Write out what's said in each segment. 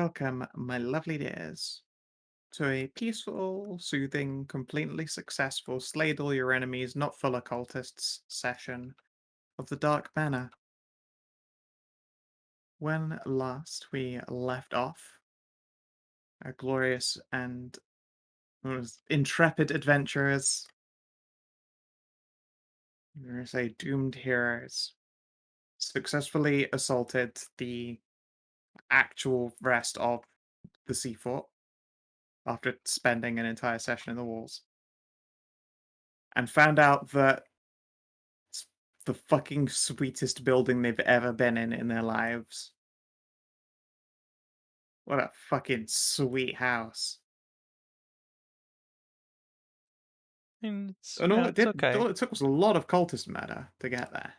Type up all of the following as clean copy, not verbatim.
welcome, my lovely dears, to a peaceful, soothing, completely successful, slayed all your enemies, not full of cultists session of the Dark Manor. When last we left off, our glorious and intrepid adventurers, I'm going to say doomed heroes, successfully assaulted the actual rest of the sea fort after spending an entire session in the walls, and found out that it's the fucking sweetest building they've ever been in their lives. What a fucking sweet house. mean, it's And it's okay. all it took was a lot of cultist murder to get there.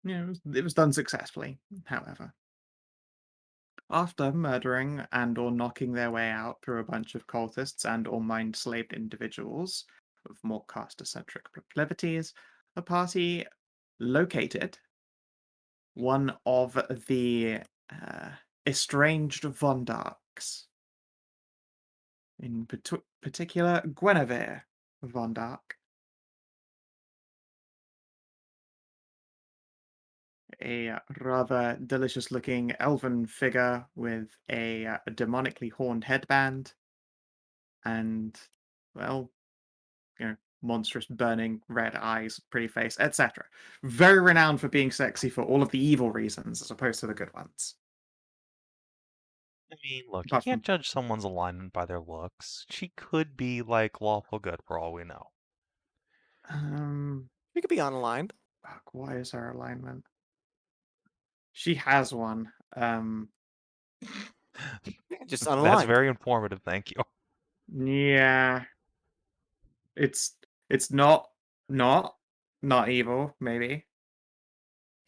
It was done successfully, however. After murdering and or knocking their way out through a bunch of cultists and or mind-slaved individuals with more caster-centric proclivities, the party located one of the uh, estranged Vondarks, in particular Guinevere Vondark, a rather delicious-looking elven figure with a demonically horned headband and, well, monstrous burning red eyes, pretty face, etc. Very renowned for being sexy for all of the evil reasons as opposed to the good ones. I mean, look, you Apart can't from, judge someone's alignment by their looks. She could be like lawful good for all we know. um, We could be unaligned. fuck, why is her alignment? She has one. Yeah, just That's unaligned. very informative, thank you. Yeah, it's it's not evil, maybe.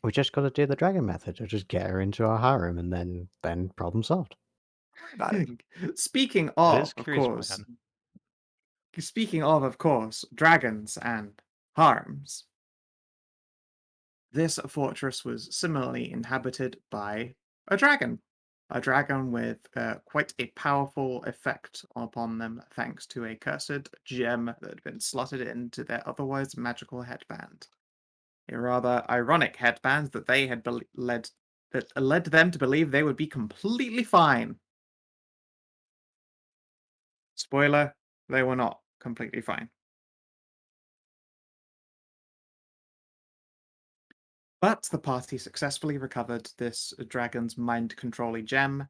We just got to do the dragon method, or just get her into our harem, and then problem solved. Don't worry about it. Speaking That is of curious course, plan. dragons and harms. This fortress was similarly inhabited by a dragon with quite a powerful effect upon them, thanks to a cursed gem that had been slotted into their otherwise magical headband. A rather ironic headband that they had led them to believe they would be completely fine. Spoiler: they were not completely fine. But the party successfully recovered this dragon's mind-controlling gem,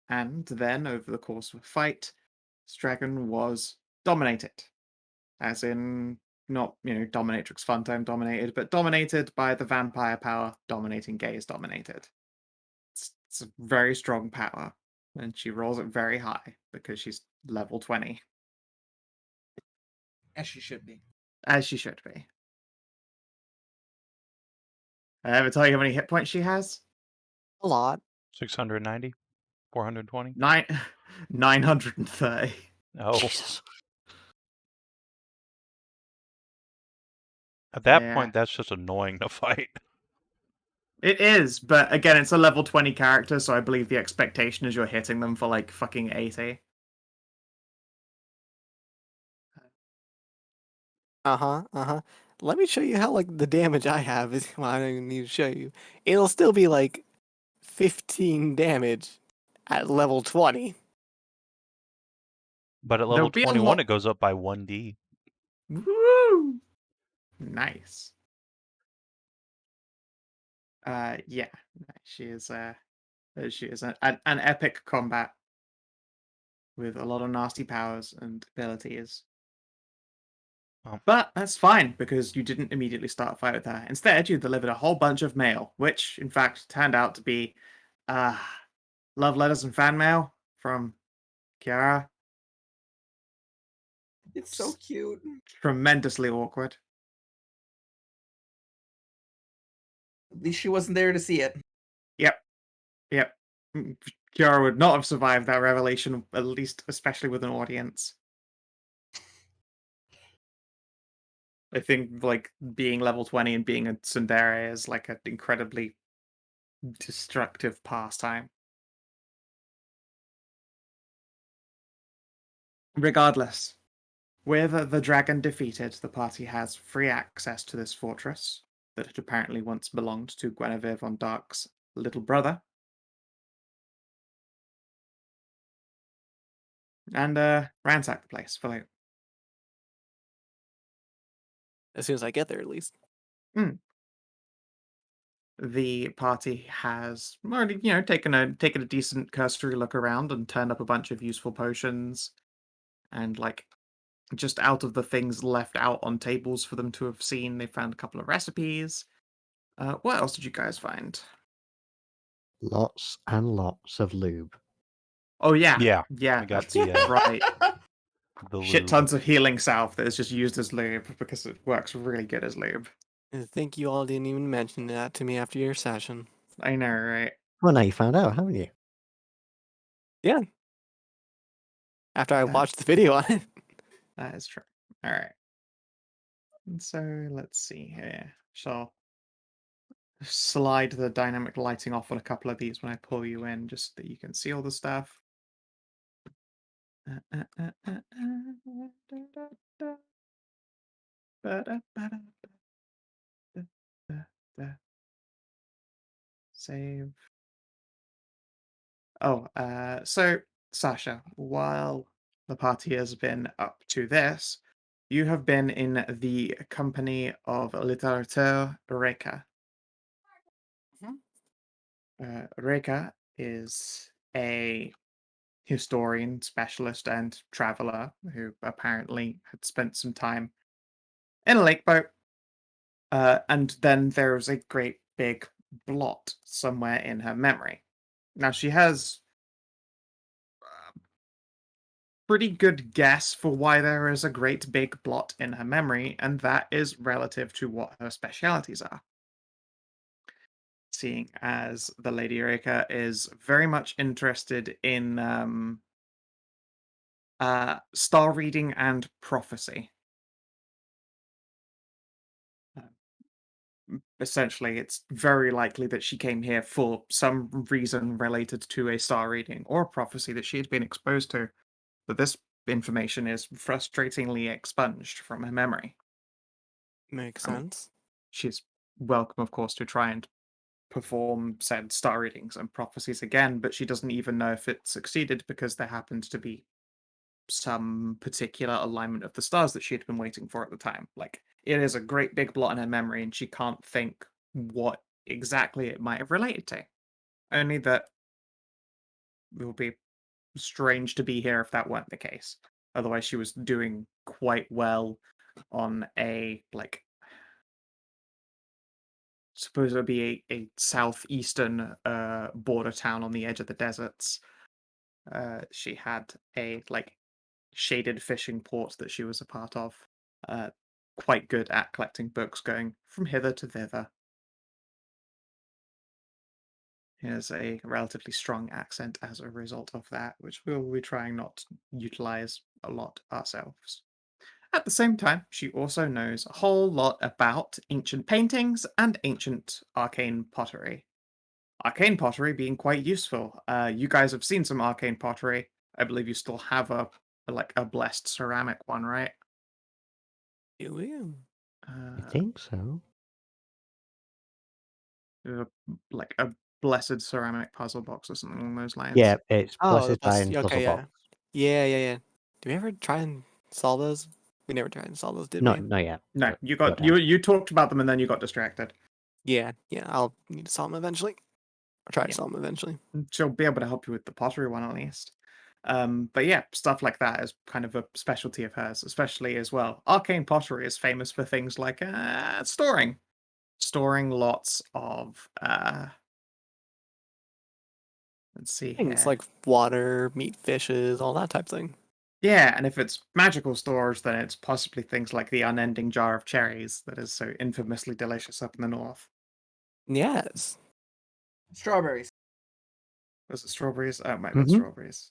and then, over the course of a fight, this dragon was dominated. As in, not, dominatrix fun time dominated, but dominated by the vampire power dominating gaze dominated. It's a very strong power, and she rolls it very high because she's level 20, As she should be. as she should be. I ever tell you how many hit points she has? A lot. 690? 420? 930. Oh. Jesus. At that Yeah. point, that's just annoying to fight. It is, but again, it's a level 20 character, so I believe the expectation is you're hitting them for like fucking 80. Uh-huh. Let me show you how, like, the damage I have is well, I don't even need to show you. It'll still be like 15 damage at level 20. But at There'll level be a 21, lot. it goes up by 1d. Woo! Nice. Yeah, she is an epic combat with a lot of nasty powers and abilities. Oh. But that's fine, because you didn't immediately start a fight with her. Instead, you delivered a whole bunch of mail, which, in fact, turned out to be uh, love letters and fan mail from Kiara. It's so cute. Tremendously awkward. At least she wasn't there to see it. Yep. Kiara would not have survived that revelation, at least, especially with an audience. I think, like, being level 20 and being a tsundere is, like, an incredibly destructive pastime. Regardless, with the dragon defeated, the party has free access to this fortress that had apparently once belonged to Guinevere von Dark's little brother. And ransack the place for loot. As soon as I get there, at least. The party has already, taken a decent cursory look around and turned up a bunch of useful potions, and just out of the things left out on tables for them to have seen, they found a couple of recipes. What else did you guys find? Lots and lots of lube. Oh yeah, Yeah, yeah, we got that's the right. the Shit lube. tons of healing salve that is just used as lube because it works really good as lube. I think you all didn't even mention that to me after your session. I know, right? Well, now you found out, haven't you? Yeah. After I That- watched the video on it. That is true. All right. And so let's see here. Shall slide the dynamic lighting off on a couple of these when I pull you in, just so that you can see all the stuff. Save. Oh, so Sasha, while the party has been up to this, you have been in the company of literature Reka. Reka is a historian, specialist, and traveler who apparently had spent some time in a lake boat. And then there's a great big blot somewhere in her memory. Now, she has a pretty good guess for why there is a great big blot in her memory, and that is relative to what her specialities are. Seeing as the Lady Reka is very much interested in star reading and prophecy. Essentially, it's very likely that she came here for some reason related to a star reading or prophecy that she had been exposed to, but this information is frustratingly expunged from her memory. Makes I mean, sense. she's welcome, of course, to try and perform said star readings and prophecies again, but she doesn't even know if it succeeded because there happened to be some particular alignment of the stars that she had been waiting for at the time. It is a great big blot in her memory, and she can't think what exactly it might have related to. Only that it would be strange to be here if that weren't the case. Otherwise, she was doing quite well on a suppose it would be a southeastern border town on the edge of the deserts. She had a shaded fishing port that she was a part of. Uh, quite good at collecting books going from hither to thither. He has a relatively strong accent as a result of that, which we'll be trying not to utilize a lot ourselves. At the same time, she also knows a whole lot about ancient paintings and ancient arcane pottery. Arcane pottery being quite useful. You guys have seen some arcane pottery. I believe you still have a blessed ceramic one, right? Ew. I think so. Like a blessed ceramic puzzle box or something along those lines. Yeah, it's Oh, the Blessed Iron okay, Puzzle yeah. Box. Yeah. Do we ever try and solve those? We never tried and solve those, did Not, we? not yet. No, but you go got down. you talked about them and then you got distracted. Yeah. I'll need to solve them eventually. Or try to Yeah. solve them eventually. She'll be able to help you with the pottery one at least. But yeah, stuff like that is kind of a specialty of hers, especially as well. Arcane pottery is famous for things like storing lots of let's see Things here. like water, meat, fishes, all that type of thing. Yeah, and if it's magical storage, then it's possibly things like the unending jar of cherries that is so infamously delicious up in the north. Yes. Strawberries. Was it strawberries? Oh, it might be Mhm. strawberries.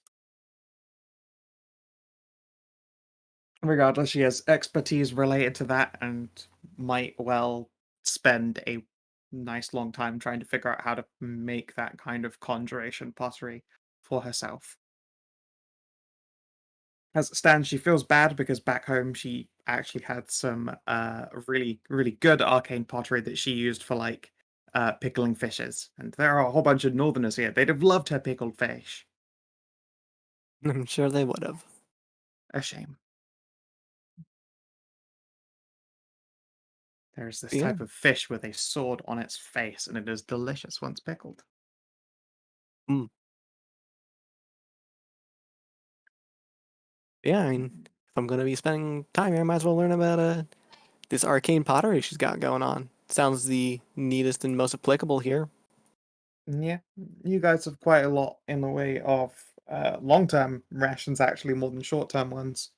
Regardless, she has expertise related to that and might well spend a nice long time trying to figure out how to make that kind of conjuration pottery for herself. As it stands, she feels bad because back home she actually had some really, really good arcane pottery that she used for like pickling fishes. And there are a whole bunch of northerners here. They'd have loved her pickled fish. I'm sure they would have. A shame. There's this Yeah. type of fish with a sword on its face, and it is delicious once pickled. Mm. Yeah, I mean, if I'm gonna be spending time here, I might as well learn about this arcane pottery she's got going on. Sounds the neatest and most applicable here. Yeah, you guys have quite a lot in the way of long-term rations, actually, more than short-term ones.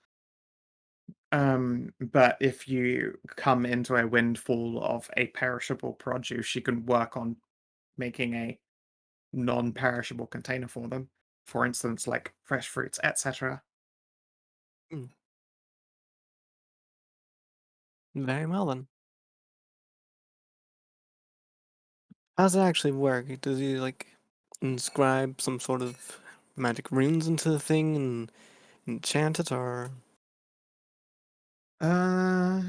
But if you come into a windfall of a perishable produce, you can work on making a non-perishable container for them. For instance, like fresh fruits, etc. Mm. Very well then. How does it actually work? Does he like inscribe some sort of magic runes into the thing and enchant it, or? Uh,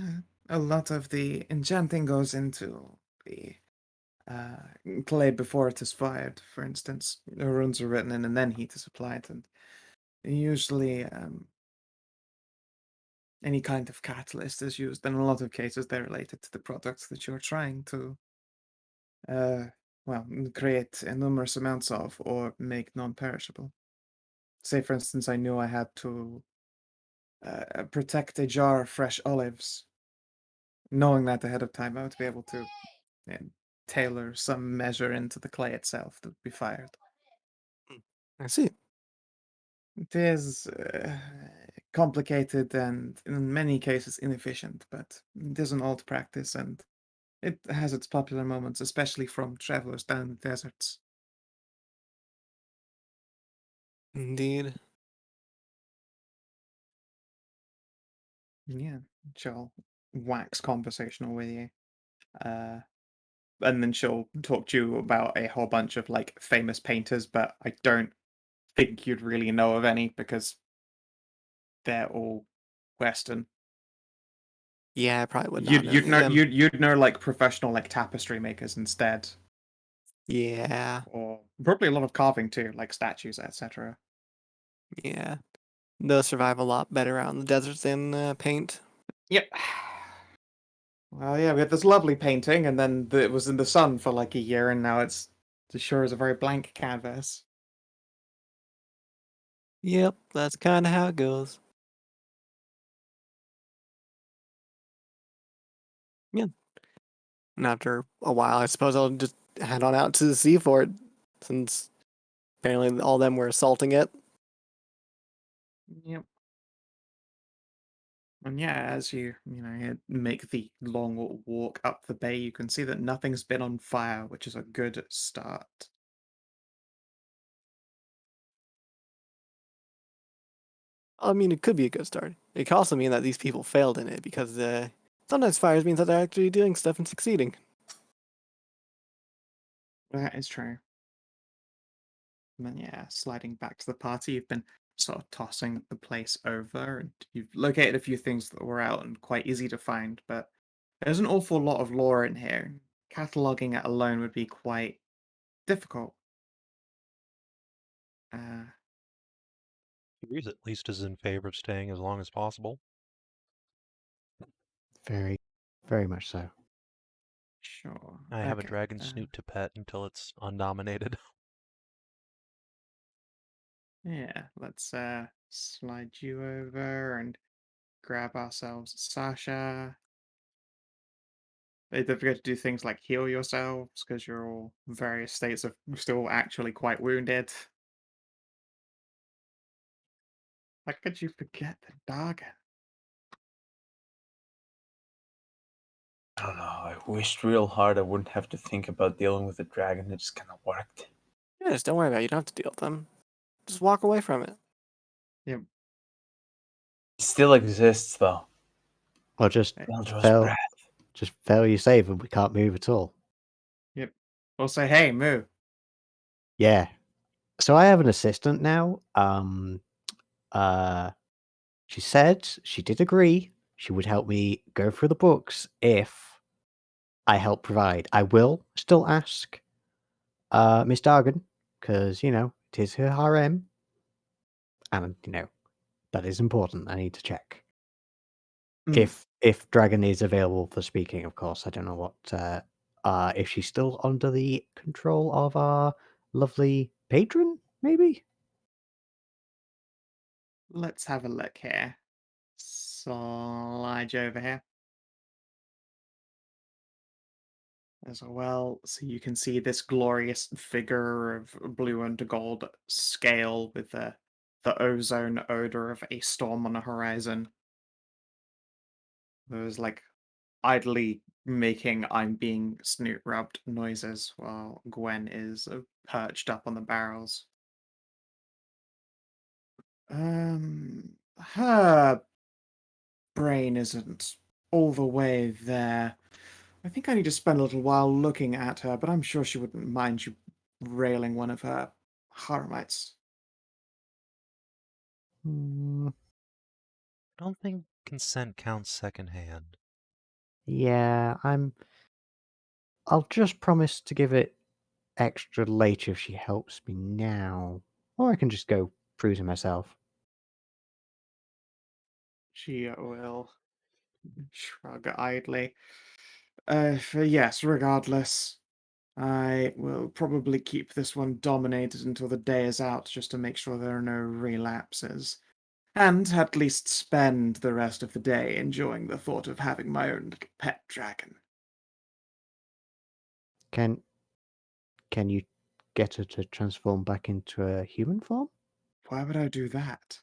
a lot of the enchanting goes into the uh, clay before it is fired. For instance, the runes are written in, and then heat is applied, and usually any kind of catalyst is used. In a lot of cases, they're related to the products that you're trying to, uh, well, create enormous amounts of or make non-perishable. Say, for instance, I knew I had to protect a jar of fresh olives. Knowing that ahead of time, I would be able to tailor some measure into the clay itself that would be fired. I see. It is complicated and in many cases inefficient, but it is an old practice and it has its popular moments, especially from travelers down in the deserts. Indeed. Yeah, she'll wax conversational with you. Uh, and then she'll talk to you about a whole bunch of like famous painters, but I don't think you'd really know of any because they're all Western. Yeah, I probably would not You'd know you'd any of know them. you'd know like professional like tapestry makers instead, Yeah, or probably a lot of carving too, like statues, etc. yeah. They'll survive a lot better out in the deserts than paint. Yep. Well, yeah, we had this lovely painting, and then it was in the sun for like a year, and now it's as sure as a very blank canvas. Yep, that's kind of how it goes. Yeah. And after a while, I suppose I'll just head on out to the sea for it, since apparently all them were assaulting it. Yep. And yeah, as you make the long walk up the bay, you can see that nothing's been on fire, which is a good start. I mean, it could be a good start. It could also mean that these people failed in it, because sometimes fires means that they're actually doing stuff and succeeding. That is true. And then, yeah, sliding back to the party, you've been sort of tossing the place over, and you've located a few things that were out and quite easy to find, but there's an awful lot of lore in here. Cataloging it alone would be quite difficult. Uh, Curious at least is in favor of staying as long as possible. Very, very much so. sure. I have a Okay. dragon snoot to pet until it's undominated. Yeah, let's slide you over and grab ourselves Sasha. Don't forget to do things like heal yourselves because you're all various states of still actually quite wounded. How could you forget the dog? I don't know. I wished real hard I wouldn't have to think about dealing with the dragon. It just kind of worked. Yeah, just don't worry about it. You don't have to deal with them. Just walk away from it. Yep. It still exists, though. Or just eh, Eldra's fail, breath. just fail your save and we can't move at all. Or say, hey, moo. Yeah. So I have an assistant now. Uh, she said she did agree she would help me go through the books if I help provide. I will still ask Miss Dargan, because, you know, it is her harem. And, you know, that is important. I need to check. Mm. If Dragon is available for speaking, of course. I don't know what if she's still under the control of our lovely patron, maybe? Let's have a look here. Slide you over here as well, so you can see this glorious figure of blue and gold scale with the ozone odor of a storm on the horizon. There's like idly making I'm being snoot rubbed noises while Gwen is perched up on the barrels. Her brain isn't all the way there. I think I need to spend a little while looking at her, but I'm sure she wouldn't mind you railing one of her haremites. Hmm, I don't think consent counts secondhand. yeah, I'll just promise to give it extra later if she helps me now. Or I can just go through to myself. She will shrug idly. Yes, regardless. I will probably keep this one dominated until the day is out just to make sure there are no relapses. And at least spend the rest of the day enjoying the thought of having my own little pet dragon. Can you get her to transform back into a human form? Why would I do that?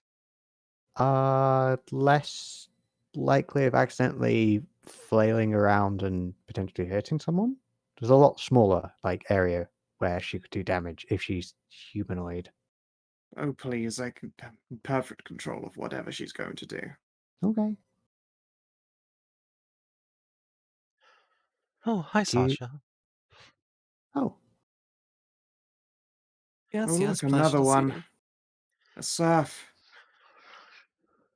Less likely of accidentally flailing around and potentially hurting someone. There's a lot smaller, like, area where she could do damage if she's humanoid. Oh, please, I can have perfect control of whatever she's going to do. Okay. Oh, hi, Do you... Sasha. Oh, Oh, Yes, look, yes, pleasure another to see one. you. A serf.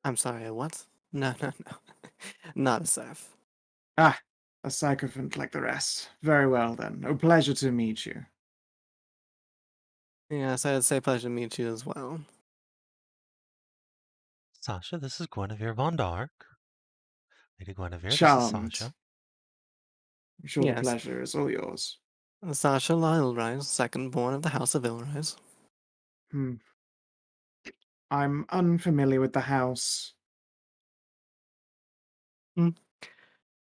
I'm sorry, what? No, no, no. Not a serf. Ah, a sycophant like the rest. Very well, then. Oh, pleasure to meet you. Yes, I'd say pleasure to meet you as well. Sasha, this is Guinevere von Dark. Lady Guinevere, this is Charmed. Sasha. I'm sure the Yes. pleasure is all yours. Sasha Lylrise, second born of the House of Ilrise. Hmm. I'm unfamiliar with the house.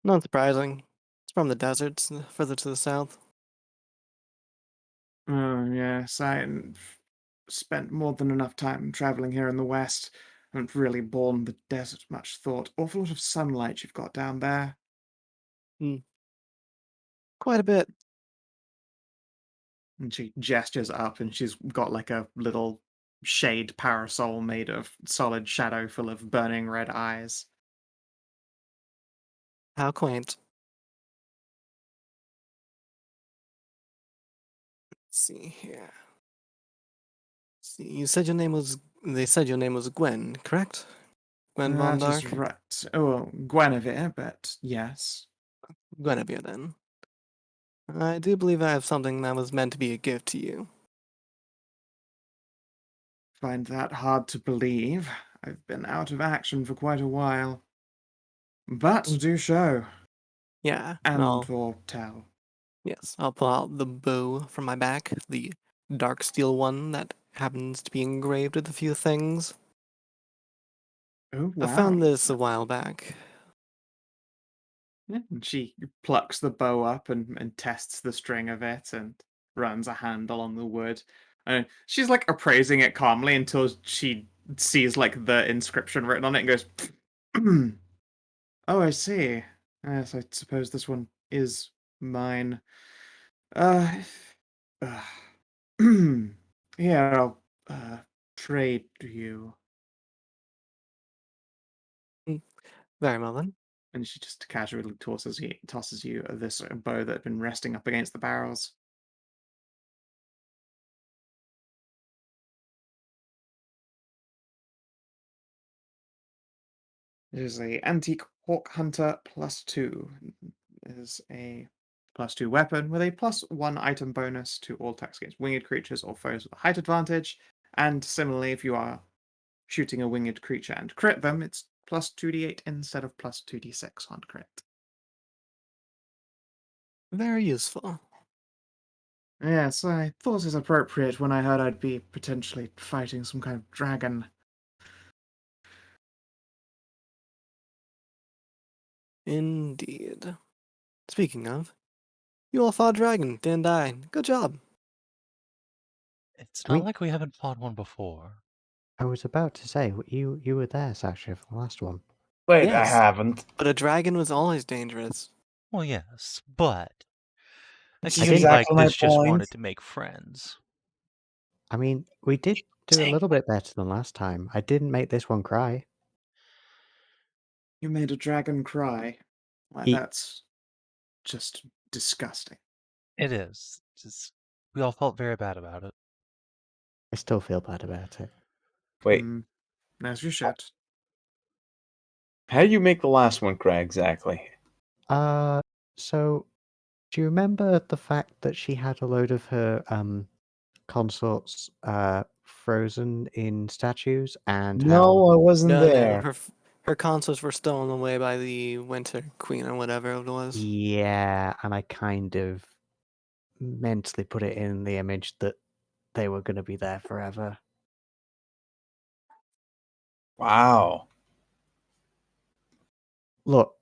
Not surprising. It's from the deserts, further to the south. Oh, yes, spent more than enough time traveling here in the west. Haven't really borne the desert much thought. Awful lot of sunlight you've got down there. Quite a bit. And she gestures up and she's got like a little shade parasol made of solid shadow full of burning red eyes. How quaint. Let's see here. See, you said your name was. They said your name was Gwen, correct? Gwen von That is Dark? right. Oh, well, Guinevere, but yes. Guinevere, then. I do believe I have something that was meant to be a gift to you. Find that hard to believe. I've been out of action for quite a while. But do show. Yeah, And or tell. yes, I'll pull out the bow from my back, the dark steel one that happens to be engraved with a few things. Oh, I wow. found this a while back. Yeah, and she plucks the bow up and tests the string of it and runs a hand along the wood. And she's like appraising it calmly until she sees like the inscription written on it and goes, "Oh, I see. Yes, I suppose this one is mine. Uh, uh Here, I'll trade you." Mm, very well then. And she just casually tosses you this bow that had been resting up against the barrels. It is a antique hawk hunter +2. It is a +2 weapon with a +1 item bonus to all attacks against winged creatures or foes with a height advantage. And similarly, if you are shooting a winged creature and crit them, it's +2d8 instead of +2d6 on crit. Very useful. Yes, I thought it appropriate when I heard I'd be potentially fighting some kind of dragon. Indeed. Speaking of, you all fought a dragon, didn't die. Good job. It's I not mean- like we haven't fought one before. I was about to say you were there, Sasha, for the last one. Wait, I Yes. haven't. But a dragon was always dangerous. Well, yes, but it That's seems like exactly my this just point. wanted to make friends. I mean, we did do a little bit better than last time. I didn't make this one cry. You made a dragon cry. Why, He- that's just disgusting. It is. Just we all felt very bad about it. I still feel bad about it. Wait, As you should. how do you make the last one cry exactly? So do you remember the fact that she had a load of her consorts frozen in statues and how No, I wasn't No, there. her consorts were stolen away by the Winter Queen or whatever it was. yeah, and I kind of mentally put it in the image that they were going to be there forever. Wow. Look,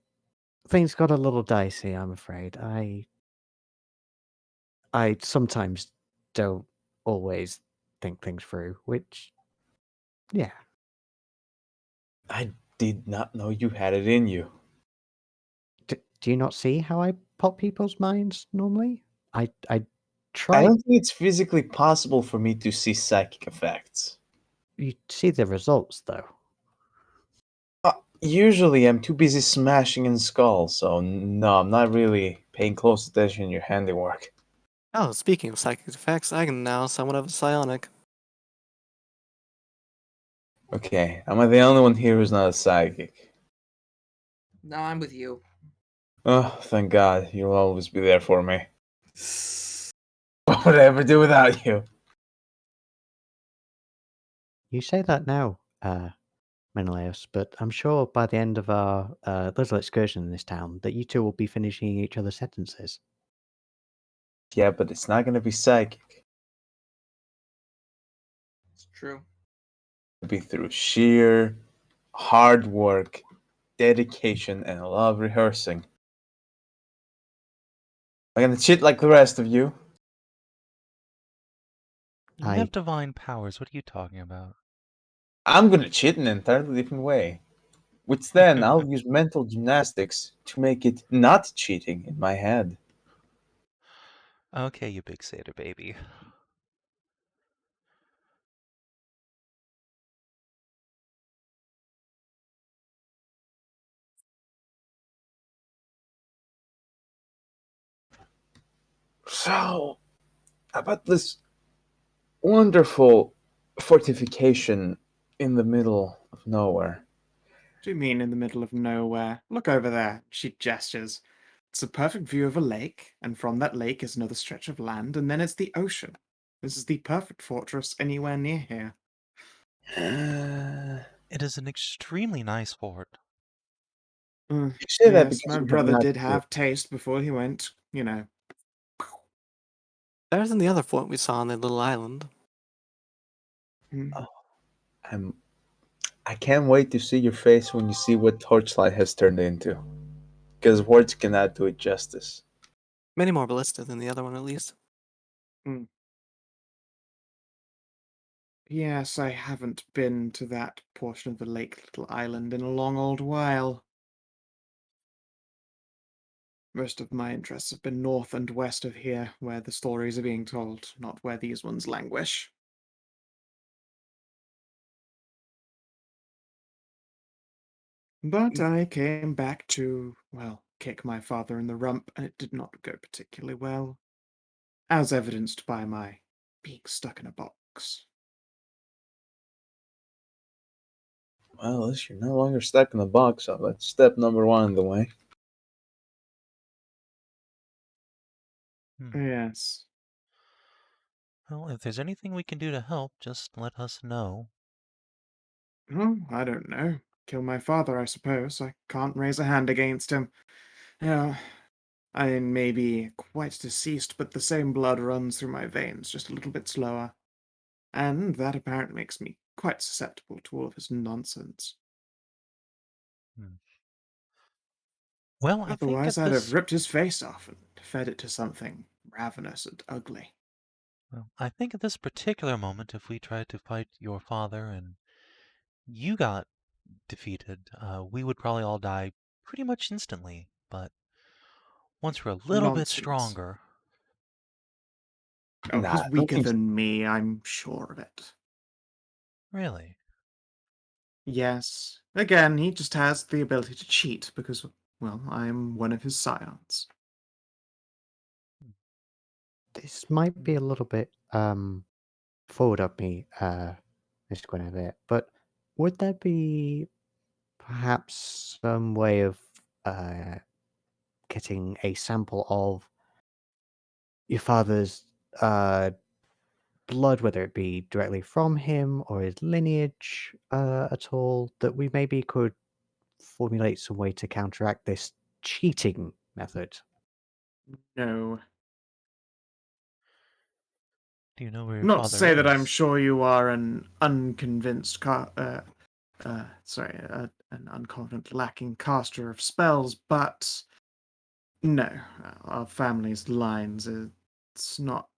things got a little dicey, I'm afraid. I sometimes don't always think things through, which yeah. I did not know you had it in you. Do you not see how I pop people's minds normally? I I try. don't think it's physically possible for me to see psychic effects. You see the results though. Usually I'm too busy smashing in skulls, so no, I'm not really paying close attention to your handiwork. Oh, speaking of psychic effects, I can now summon of a psionic. Okay, am I the only one here who's not a psychic? No, I'm with you. Oh, thank God, you'll always be there for me. What would I ever do without you? You say that now, Menëlaos, but I'm sure by the end of our little excursion in this town that you two will be finishing each other's sentences. Yeah, but it's not gonna be psychic. It's true. It'll be through sheer hard work, dedication, and a lot of rehearsing. I'm gonna cheat like the rest of you. You I- have divine powers. What are you talking about? I'm gonna cheat in an entirely different way. Which then I'll use mental gymnastics to make it not cheating in my head. Okay, you big satyr baby. So, about this wonderful fortification in the middle of nowhere. What do you mean in the middle of nowhere? Look over there. She gestures. It's a perfect view of a lake, and from that lake is another stretch of land, and then it's the ocean. This is the perfect fortress anywhere near here. It is an extremely nice fort. You say that Yes, because my you have brother not did been. have taste before he went, There's in the other fort we saw on the little island. Mm. I can't wait to see your face when you see what Torchlight has turned into. Because words cannot do it justice. Many more ballista than the other one, at least. Yes, I haven't been to that portion of the lake, little island, in a long old while. Most of my interests have been north and west of here, where the stories are being told, not where these ones languish. But I came back to, well, kick my father in the rump, and it did not go particularly well, as evidenced by my being stuck in a box. Well, at least you're no longer stuck in the box, so that's step number one in the way. Yes. Well, if there's anything we can do to help, just let us know. Oh, I don't know. Kill my father, I suppose. I can't raise a hand against him. Yeah, I may be quite deceased, but the same blood runs through my veins, just a little bit slower. And that apparently makes me quite susceptible to all of his nonsense. Hmm. Well, I think Otherwise, at I'd have this ripped his face off and fed it to something ravenous and ugly. well, I think at this particular moment, if we tried to fight your father and you got defeated, we would probably all die pretty much instantly. But once we're a little bit Nonsense. stronger, Oh, Nah, he's don't weaker think. than me, I'm sure of it. really. Yes. Again, he just has the ability to cheat because, well, I'm one of his scions. This might be a little bit forward of me, Mr. Guinevere, but would there be perhaps some way of uh, getting a sample of your father's blood, whether it be directly from him or his lineage at all, that we maybe could formulate some way to counteract this cheating method? No. Do you know where your Not to father say that I'm is? sure you are an unconvinced, an unconfident, lacking caster of spells, but no, our family's lines, it's not.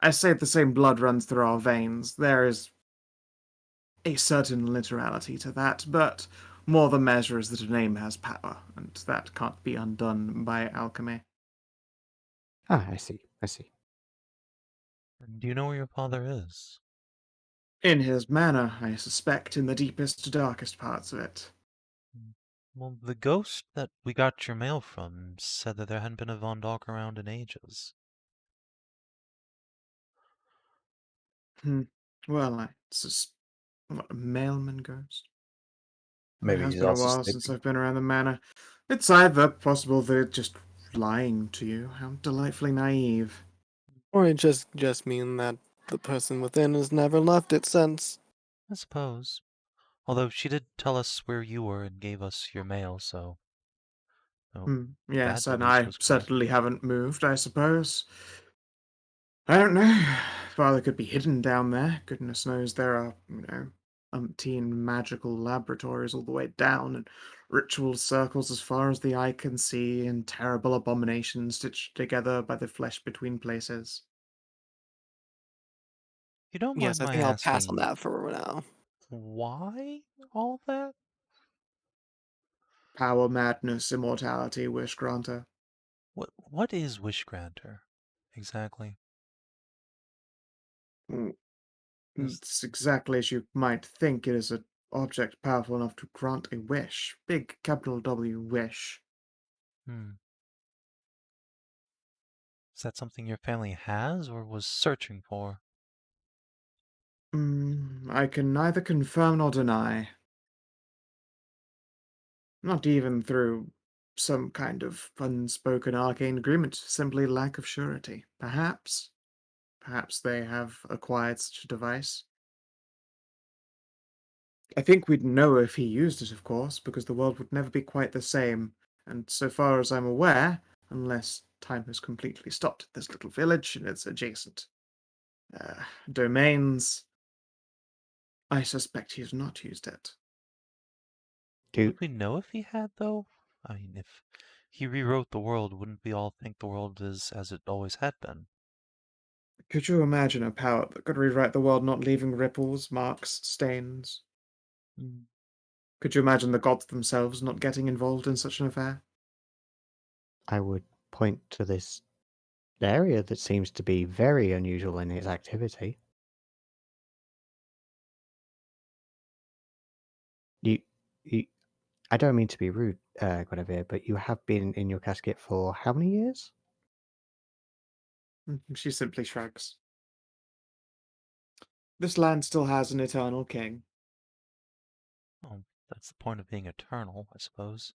I say the same blood runs through our veins. There is a certain literality to that, but more the measure is that a name has power, and that can't be undone by alchemy. Ah, I see. I see. And do you know where your father is? In his manner, I suspect, in the deepest, darkest parts of it. Well, the ghost that we got your mail from said that there hadn't been a Von Dog around in ages. Hmm. Well, what, a mailman ghost? It Maybe has he's been a also while since Snippy. I've been around the manor. It's either possible they're just lying to you. How delightfully naive. Or it just mean that the person within has never left it since. I suppose. Although she did tell us where you were and gave us your mail, so oh, Yes, that at and least I was correct. certainly haven't moved, I suppose. I don't know. Father could be hidden down there. Goodness knows there are, umpteen magical laboratories all the way down, and ritual circles as far as the eye can see, and terrible abominations stitched together by the flesh between places. You don't mind Yes, I my think I'll pass on asking that for now. why all that? Power, madness, immortality, wish granter. What is Wish Granter exactly? Mm, Is It's exactly as you might think. It is an object powerful enough to grant a wish. Big capital W wish. hmm. Is that something your family has or was searching for? I can neither confirm nor deny. Not even through some kind of unspoken arcane agreement, simply lack of surety. Perhaps they have acquired such a device. I think we'd know if he used it, of course, because the world would never be quite the same. And so far as I'm aware, unless time has completely stopped at this little village and its adjacent domains, I suspect he has not used it. Do Would we know if he had, though? I mean, if he rewrote the world, wouldn't we all think the world is as it always had been? Could you imagine a power that could rewrite the world, not leaving ripples, marks, stains? Mm. Could you imagine the gods themselves not getting involved in such an affair? I would point to this area that seems to be very unusual in its activity. You, you I don't mean to be rude, Guinevere, but you have been in your casket for how many years? She simply shrugs. This land still has an eternal king. Oh, that's the point of being eternal, I suppose.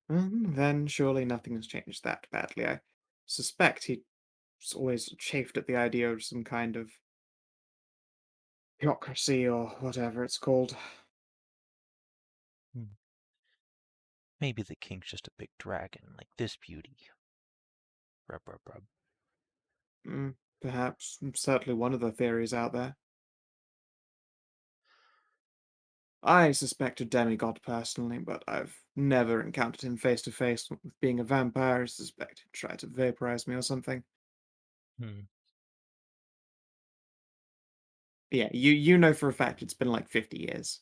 Then surely nothing has changed that badly. I suspect he's always chafed at the idea of some kind of theocracy or whatever it's called. Hmm. Maybe the king's just a big dragon, like this beauty. Rub, rub, rub. Perhaps. Certainly one of the theories out there. I suspect a demigod personally, but I've never encountered him face to face. With being a vampire, I suspect he'd try to vaporize me or something. Hmm. Yeah, you know for a fact it's been like 50 years.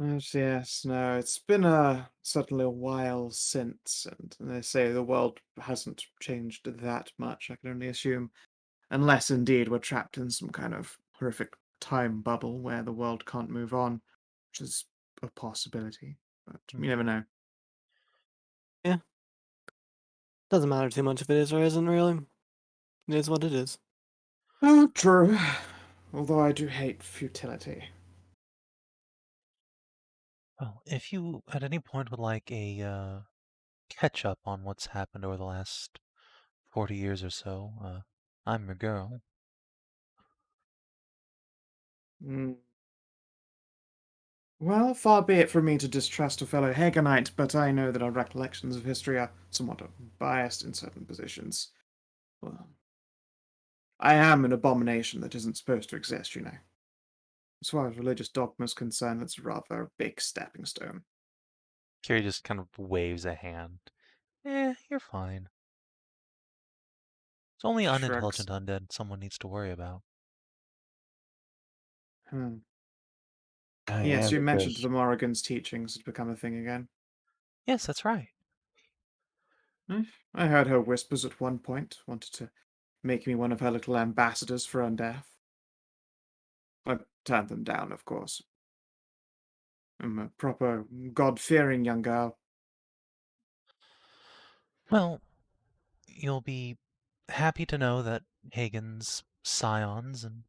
Yes, no, it's been certainly a while since, and they say the world hasn't changed that much, I can only assume. Unless indeed we're trapped in some kind of horrific time bubble where the world can't move on, which is a possibility, but you never know. Doesn't matter too much if it is or isn't, really. It is what it is. Oh, true. Although I do hate futility. Well, if you at any point would like a catch up on what's happened over the last 40 years or so, I'm your girl. Mm. Well, far be it from me to distrust a fellow Haganite, but I know that our recollections of history are somewhat biased in certain positions. Well, I am an abomination that isn't supposed to exist, you know. As far as religious dogma is concerned, that's rather a big stepping stone. Kiri just kind of waves a hand. You're fine. It's only Shrugs. unintelligent undead someone needs to worry about. Yes, Yeah, you mentioned because the Morrigan's teachings had become a thing again. Yes, that's right. I heard her whispers at one point, wanted to make me one of her little ambassadors for undeath. I turned them down, of course. I'm a proper God-fearing young girl. Well, you'll be happy to know that Hagen's scions and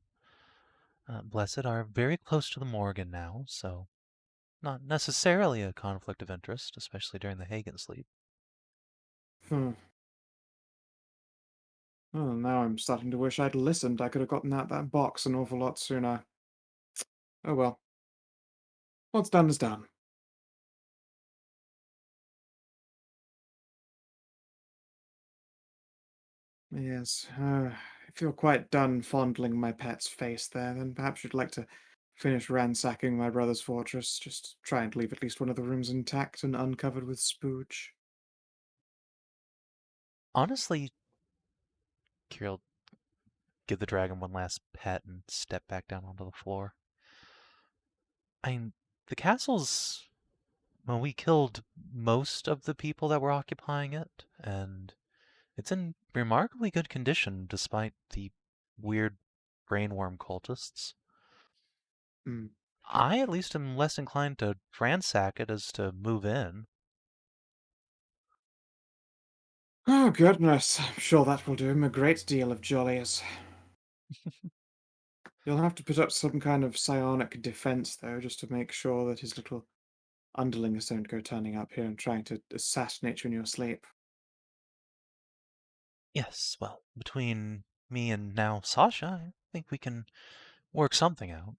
Blessed are very close to the Morgan now, so not necessarily a conflict of interest, especially during the Hagen sleep. Hmm. Well, now I'm starting to wish I'd listened. I could have gotten out that box an awful lot sooner. Oh well. What's done is done. Yes, if you're quite done fondling my pet's face there, then perhaps you'd like to finish ransacking my brother's fortress. Just try and leave at least one of the rooms intact and uncovered with spooge. Honestly, Kirill give the dragon one last pet and step back down onto the floor. I mean, the castle's. Well, we killed most of the people that were occupying it, and it's in remarkably good condition despite the weird brainworm cultists. Hmm. I at least am less inclined to ransack it as to move in. Oh, goodness. I'm sure that will do him a great deal of jollies. You'll have to put up some kind of psionic defense, though, just to make sure that his little underlings don't go turning up here and trying to assassinate you in your sleep. Yes, well, between me and now Sasha, I think we can work something out.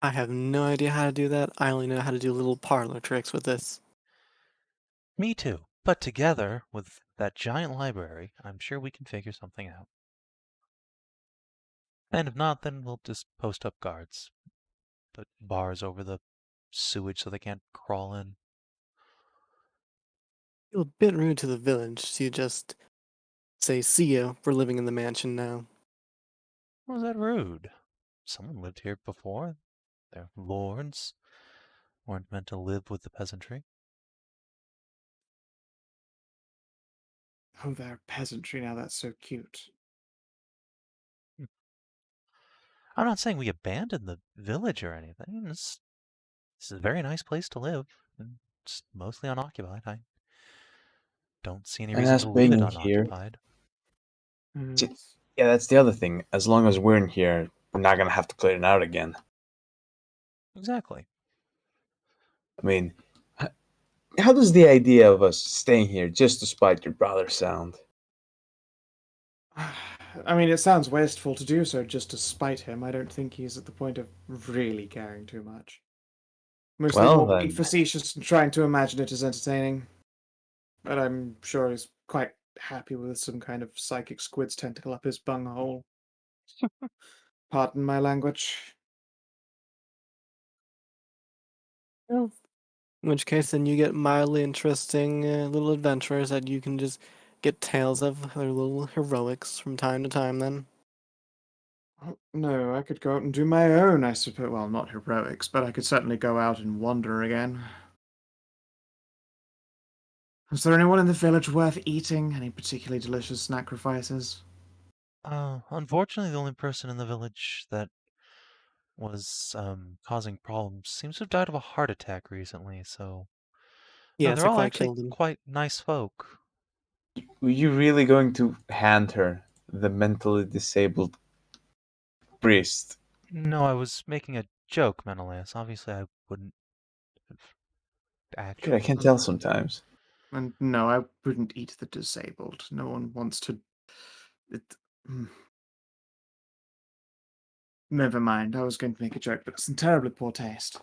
I have no idea how to do that. I only know how to do little parlor tricks with this. Me too. But together, with that giant library, I'm sure we can figure something out. And if not, then we'll just post up guards. Put bars over the sewage so they can't crawl in. Feel a bit rude to the village to just say, see ya, we're living in the mansion now. Was that rude? Someone lived here before. They're lords. Weren't meant to live with the peasantry. Oh, they're peasantry now, that's so cute. I'm not saying we abandoned the village or anything. This is a very nice place to live. And it's mostly unoccupied. I don't see any And reason us to leave it being here, unoccupied. yeah, that's the other thing. As long as we're in here, we're not gonna have to clear it out again. Exactly. I mean, how does the idea of us staying here just to spite your brother sound? I mean, it sounds wasteful to do so just to spite him. I don't think he's at the point of really caring too much. Mostly Well, more being then. facetious and trying to imagine it as entertaining. But I'm sure he's quite happy with some kind of psychic squid's tentacle up his bunghole. Pardon my language. Well, in which case, then you get mildly interesting little adventurers that you can just get tales of their little heroics from time to time. Then Oh, no, I could go out and do my own, I suppose. Well, not heroics, but I could certainly go out and wander again. Is there anyone in the village worth eating? Any particularly delicious sacrifices? Unfortunately, the only person in the village that was causing problems seems to have died of a heart attack recently, so no, yeah, they're all Sakai actually killed him. quite nice folk. Were you really going to hand her the mentally disabled priest? No, I was making a joke, Menëlaos. Obviously, I wouldn't have Good, I actually. can't tell sometimes. And no, I wouldn't eat the disabled. No one wants to. It... Never mind. I was going to make a joke, but it's in terribly poor taste.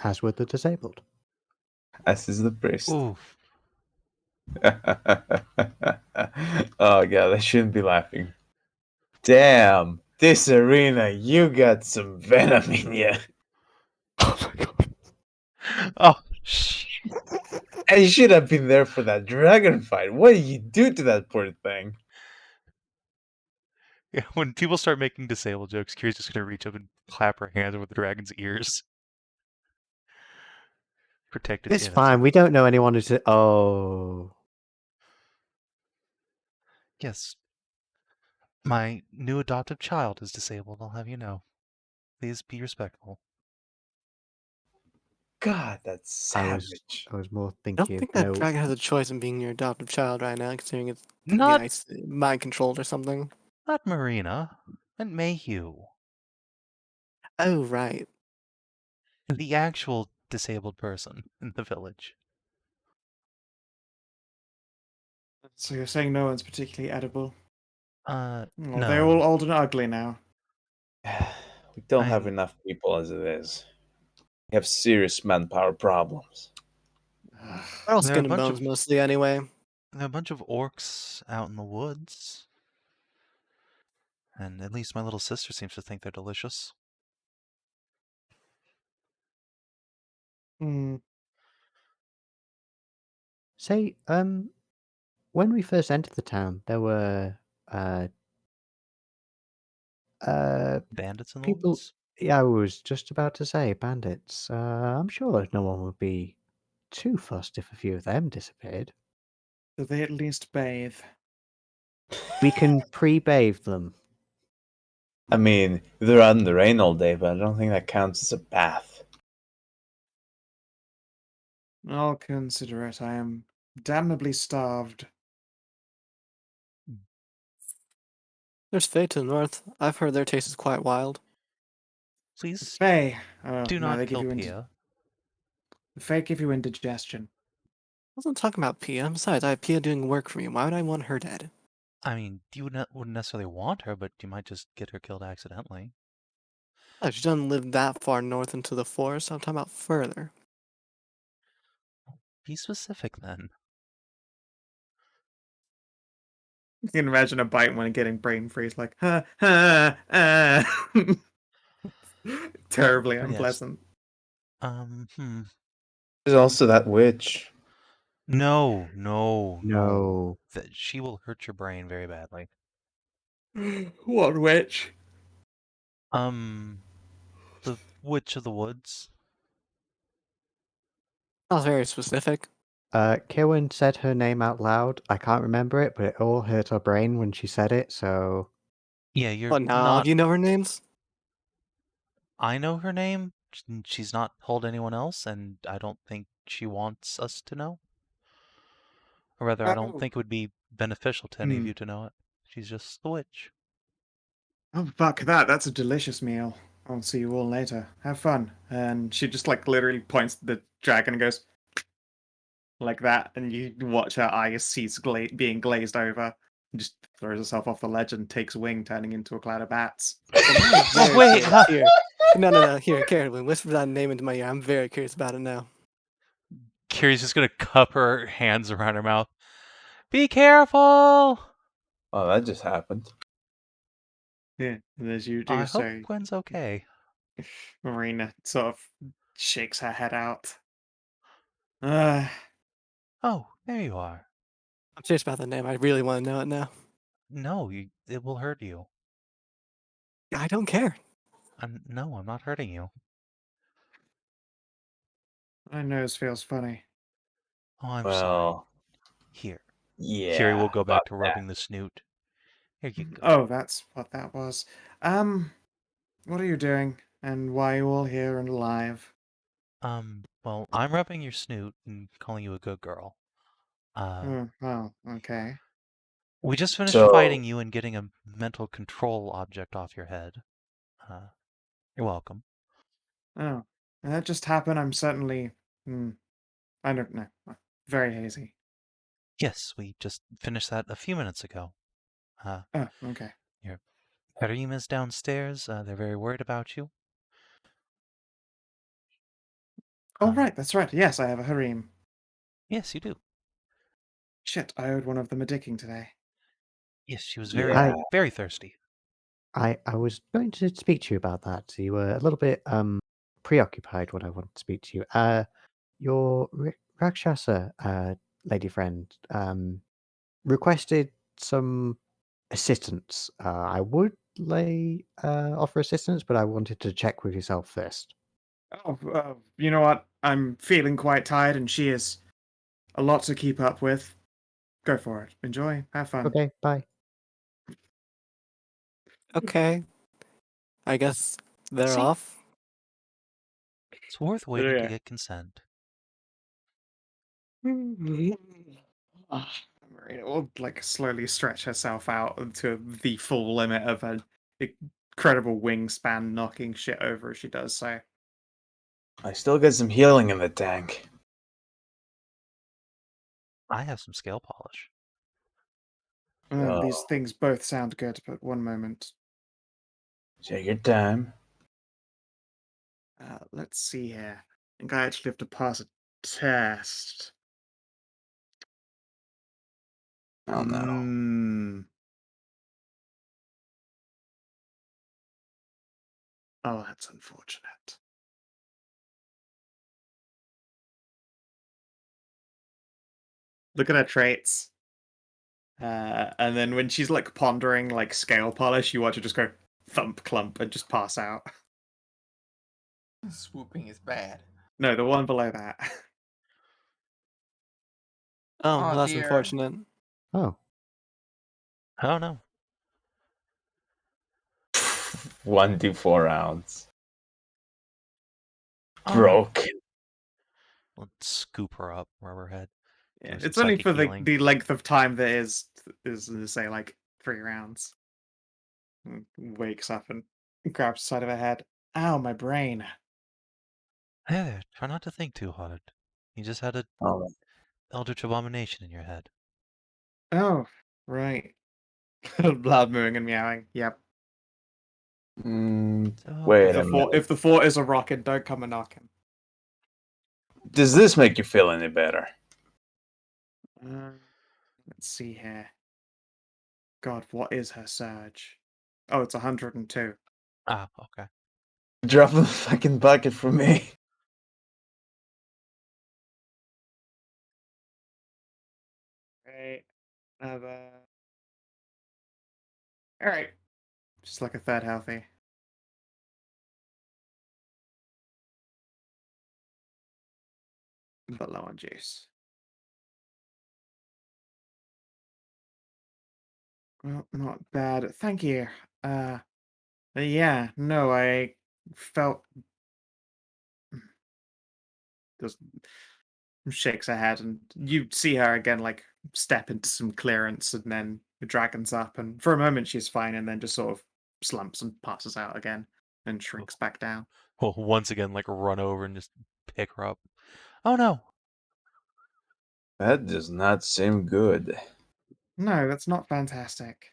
As with the disabled. As is the priest. Oof. Oh god, I shouldn't be laughing. Damn, Tisrena, you got some venom in you. Oh my god. Oh, shh. I should have been there for that dragon fight. What did you do to that poor thing? Yeah, when people start making disabled jokes, Kira's just gonna reach up and clap her hands over the dragon's ears. Protect its It's fine. innocence. We don't know anyone who's. Oh. Yes, my new adoptive child is disabled, I'll have you know. Please be respectful. God, that's I was savage. more I don't thinking of think that no. dragon has a choice in being your adoptive child right now, considering it's Not, mind controlled or something. not Marina, and Mayhew. Oh right. The actual disabled person in the village. So you're saying no one's particularly edible? No. Well, they're all old and ugly now. We don't have I'm- enough people as it is. We have serious manpower problems. Ugh. They're all There are a skin and bunch bones of- mostly anyway. There are a bunch of orcs out in the woods. And at least my little sister seems to think they're delicious. Hmm. Say, when we first entered the town, there were Bandits in the people. woods? Yeah, I was just about to say bandits. I'm sure no one would be too fussed if a few of them disappeared. Do they at least bathe? We can pre-bathe them. I mean, they're out in the rain all day, but I don't think that counts as a bath. I'll consider it. I am damnably starved. There's Fae to the north. I've heard their taste is quite wild. Please Fae. Oh, do no, not they give kill you Pia. The Fae give you indigestion. I wasn't talking about Pia. Besides, I have Pia doing work for me. Why would I want her dead? I mean, you wouldn't necessarily want her, but you might just get her killed accidentally. Oh, she doesn't live that far north into the forest. I'm talking about further. Be specific then. You can imagine a bite when getting brain freeze, like, ha, ha, terribly Yes. unpleasant. There's also that witch. No. No. She will hurt your brain very badly. What witch? The Witch of the Woods. That was very specific. Kierwyn said her name out loud. I can't remember it, but it all hurt her brain when she said it, so... Yeah, you're What now? not... Do you know her names? I know her name. She's not told anyone else, and I don't think she wants us to know. Or rather, I don't Oh. think it would be beneficial to any of Hmm. you to know it. She's just the witch. Oh, fuck that. That's a delicious meal. I'll see you all later. Have fun. And she just, like, literally points to the dragon and goes like that. And you watch her eyes cease being glazed over. And just throws herself off the ledge and takes wing, turning into a cloud of bats. I'm now Oh, very wait, curious. Here. No. Here, Kierwyn, whisper that name into my ear. I'm very curious about it now. Kiri's just gonna cup her hands around her mouth. Be careful! Oh, that just happened. Yeah, and as you do I hope so, Gwen's okay. Marina sort of shakes her head out. Uh, Oh, there you are. I'm serious about that name. I really want to know it now. No, it will hurt you. I don't care. No, I'm not hurting you. my nose feels funny. Oh, I'm sorry. Well, Here. Kiri yeah. will go about back to rubbing the snoot. Here you go. Oh, that's what that was. What are you doing? And why are you all here and alive? Well, I'm rubbing your snoot and calling you a good girl. Oh, well, okay. We just finished So, fighting you and getting a mental control object off your head. You're welcome. Oh, that just happened. I'm certainly, I don't know, very hazy. Yes, we just finished that a few minutes ago. Oh, okay. Your Harim is downstairs. They're very worried about you. Oh, right, that's right. Yes, I have a harem. Yes, you do. Shit, I owed one of them a dicking today. Yes, she was very, yeah. very thirsty. I was going to speak to you about that. You were a little bit preoccupied when I wanted to speak to you. Your Rakshasa lady friend requested some assistance. I would offer assistance, but I wanted to check with yourself first. Oh, you know what? I'm feeling quite tired, and she is a lot to keep up with. Go for it. Enjoy. Have fun. Okay, bye. Okay. I guess they're See? off. It's worth waiting to Yeah. get consent. Marina will like slowly stretch herself out to the full limit of her incredible wingspan, knocking shit over as she does so. I still get some healing in the tank. I have some scale polish. These Oh, things both sound good, but one moment. take your time. Let's see here. I think I actually have to pass a test. Oh no. Oh, that's unfortunate. Look at her traits. And then when she's like pondering like scale polish, you watch her just go thump clump and just pass out. Swooping is bad. No, the one below that. Oh, Oh, well, that's dear. unfortunate. Oh, Oh no. 1d4 rounds. All right. Broken. Let's scoop her up, rub her head. Yeah, Do some it's only psychic for healing. the length of time that is to say like 3 rounds. Wakes up and grabs the side of her head. Ow, my brain. Hey there, try not to think too hard. You just had a Oh, eldritch abomination in your head. Oh, right. Loud mooing and meowing. Yep. So wait If a the minute. fort if the fort is a rocket, don't come a knocking. Does this make you feel any better? Let's see here. God, what is her surge? Oh, it's 102. okay. Drop the fucking bucket for me. Right. Alright. Just like a third healthy. But low on juice. Well, not bad. Thank you. Yeah, no, I felt just shakes her head and you see her again like step into some clearance, and then the dragon's up, and for a moment she's fine, and then just sort of slumps and passes out again and shrinks back down. Well, once again, like run over and just pick her up. Oh no! That does not seem good. No, that's not fantastic.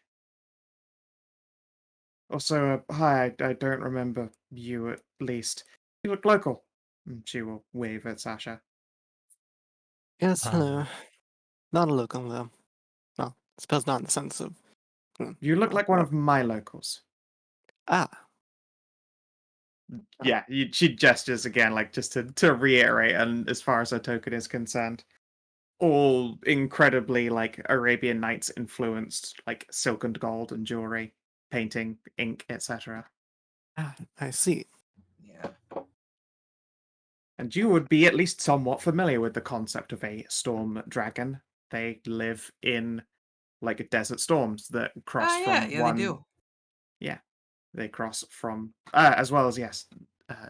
Also, hi, I don't remember you at least. You look local. And she will wave at Sasha. Yes, hello. Um, Not a local, though. Well, I suppose not in the sense of. You look well, like one well, of my locals. Ah, Yeah, she gestures again, like just to reiterate, and as far as her token is concerned, all incredibly like Arabian Nights influenced, like silk and gold and jewelry, painting, ink, etc. I see. Yeah. And you would be at least somewhat familiar with the concept of a storm dragon. They live in like desert storms that cross Ah, yeah, from yeah, they one. do. Yeah, they cross from as well as yes,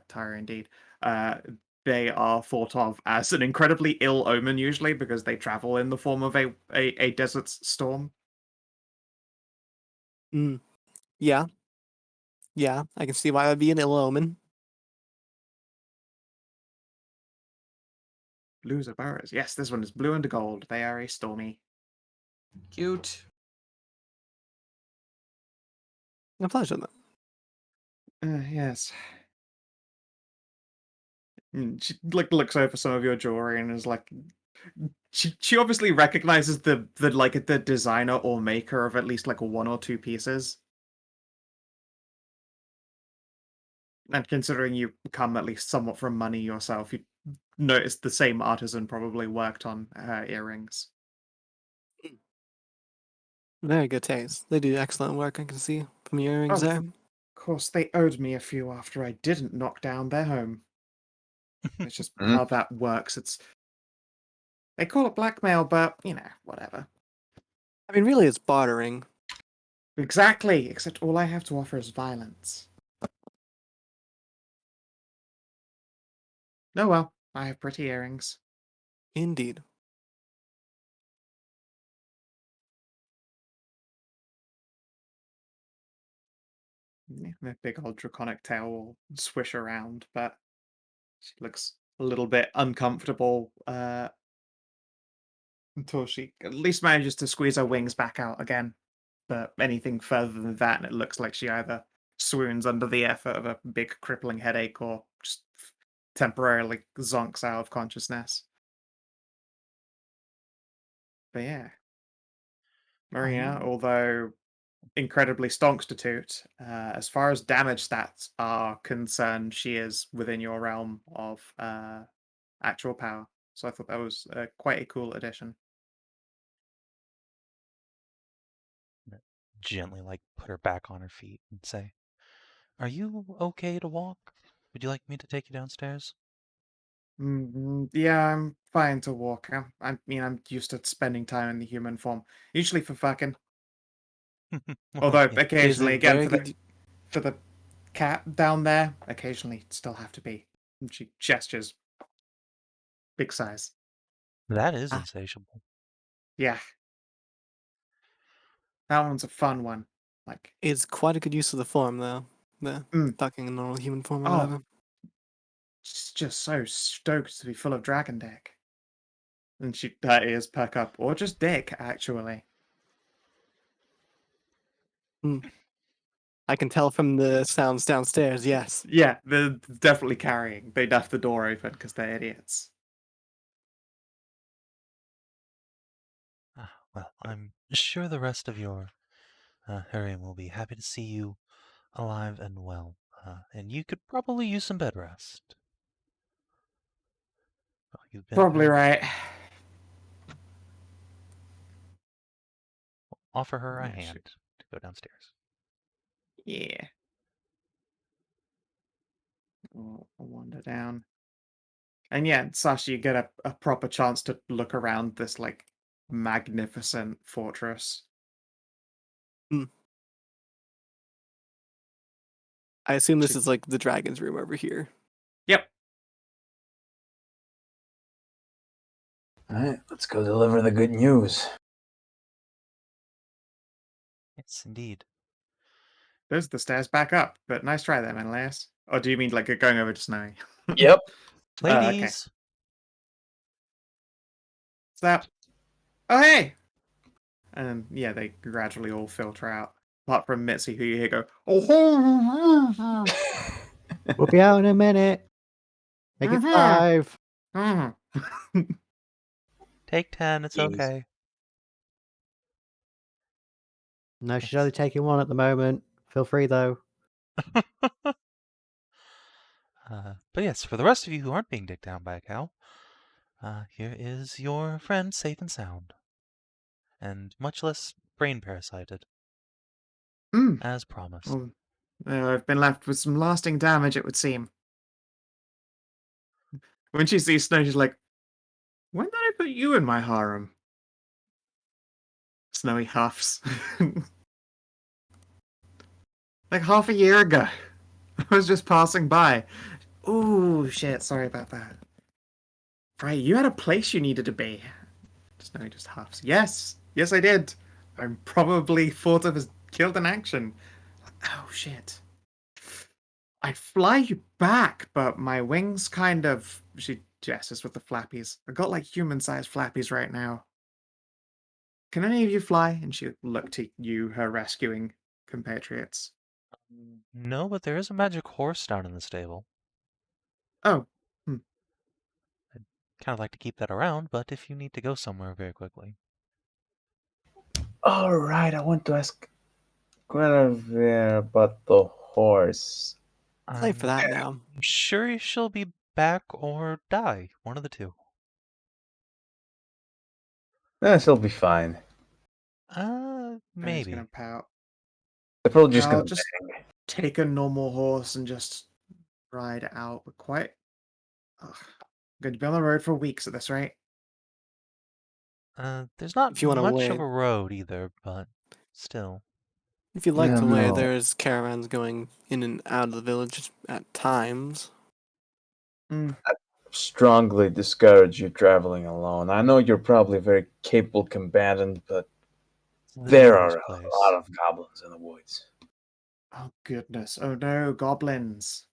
Tahru indeed. Uh, they are thought of as an incredibly ill omen usually because they travel in the form of a desert storm. Mm, yeah, yeah, I can see why that'd be an ill omen. Blues are boroughs. Yes, this one is blue and gold. They are a stormy. Cute. A pleasure, though. Yes. She like looks over some of your jewelry and is like, she obviously recognizes the like the designer or maker of at least like one or two pieces. And considering you come at least somewhat from money yourself, you noticed the same artisan probably worked on her earrings. Very good taste. They do excellent work, I can see, from your earrings Oh, of there. course, they owed me a few after I didn't knock down their home. It's just Hmm? how that works. They call it blackmail, but whatever. I mean, really, it's bartering. Exactly, except all I have to offer is violence. Oh well, I have pretty earrings. Indeed. Yeah, their big old draconic tail will swish around, but she looks a little bit uncomfortable until she at least manages to squeeze her wings back out again. But anything further than that, and it looks like she either swoons under the effort of a big crippling headache or just temporarily zonks out of consciousness. But yeah, Marina, Um, although incredibly stonks to toot, as far as damage stats are concerned, she is within your realm of actual power. So I thought that was quite a cool addition. gently, like, put her back on her feet and say, "Are you okay to walk? Would you like me to take you downstairs?" Yeah, I'm fine to walk. I mean, I'm used to spending time in the human form, usually for fucking. Well, Although yeah. it is a occasionally, again very good. for the cat down there, occasionally still have to be. And she gestures, big size. That is Ah, insatiable. Yeah, that one's a fun one. Like, it's quite a good use of the form, though. The mm, fucking normal human form or oh, whatever. just so stoked to be full of dragon dick. And her ears perk up, or just dick, actually. Hmm. I can tell from the sounds downstairs, yes. Yeah, they're definitely carrying. They left the door open because they're idiots. Well, I'm sure the rest of your harem will be happy to see you alive and well. And you could probably use some bed rest. Well, you've been Probably right. offer her a Yeah, she, hand to go downstairs. yeah. I'll wander down. And yeah, Sasha, you get a proper chance to look around this like magnificent fortress. Hmm. I assume this She, is like the dragon's room over here. yep. Alright, let's go deliver the good news. Yes, indeed. Those are the stairs back up, but nice try there, Menëlaos. Or do you mean like going over to Snowy? Yep. Okay. Ladies! Stop. Oh, hey! And yeah, they gradually all filter out. Apart from Mitzi, who you hear go, oh, We'll be out in a minute. Make it 5. Take 10, it's Jeez. okay. No, she's only taking 1 at the moment. Feel free though. But yes, for the rest of you who aren't being digged down by a cow, here is your friend safe and sound. And much less brain parasited, as promised. Well, I've been left with some lasting damage, it would seem. When she sees Snow, she's like, when did I put you in my harem? Snowy huffs. Like half a year ago. I was just passing by. Ooh, shit, sorry about that. Right, you had a place you needed to be. Snowy just huffs. Yes, I did. I'm probably thought of as killed in action. Oh, shit. I'd fly you back, but my wings kind of... She gestures with the flappies. I've got like human-sized flappies right now. Can any of you fly? And she looked to you, her rescuing compatriots. No, but there is a magic horse down in the stable. Oh. I'd kind of like to keep that around, but if you need to go somewhere very quickly. Alright, I want to ask Guinevere about the horse. It's late for that now. I'm sure she'll be back or die. One of the two. She'll be fine. He's Maybe. gonna pout. They're probably just I'll gonna just bang. take a normal horse and just ride out. But quite... Ugh. I'm going to be on the road for weeks at this rate. There's not If you wanna much wait. of a road either, but still. If you like Yeah, the way, no. there's caravans going in and out of the village at times. Strongly discourage you traveling alone. I know you're probably a very capable combatant, but It's a there dangerous are a place. lot of goblins in the woods. Oh, goodness. Oh, no, goblins.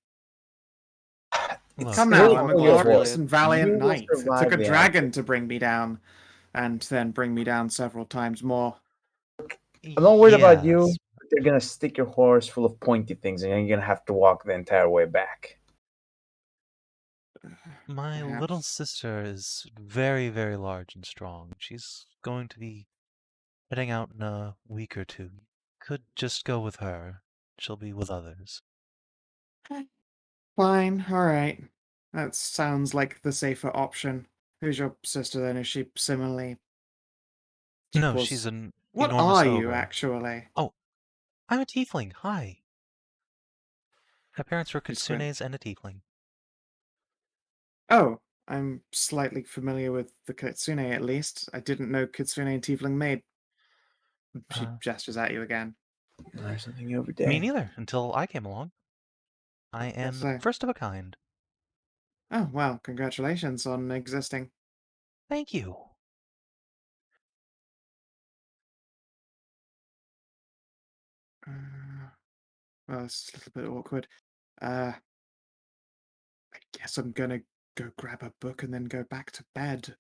Look, Come It'll now, I'm a kill your glorious horse. and valiant You will knight. It took survive a the dragon ambush. to bring me down, and then bring me down several times more. I'm not worried about you. yes, But they're gonna stick your horse full of pointy things, and you're gonna have to walk the entire way back. my Perhaps. little sister is very, very large and strong. She's going to be heading out in a week or two. Could just go with her. She'll be with others. Fine, alright. That sounds like the safer option. Who's your sister then? Is she similarly... No, was- she's an What enormous are you, ogre. actually? Oh, I'm a tiefling. Hi. My parents were He squint. kitsunes and a tiefling. Oh, I'm slightly familiar with the kitsune, at least. I didn't know kitsune and tiefling made. She gestures at you again. Learn something every day. Me neither, until I came along. I am Guess so. first of a kind. Oh, well, congratulations on existing. Thank you. Well, it's a little bit awkward. I guess I'm gonna go grab a book and then go back to bed.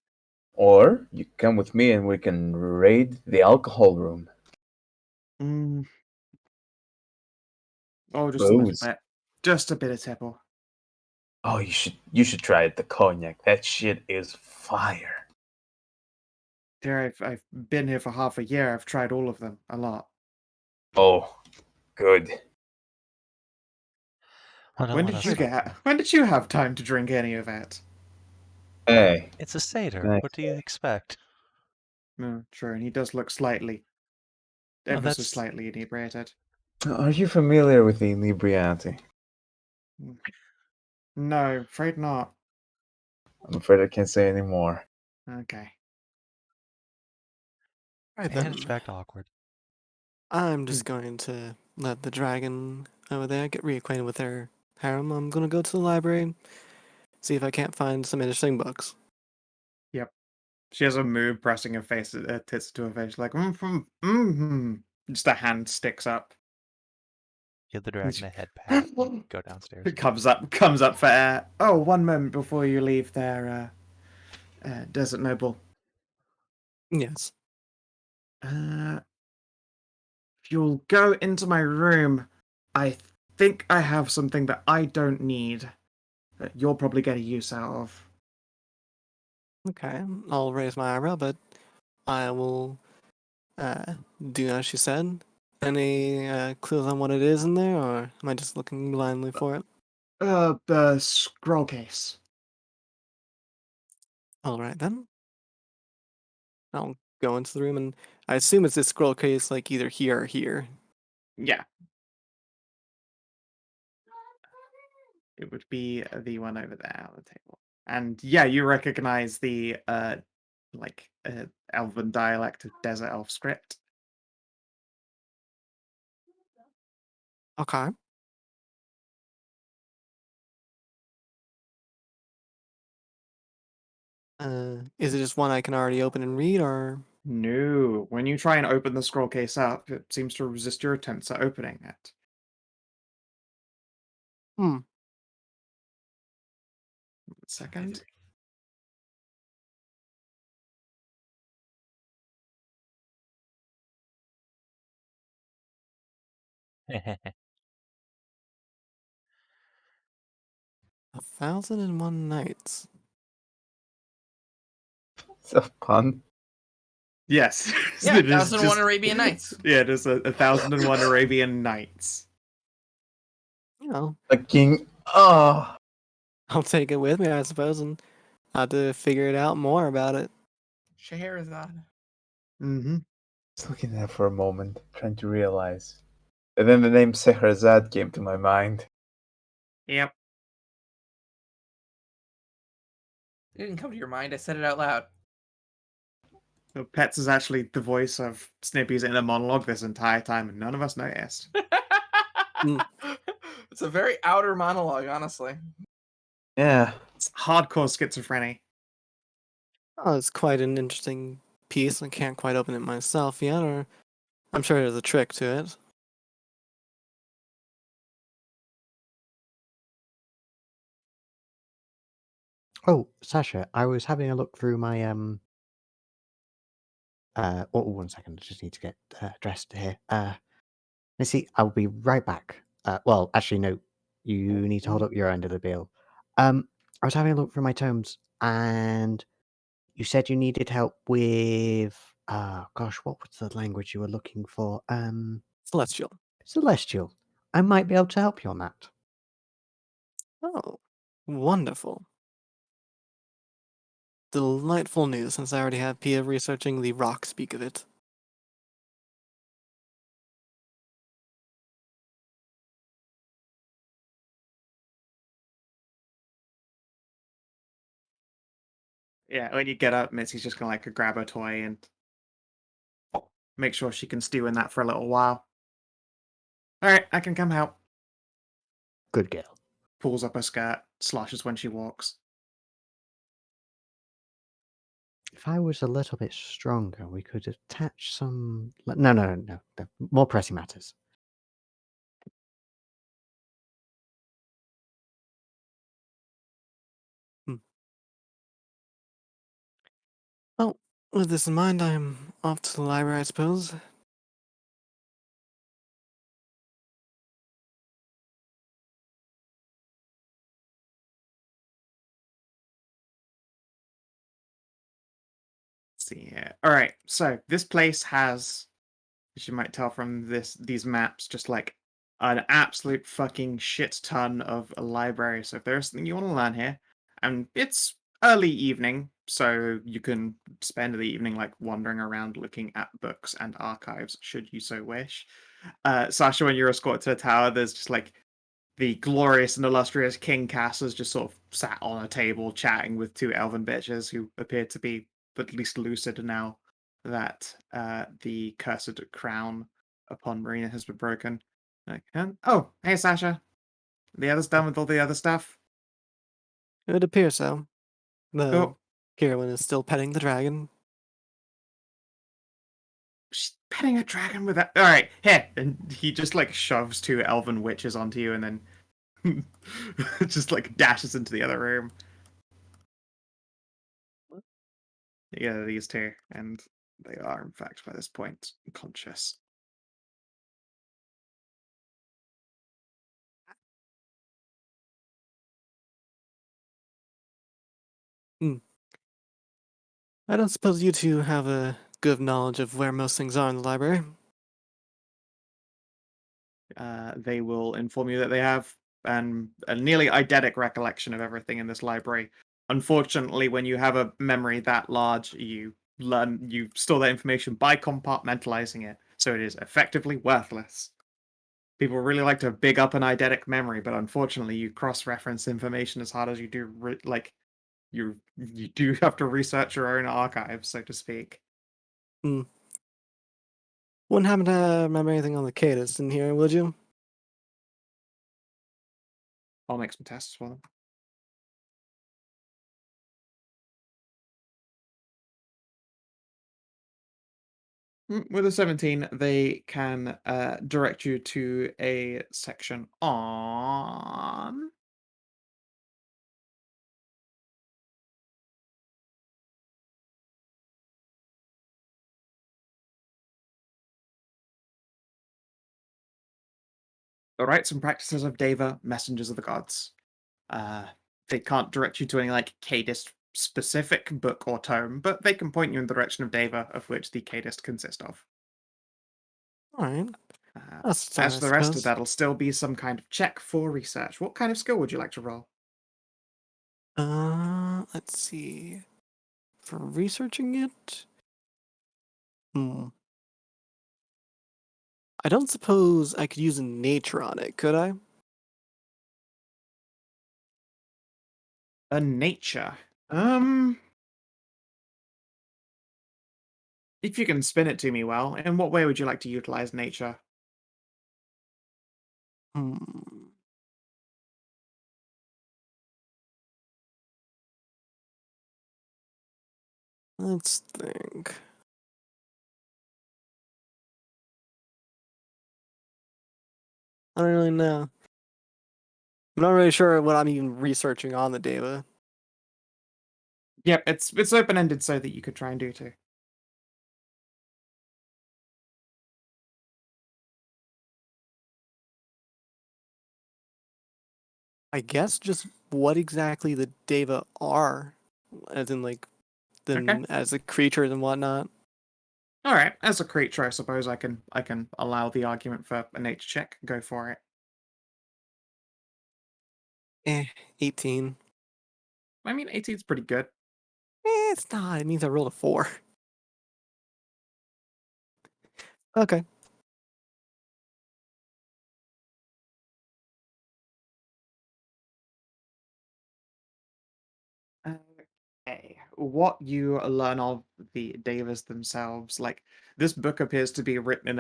Or you come with me and we can raid the alcohol room. Oh, just a little Booze. bit. Just a bit of tipple. Oh, you should try it. The cognac. That shit is fire. Dear, I've been here for half a year. I've tried all of them. A lot. Oh, good. Well, don't When let did us you stop get? When did you have time to drink any of it? Hey, It's a satyr. Nice. What do you expect? No, true, and he does look slightly, Oh, ever so that's- slightly inebriated. are you familiar with the inebriati? No, afraid not. I'm afraid I can't say any more. Okay. Right And then. it's back to awkward. I'm just going to let the dragon over there get reacquainted with her harem. I'm gonna go to the library, see if I can't find some interesting books. Yep. She has a mood pressing her face, tits to her face, like, mm-hmm. Just a hand sticks up. Give the dragon a head pat and go downstairs. It comes up for air. Oh, one moment before you leave there, Desert Noble. Yes. If you'll go into my room, I think I have something that I don't need that you'll probably get a use out of. Okay. I'll raise my eyebrow, but I will do as she said. Any clues on what it is in there, or am I just looking blindly for it? The scroll case. All right then. I'll go into the room, and I assume it's this scroll case, like either here or here. Yeah. It would be the one over there on the table. And yeah, you recognize the elven dialect of Desert Elf script. Okay. Is it just one I can already open and read, or No, when you try and open the scroll case up, it seems to resist your attempts at opening it. hmm? Second. A 1001 Nights. It's a pun. Yes. Yeah, It is 1001 Arabian Nights. Yeah, it is 1001 Arabian Nights. You know, A king. Oh, I'll take it with me, I suppose, and I'll have to figure it out more about it. Scheherazade. Mm-hmm. just looking at that for a moment, trying to realize. And then the name Scheherazade came to my mind. Yep. It didn't come to your mind. I said it out loud. So Pets is actually the voice of Snippy's inner monologue this entire time, and none of us noticed. Mm. It's a very outer monologue, honestly. Yeah. It's hardcore schizophrenia. Oh, it's quite an interesting piece. I can't quite open it myself yet, or I'm sure there's a trick to it. Oh, Sasha, I was having a look through my one second, I just need to get dressed here. Let's see, I'll be right back. Well, actually, no, you need to hold up your end of the bill. I was having a look through my tomes, and you said you needed help with. Gosh, what was the language you were looking for? Celestial. Celestial. I might be able to help you on that. Oh, wonderful. Delightful news, since I already have Pia researching the rock speak of it. Yeah, when you get up, Missy's just gonna grab a toy and make sure she can stew in that for a little while. Alright, I can come help. Good girl. Pulls up her skirt, slashes when she walks. If I was a little bit stronger, we could attach some. No. More pressing matters. Hmm. Oh, with this in mind, I'm off to the library, I suppose. Let's see here. Alright, so this place has, as you might tell from these maps, just an absolute fucking shit ton of a library. So if there's something you want to learn here, and it's early evening, so you can spend the evening wandering around looking at books and archives, should you so wish. Sasha, when you're escorted to the tower, there's just the glorious and illustrious King Cass's just sort of sat on a table chatting with two elven bitches who appear to be at least lucid now that the cursed crown upon Marina has been broken. Oh, hey Sasha. The others done with all the other stuff? It would appear so. The Cool. Kierwyn is still petting the dragon. She's petting a dragon with that. All right, here, and he just like shoves two elven witches onto you, and then just like dashes into the other room. Yeah, these two, and they are in fact by this point conscious. I don't suppose you two have a good knowledge of where most things are in the library. They will inform you that they have a nearly eidetic recollection of everything in this library. Unfortunately, when you have a memory that large, you store that information by compartmentalizing it, so it is effectively worthless. People really like to big up an eidetic memory, but unfortunately, you cross-reference information as hard as you do. You do have to research your own archives, so to speak. Wouldn't happen to remember anything on the cadence in here, would you? I'll make some tests for them. With a 17, they can direct you to a section on. The rites and practices of Deva, messengers of the gods. They can't direct you to any like Cadist specific book or tome, but they can point you in the direction of Deva, of which the Cadist consist of. Alright. That's As fine, for I the rest of suppose. that'll still be some kind of check for research. What kind of skill would you like to roll? Let's see. For researching it? I don't suppose I could use a nature on it, could I? A nature. If you can spin it to me well, in what way would you like to utilize nature? Hmm. Let's think. I don't really know. I'm not really sure what I'm even researching on the Deva. Yep, it's open ended so that you could try and do too. I guess just what exactly the Deva are, as in like them Okay. as a creatures and whatnot. All right. As a creature, I suppose I can allow the argument for a nature check. Go for it. 18. I mean, 18 is pretty good. It's not. It means I rolled a 4. Okay. Okay. What you learn of the Devas themselves, like this book appears to be written in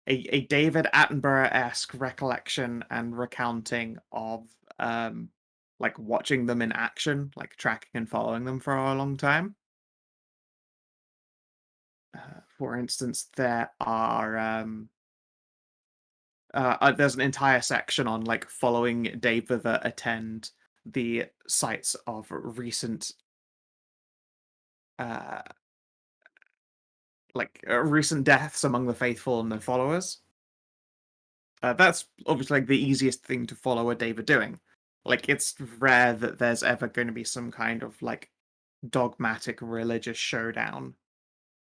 a David Attenborough-esque recollection and recounting of like watching them in action, like tracking and following them for a long time. For instance, there's an entire section on like following Deva that attend the sites of recent uh recent deaths among the faithful and their followers. That's obviously like the easiest thing to follow a Deva doing. Like it's rare that there's ever going to be some kind of like dogmatic religious showdown.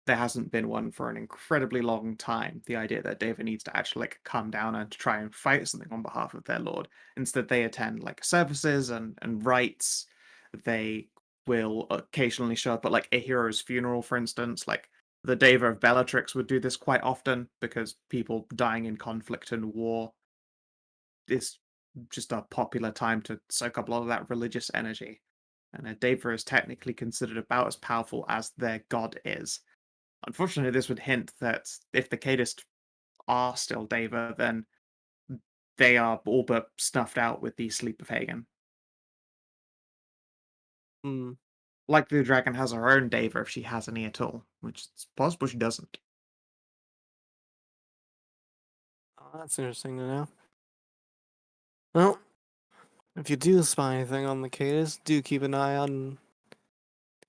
There hasn't been one for an incredibly long time. The idea that Deva needs to actually like come down and try and fight something on behalf of their lord. Instead, they attend like services and rites. They will occasionally show up at like a hero's funeral, for instance. Like the Deva of Bellatrix would do this quite often because people dying in conflict and war is just a popular time to soak up a lot of that religious energy. And a Deva is technically considered about as powerful as their god is. Unfortunately, this would hint that if the Kadist are still Deva, then they are all but snuffed out with the Sleep of Hagen. Hmm. Like the dragon has her own Deva if she has any at all, which it's possible she doesn't. Oh, that's interesting to know. Well, if you do spy anything on the Cadus, do keep an eye on.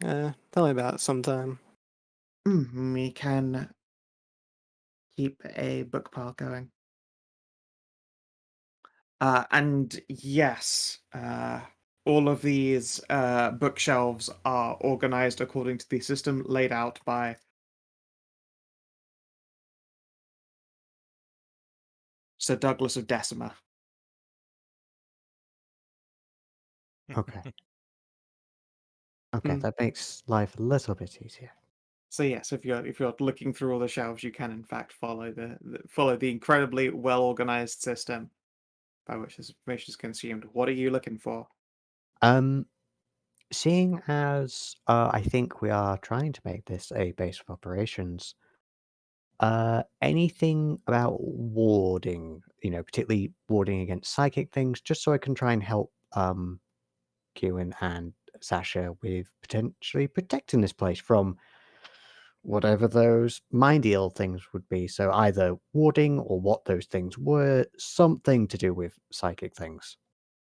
Tell me about it sometime. We can keep a book pile going. And yes, all of these bookshelves are organized according to the system laid out by Sir Douglas of Decima. Okay. Okay, Hmm. that makes life a little bit easier. So yes, if you're looking through all the shelves, you can in fact follow the incredibly well organized system by which this information is consumed. What are you looking for? Um, seeing as I think we are trying to make this a base of operations, anything about warding, particularly warding against psychic things, just so I can try and help Kierwyn and Sasha with potentially protecting this place from whatever those mind eel things would be. So either warding or what those things were, something to do with psychic things.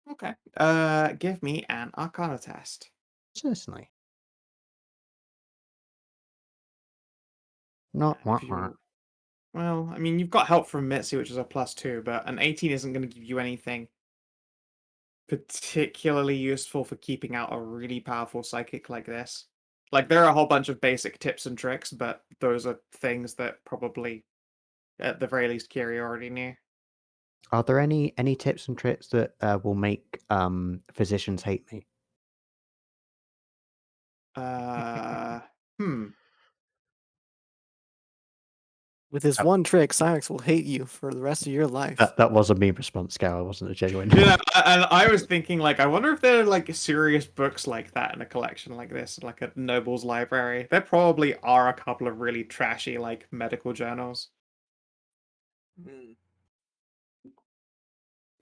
Okay. Give me an Arcana test. Certainly. Not If you Well, I mean, you've got help from Mitzi, which is a +2, but an 18 isn't going to give you anything particularly useful for keeping out a really powerful psychic like this. Like, there are a whole bunch of basic tips and tricks, but those are things that probably, at the very least, Kiri already knew. Are there any tips and tricks that will make physicians hate me? Uh, hmm. With this Oh, one trick, Cyrix will hate you for the rest of your life. that was a meme response, Scow. It wasn't a genuine. And I was thinking, like, I wonder if there are, like, serious books like that in a collection like this, like a Noble's library. There probably are a couple of really trashy, like, medical journals. Hmm.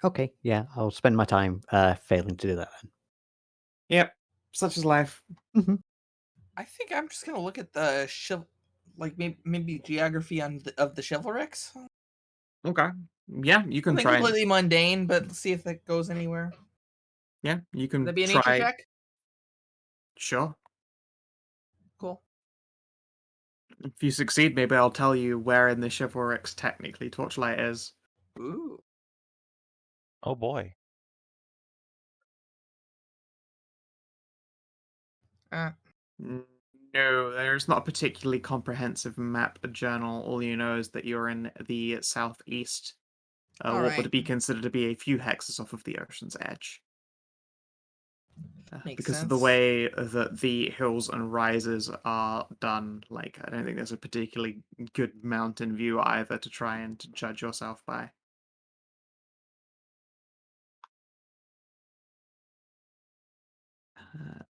Okay, yeah, I'll spend my time failing to do that Yep, such is life. then. I think I'm just gonna look at the like maybe geography of the chivalrics. Okay. Yeah, you can Something try and completely mundane, but let's see if that goes anywhere. yeah, you Would can that be a nature try. check? Sure. Cool. If you succeed, maybe I'll tell you where in the chivalrics technically Torchlight is. Ooh. Oh boy. Uh, No, there's not a particularly comprehensive map journal. All you know is that you're in the southeast, all what right. would be considered to be a few hexes off of the ocean's edge. Makes Because of the sense. way that the hills and rises are done, like, I don't think there's a particularly good mountain view either to try and judge yourself by. Uh,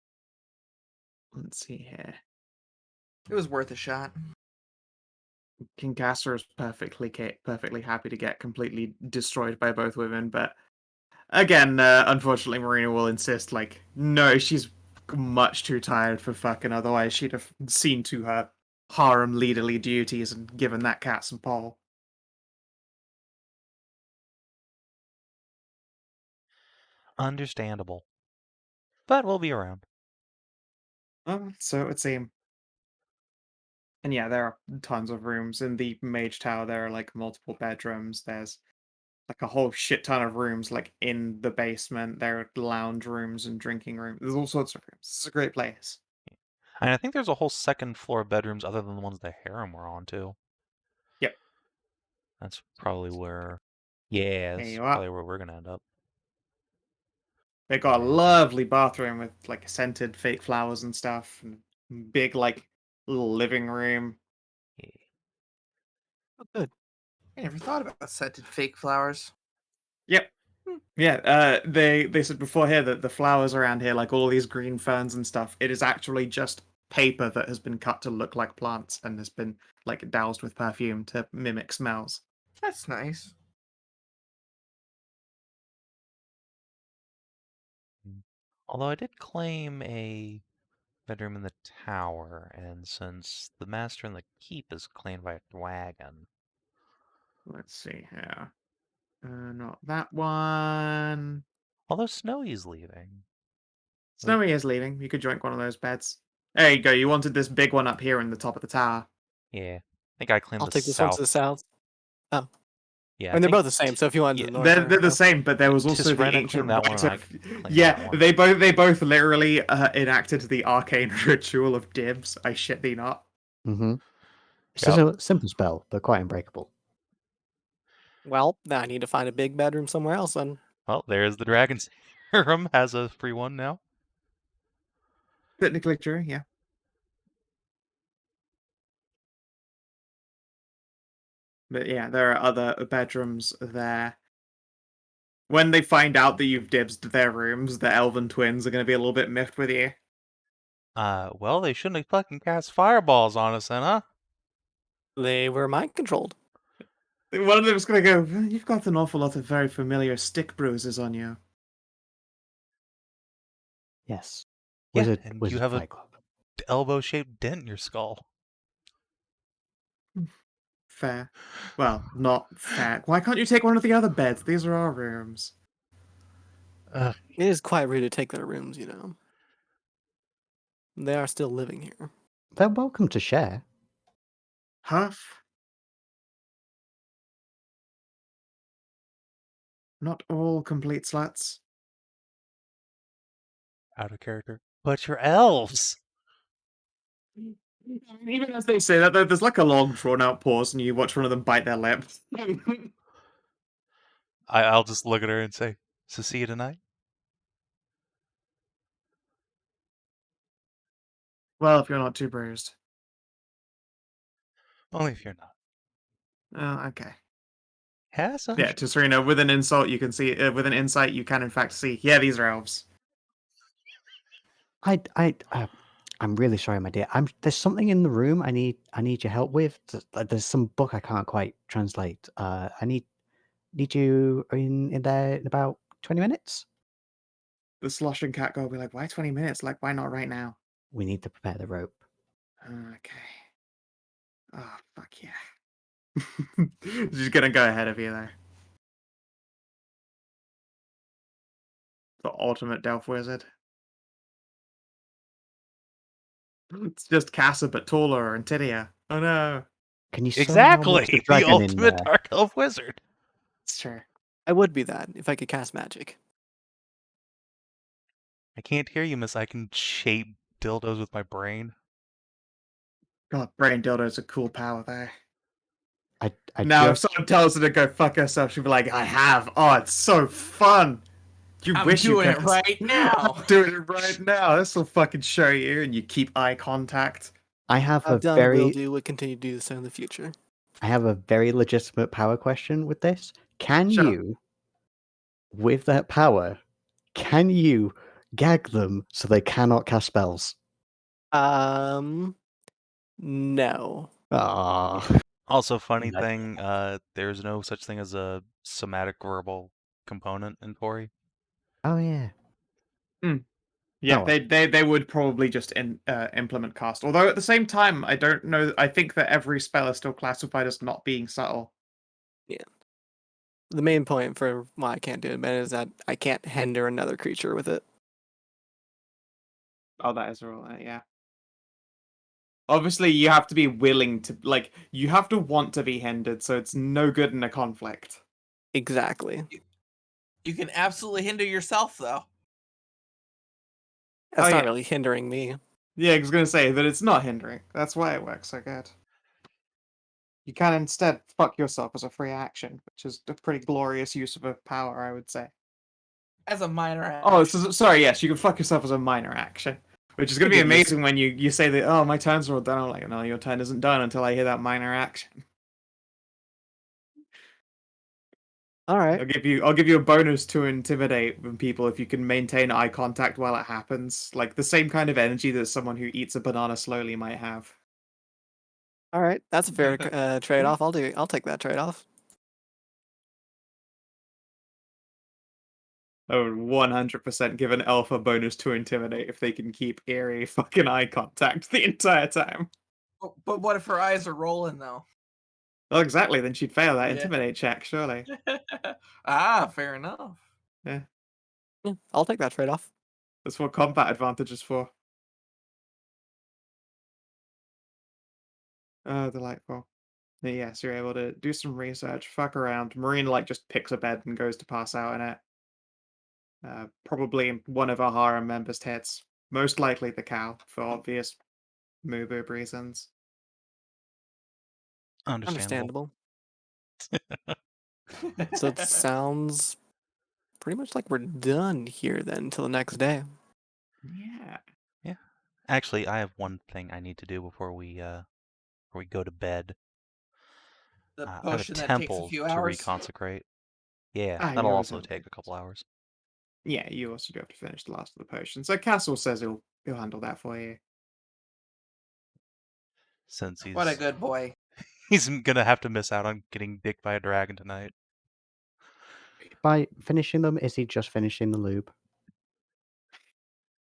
let's see here. It was worth a shot. Kincasser is perfectly happy to get completely destroyed by both women, but again, unfortunately, Marina will insist, like, no, she's much too tired for fucking, otherwise she'd have seen to her harem leaderly duties and given that cat some pole. Understandable. But we'll be around. So it would seem. And yeah, there are tons of rooms. In the Mage Tower, there are, like, multiple bedrooms. There's, like, a whole shit ton of rooms, like, in the basement. There are lounge rooms and drinking rooms. There's all sorts of rooms. It's a great place. And I think there's a whole second floor of bedrooms other than the ones the harem were on too. Yep. That's probably where yeah, There that's you are. probably where we're gonna end up. They got a Imagine. lovely bathroom with, like, scented fake flowers and stuff, and big, like, little living room. Yeah. Oh, good. I never thought about scented fake flowers. Yep. Hmm. Yeah, they said before here that the flowers around here, like all these green ferns and stuff, it is actually just paper that has been cut to look like plants and has been, like, doused with perfume to mimic smells. That's nice. Mm. Although I did claim a bedroom in the tower, and since the master in the keep is claimed by a dragon. Let's see here. Not that one. Although Snowy's leaving. Snowy is leaving. You could drink one of those beds. There you go. You wanted this big one up here in the top of the tower. Yeah. I think I claimed I'll the take this one to the south. south. Oh, Yeah, and they're both the same. So if you wanted yeah, the north, They're the or same, but there was also the Tisrena ancient claimed that one, rite and I of... claimed Yeah, that one. they both literally enacted the arcane ritual of dibs. I shit thee not. Mm-hmm. It's Yep. just a simple spell, but quite unbreakable. well, then I need to find a big bedroom somewhere else. Then Well, there's the dragon serum. Has a free one now. Technically true, yeah. But yeah, there are other bedrooms there. When they find out that you've dibsed their rooms, the elven twins are going to be a little bit miffed with you. Well, they shouldn't have fucking cast fireballs on us then, huh? they were mind controlled. One of them's going to go, "Well, you've got an awful lot of very familiar stick bruises on you." Yes. Yeah, Wizard, and Wizard you have Fight a Club. elbow-shaped dent in your skull. Fair. Well, not fair. Why can't you take one of the other beds? These are our rooms. It is quite rude to take their rooms. They are still living here. They're welcome to share. Huff. Not all complete sluts. Out of character. But you're elves! Even as they say that, there's like a long, drawn-out pause, and you watch one of them bite their lip. I'll just look at her and say, so see you tonight? Well, if you're not too bruised. Only if you're not. Oh, okay. Yeah, Sasha? Yeah, Tisrena, with an insult, you can see, with an insight, you can in fact see, yeah, these are elves. I'm really sorry, my dear. There's something in the room I need your help with. There's some book I can't quite translate. I need you in there in about 20 minutes. The sloshing cat girl will be like, why 20 minutes? Like, why not right now? We need to prepare the rope. Okay. Oh, fuck yeah. She's gonna go ahead of you there. The ultimate Delph wizard. It's just Casa, but taller and tittier. Oh no. Can you summon Exactly! the The dragon in ultimate there? Dark Elf Wizard! It's true. I would be that if I could cast magic. I can't hear you, miss. I can shape dildos with my brain. God, brain dildo's a cool power there. I Now, if just someone tells her to go fuck herself, she'll be like, I have. Oh, it's so fun. You I'm wish you doing could. it right now. I'm doing it right now. This will fucking show you, and you keep eye contact. I have a I've done, will very do, would continue to do so in the future. I have a very legitimate power question with this. Can Sure. you, with that power, can you gag them so they cannot cast spells? No. Ah, Also, funny Nice. thing, there's no such thing as a somatic verbal component in Tori. oh yeah. Yeah, Oh, well. they would probably just implement cast. Although at the same time, I don't know. I think that every spell is still classified as not being subtle. The main point for why I can't do it, Ben, is that I can't hinder another creature with it. Oh, that is a rule. Yeah. Obviously, you have to be willing to, like, you have to want to be hindered, so it's no good in a conflict. Exactly. You can absolutely hinder yourself, though. That's Oh, not yeah. really hindering me. Yeah, I was going to say that it's not hindering. That's why it works so good. You can instead fuck yourself as a free action, which is a pretty glorious use of a power, I would say. As a minor action. Oh, sorry, yes, you can fuck yourself as a minor action. Which is going to be Good use. amazing when you say that, oh, my turn's all done. I'm like, no, your turn isn't done until I hear that minor action. All right. I'll give you a bonus to intimidate people if you can maintain eye contact while it happens. Like the same kind of energy that someone who eats a banana slowly might have. All right. That's a fair trade-off. I'll take that trade-off. I would 100% give an elf a bonus to intimidate if they can keep eerie fucking eye contact the entire time. But what if her eyes are rolling though? Well, exactly. Then she'd fail that Yeah. intimidate check, surely. Fair enough. Yeah, Yeah, I'll take that trade off. that's what combat advantage is for. Oh, delightful. But yes, you're able to do some research, fuck around. Marine just picks a bed and goes to pass out in it. Probably one of our harem members' hits. Most likely the cow, for obvious moo reasons. Understandable. So it sounds pretty much like we're done here then until the next day. Yeah. Actually, I have one thing I need to do before we go to bed. The I have a potion that takes a temple few to hours. reconsecrate. Yeah, Ah, that'll you also always take have a couple hours. Yeah, you also do have to finish the last of the potions. So Castle says he'll handle that for you. Since What a good boy. he's gonna have to miss out on getting dicked by a dragon tonight. By finishing them, is he just finishing the lube?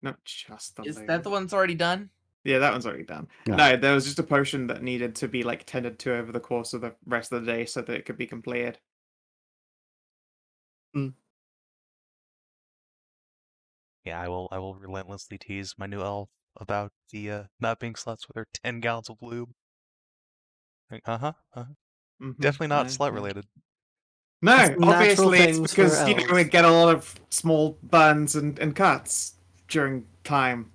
Not just the Is lube. that the one that's already done? Yeah, that one's already done. No. No, there was just a potion that needed to be tended to over the course of the rest of the day so that it could be completed. Yeah, I will relentlessly tease my new elf about the not being sluts with her 10 gallons of lube. Like, Mhm, definitely not yeah, slut yeah. related. No, That's natural obviously it's things for because we elves. get a lot of small burns and cuts during time.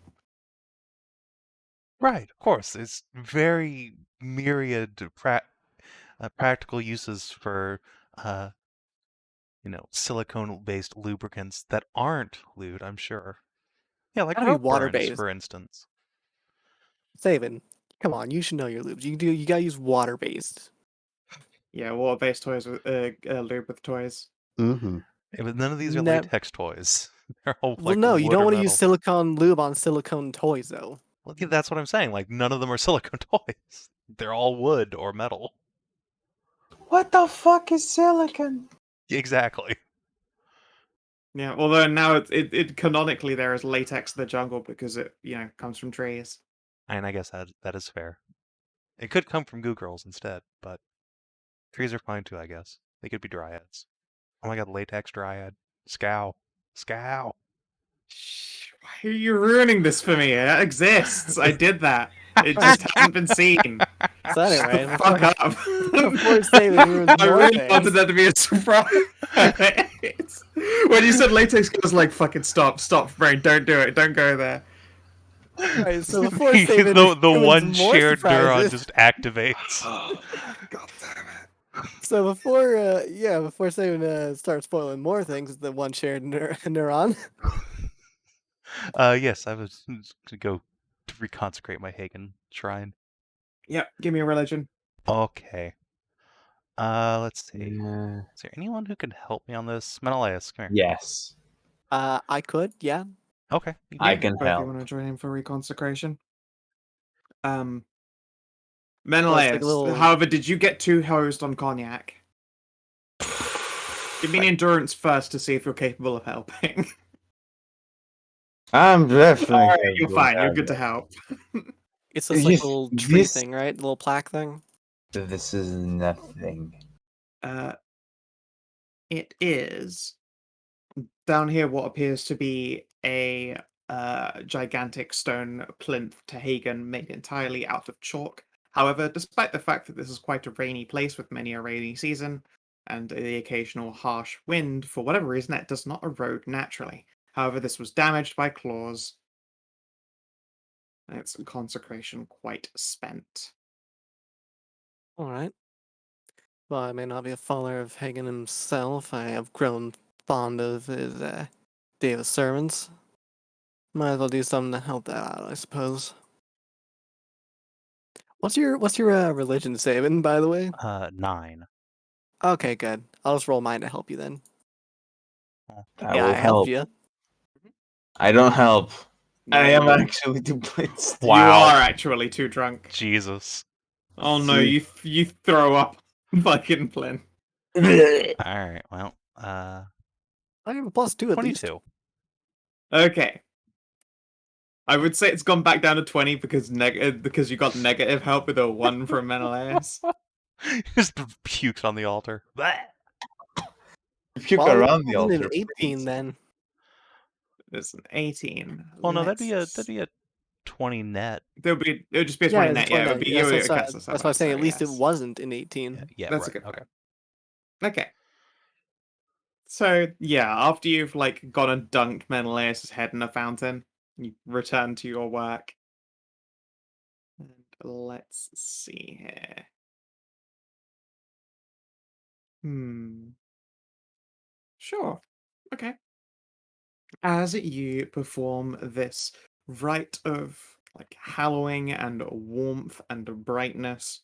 Right, of course. It's very myriad practical uses for silicone-based lubricants that aren't lewd, I'm sure. Yeah, like Gotta be heartburns, water-based. for instance. Savin, come on, you should know your lubes. You gotta use water-based. Yeah, water-based toys with lube with toys. Mm-hmm. Yeah, but none of these are Nev- latex toys. They're all Well, like no, you wood don't or want to metal. use silicone lube on silicone toys, though. Well, yeah, that's what I'm saying. Like, none of them are silicone toys. They're all wood or metal. What the fuck is silicon? Exactly. Yeah, although now it canonically there is latex in the jungle because it comes from trees. And I guess that is fair. It could come from goo girls instead, but trees are fine too, I guess. They could be dryads. Oh my god, latex dryad. Skow. Skow. Shh, why are you ruining this for me? It exists. I did that. It just hasn't been seen. So anyway, Fuck up. before Savin ruins I more really things. wanted that to be a surprise. When you said latex, I was like, fucking stop, brain, don't do it, don't go there. Alright, so before Savin the ruins one more shared neuron surprises- just activates. God damn it. So before Savin starts spoiling more things, the one shared neuron. Yes, I was to go to reconsecrate my Hagen shrine. Yep, give me a religion. Okay. Let's see. Is there anyone who can help me on this? Menëlaos, come here. Yes, I could, yeah. Okay. I can Both of you help. want to join in for reconsecration? Let's take a Menëlaos, little- however, did you get too hosed on cognac? Give me an endurance first to see if you're capable of helping. I'm definitely. Alright, you're capable fine. of You're good to that. help. It's this like Yes, little tree this- thing, right? Little plaque thing. This is nothing. It is down here what appears to be a gigantic stone plinth Tahagan made entirely out of chalk. However, despite the fact that this is quite a rainy place with many a rainy season and the occasional harsh wind, for whatever reason, it does not erode naturally. However, this was damaged by claws. And its consecration quite spent. Alright. Well, I may not be a follower of Hagen himself. I have grown fond of his Day of the Servants. Might as well do something to help that out, I suppose. What's your religion, Savin, by the way? 9. Okay, good. I'll just roll mine to help you then. I yeah, will I help. helped you. I don't help. I am No, actually too blitzed. you Wow. are actually too drunk. Jesus. Oh no, See. you throw up, fucking Flynn. Alright, well, I have a +2 at least. 22. Okay. I would say it's gone back down to 20 because because you got negative help with a 1 from Menëlaos. Just pukes on the altar. Puke Well, around the wasn't altar, an 18 please. then. There's an 18. Well, no, that'd Let's be a 20 net. it would just be a Yeah, 20 it's a net. Yeah, it 20 would be net. you. That's why, Okay, so that's why I'm saying at least it yes. wasn't an 18. Yeah, That's right. a good Okay. point. Okay. So yeah, after you've like gone and dunked Menelaus' head in a fountain, you return to your work. And let's see here. Sure. Okay. As you perform this rite of like hallowing and warmth and brightness,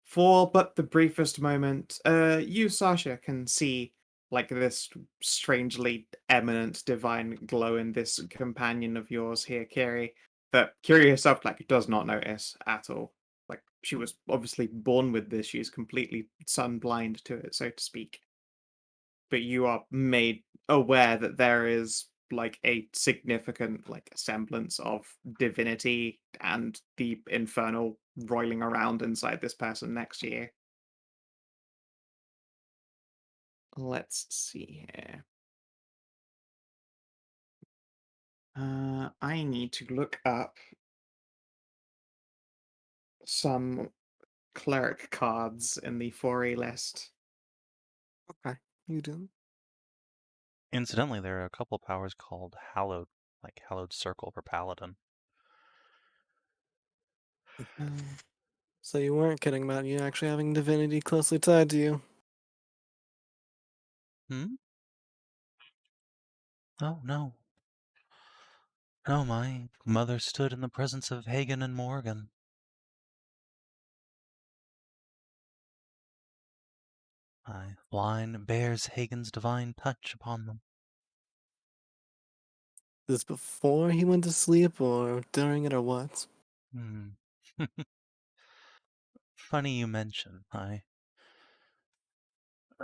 for but the briefest moment, you, Sasha, can see like this strangely eminent divine glow in this companion of yours here, Kiri, that Kiri herself like does not notice at all. Like she was obviously born with this, she's completely sun blind to it, so to speak. But you are made aware that there is like a significant like semblance of divinity and the infernal roiling around inside this person next to you. Let's see here. I need to look up some cleric cards in the 4A list. Okay, you do. Incidentally, there are a couple powers called Hallowed, like Hallowed Circle for Paladin. So you weren't kidding about you actually having divinity closely tied to you. Hmm? Oh, no. No, my mother stood in the presence of Hagen and Morgan. My line bears Hagen's divine touch upon them. This before he went to sleep or during it or what? Hmm. Funny you mention. I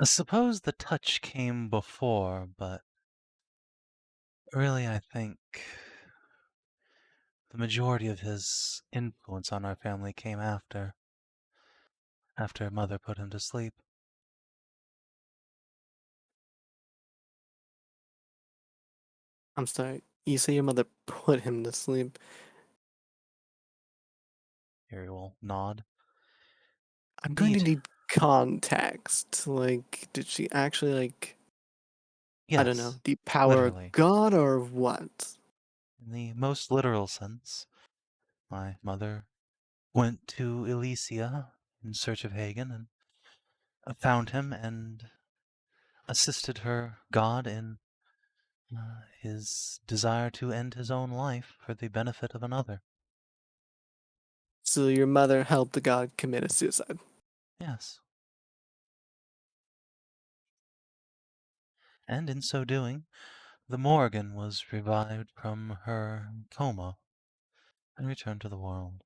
suppose the touch came before, but really I think the majority of his influence on our family came after Mother put him to sleep. I'm sorry, you say your mother put him to sleep. Harry will nod. I'm going to Indeed. need context. Like, did she actually, like, I don't know, Yes, depower a literally. god or what? In the most literal sense, my mother went to Elysia in search of Hagen and found him and assisted her god in his desire to end his own life for the benefit of another. So your mother helped the god commit a suicide. Yes. And in so doing, the Morgan was revived from her coma and returned to the world.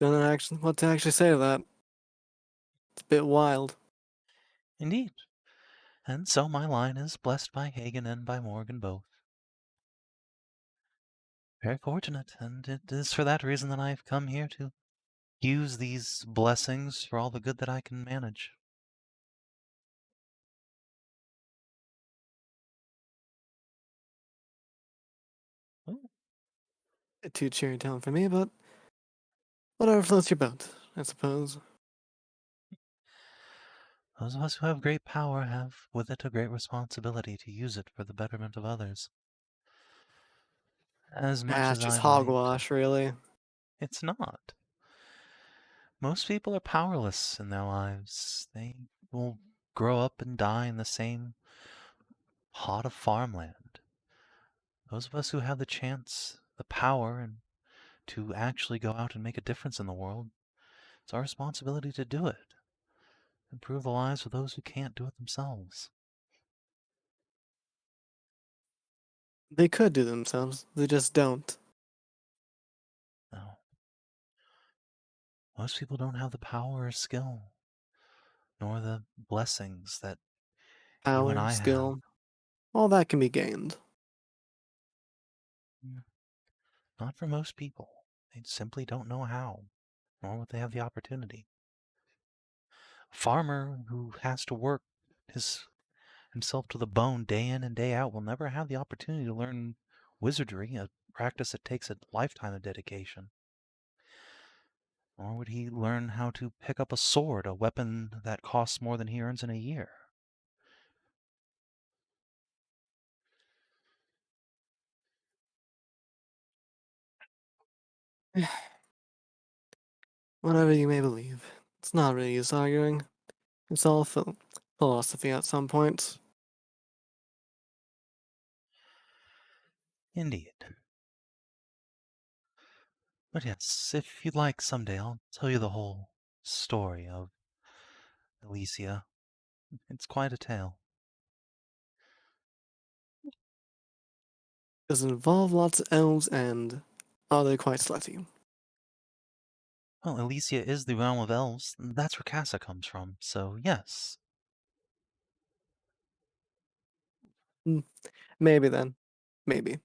Don't know actually what to actually say to that. It's a bit wild. Indeed. And so my line is blessed by Hagen and by Morgan both. Very fortunate, and it is for that reason that I've come here to use these blessings for all the good that I can manage. A too cheery tone for me, but whatever floats your boat, I suppose. Those of us who have great power have with it a great responsibility to use it for the betterment of others. As much It's as just I might. hogwash, really. It's not. Most people are powerless in their lives. They will grow up and die in the same plot of farmland. Those of us who have the chance, the power, and to actually go out and make a difference in the world, it's our responsibility to do it. Improve the lives of those who can't do it themselves. They could do themselves, they just don't. No. Most people don't have the power or skill, nor the blessings that you and Power, I have. skill, all that can be gained. Not for most people. They simply don't know how, nor would they have the opportunity. A farmer who has to work himself to the bone day in and day out will never have the opportunity to learn wizardry, a practice that takes a lifetime of dedication. Nor would he learn how to pick up a sword, a weapon that costs more than he earns in a year. Whatever you may believe, it's not really use arguing. It's all philosophy at some point. Indeed. But yes, if you'd like someday, I'll tell you the whole story of Elysia. It's quite a tale. Does it involve lots of elves, and are they quite slutty? Well, Elysia is the realm of elves. That's where Casa comes from, so yes. Maybe then. Maybe.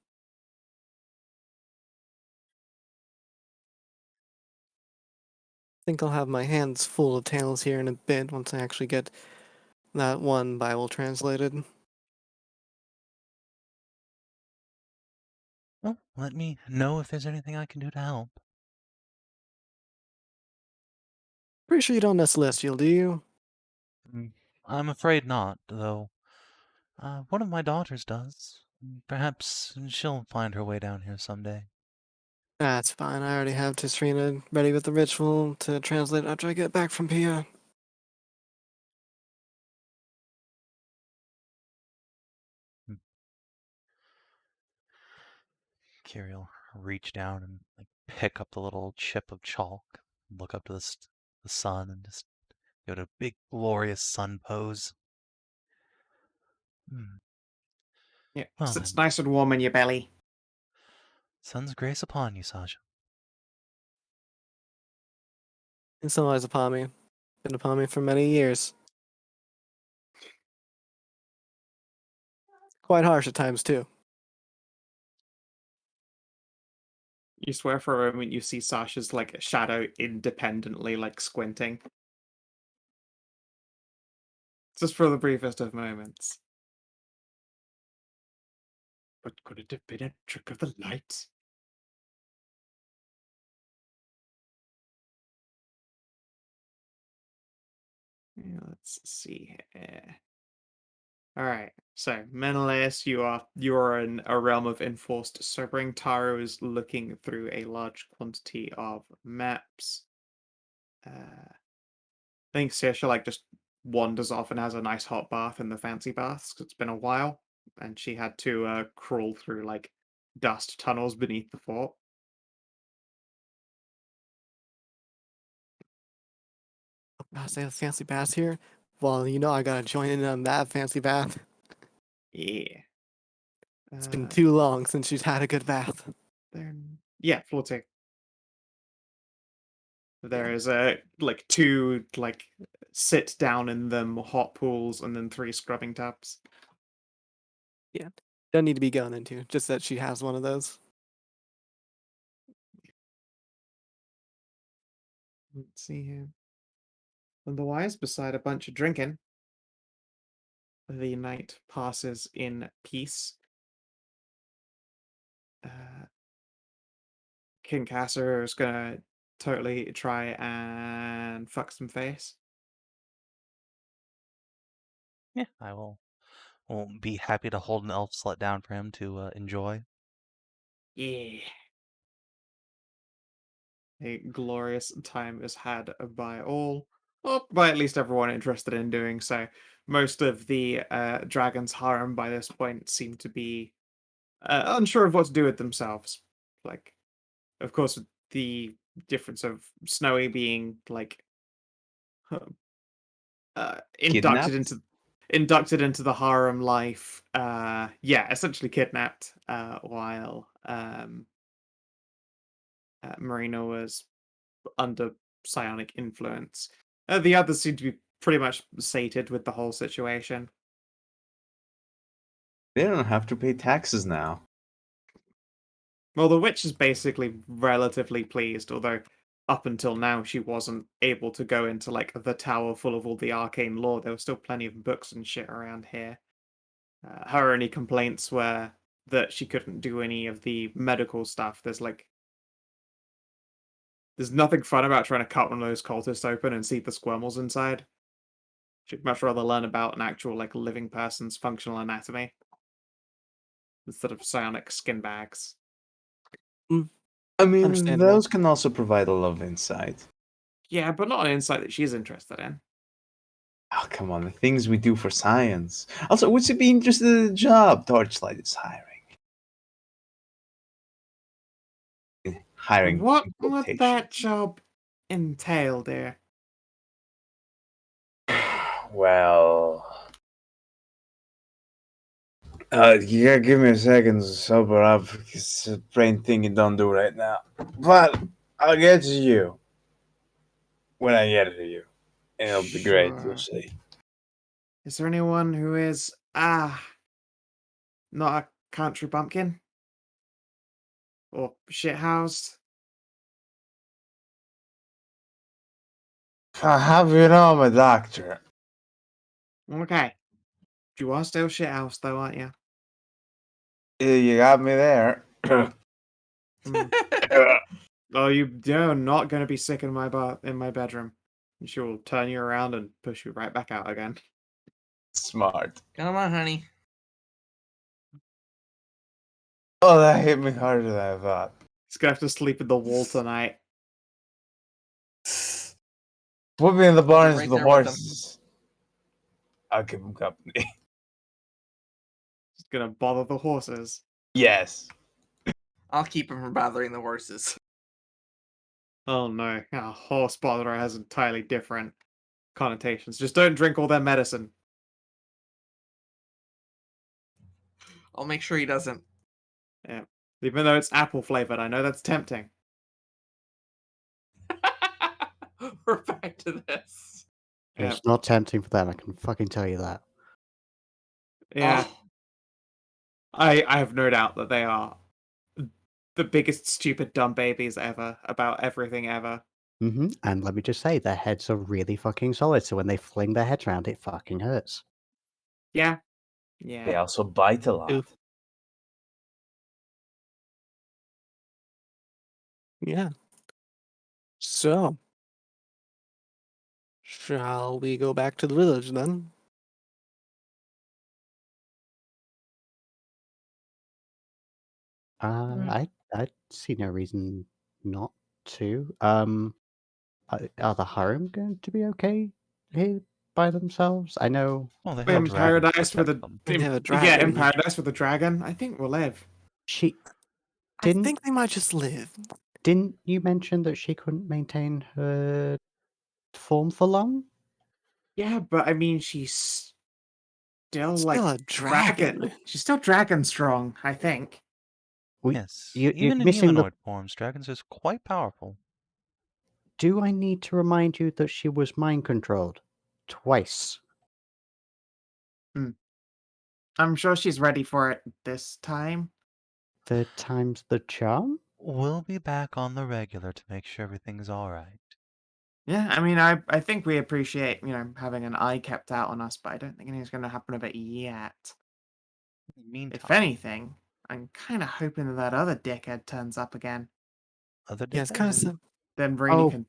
Think I'll have my hands full of tales here in a bit once I actually get that one Bible translated. Well, let me know if there's anything I can do to help. Pretty sure you don't know Celestial, do you? I'm afraid not, though. One of my daughters does. Perhaps she'll find her way down here someday. That's fine. I already have Tisrena ready with the ritual to translate after I get back from Pia. Kirill reach down and pick up the little chip of chalk, look up to the sun, and just go to a big glorious sun pose. Yeah, Well 'cause it's then, nice and warm in your belly. sun's grace upon you, Sasha. It's always upon me. Been upon me for many years. Quite harsh at times, too. You swear for a moment you see Sasha's like shadow independently like squinting. Just for the briefest of moments. But could it have been a trick of the light? Yeah, let's see here. Alright, so Menëlaos, you are in a realm of enforced sobering. Tahru is looking through a large quantity of maps. I think Saoirse like just wanders off and has a nice hot bath in the fancy baths 'cause it's been a while, and she had to crawl through like dust tunnels beneath the fort. I say the fancy baths here. Well, you know I gotta join in on that fancy bath. Yeah. It's been too long since she's had a good bath. Yeah, floor two. There Yeah. is a like two like sit down in them hot pools and then three scrubbing tubs. Yeah. Don't need to be gone into. Just that she has one of those. Let's see here. Otherwise, beside a bunch of drinking, the night passes in peace. King Casser is gonna totally try and fuck some face. Yeah, I will be happy to hold an elf slut down for him to enjoy. Yeah. A glorious time is had by all, or by at least everyone interested in doing so. Most of the dragon's harem by this point seem to be unsure of what to do with themselves. Like, of course, with the difference of Snowy being like Kidnapped? inducted into the harem life. Yeah, essentially kidnapped. While Marina was under psionic influence. The others seem to be pretty much sated with the whole situation. They don't have to pay taxes now. Well, the witch is basically relatively pleased, although up until now she wasn't able to go into like the tower full of all the arcane lore. There were still plenty of books and shit around here. Her only complaints were that she couldn't do any of the medical stuff. There's nothing fun about trying to cut one of those cultists open and see the squirmels inside. She'd much rather learn about an actual like living person's functional anatomy instead of psionic skin bags. I mean, Understandable. those can also provide a lot of insight. Yeah, but not an insight that she's interested in. Oh, come on, the things we do for science. Also, would you be interested in the job Torchlight is hiring? Hiring. What in would quotation. that job entail, dear? Well, you gotta give me a second to sober up. It's a brain thing you don't do right now. But I'll get to you when I get to you, and it'll be great. You'll Sure. see. Is there anyone who is not a country bumpkin? Or shithoused? I have you know I'm a doctor. Okay. You are still shithoused though, aren't you? You got me there. Oh, you're not gonna be sick in my bedroom. She will turn you around and push you right back out again. Smart. Come on, honey. Oh, that hit me harder than I thought. He's gonna have to sleep in the wall tonight. Put me in the barns right with the there with them. horses. I'll keep them company. He's gonna bother the horses. Yes. I'll keep him from bothering the horses. Oh no, a horse botherer has entirely different connotations. Just don't drink all their medicine. I'll make sure he doesn't. Yeah. Even though it's apple flavored, I know that's tempting. We're back to this. Yeah. It's not tempting for them, I can fucking tell you that. Yeah. Oh, I have no doubt that they are the biggest stupid dumb babies ever about everything ever. And let me just say, their heads are really fucking solid, so when they fling their heads around, it fucking hurts. Yeah. They Yeah. also bite a lot. Oof. Yeah. So, shall we go back to the village then? I see no reason not to. Are the harem going to be okay here by themselves? I know Well, they have In a dragon to paradise with protect a them. They have a yeah, in dragon. paradise with a dragon, I think we'll live. she I didn't. think they might just live. Didn't you mention that she couldn't maintain her form for long? Yeah, but I mean, she's still like Still a dragon. She's still dragon strong, I think. Yes, You're even in missing the. humanoid forms, dragons is quite powerful. Do I need to remind you that she was mind controlled twice? I'm sure she's ready for it this time. Third time's the charm. We'll be back on the regular to make sure everything's all right. Yeah, I mean, I think we appreciate, having an eye kept out on us, but I don't think anything's going to happen of it yet. In the meantime, If anything, I'm kind of hoping that other dickhead turns up again. other Yeah, it's dickheads? kind of sim- Then really Oh. can,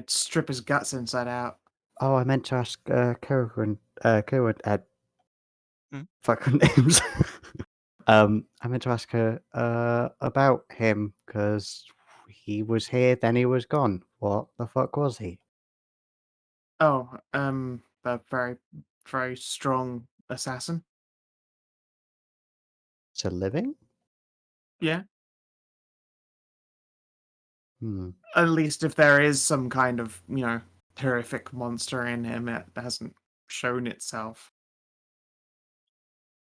strip his guts inside out. Oh, I meant to ask Kierwyn. Hmm? Fuck her names. I meant to ask her about him because he was here, then he was gone. What the fuck was he? Oh, a very, very strong assassin. It's a living? Yeah. Hmm. At least if there is some kind of, horrific monster in him, it hasn't shown itself.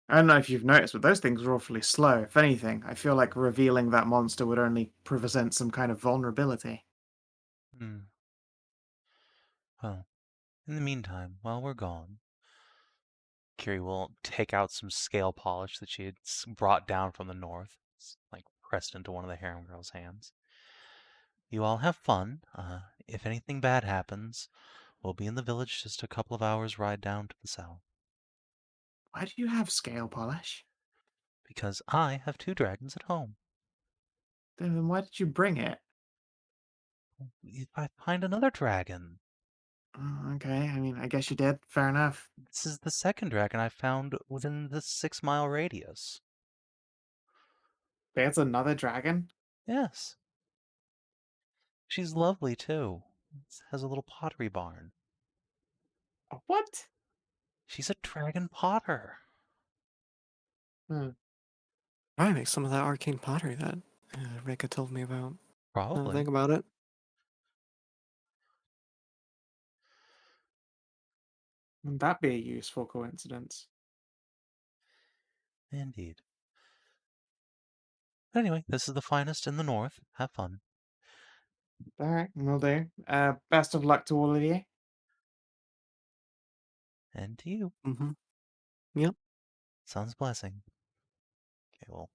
I don't know if you've noticed, but those things are awfully slow. If anything, I feel like revealing that monster would only present some kind of vulnerability. Hmm. Well, in the meantime, while we're gone, Kiri will take out some scale polish that she had brought down from the north, like pressed into one of the harem girl's hands. You all have fun. If anything bad happens, we'll be in the village just a couple of hours' ride down to the south. Why do you have scale polish? Because I have 2 dragons at home. Then why did you bring it? If I find another dragon. Oh, okay, I mean, I guess you did. Fair enough. This is the second dragon I found within the 6-mile radius. There's another dragon? Yes. She's lovely, too. Has a little pottery barn. What? She's a dragon potter. Hmm. I make some of that arcane pottery that Rika told me about. Now that I Probably. think about it. Wouldn't that be a useful coincidence? Indeed. Anyway, this is the finest in the north. Have fun. Alright, will do. Best of luck to all of you. And to you. Mm-hmm. Yep. Sun's blessing. Okay, we'll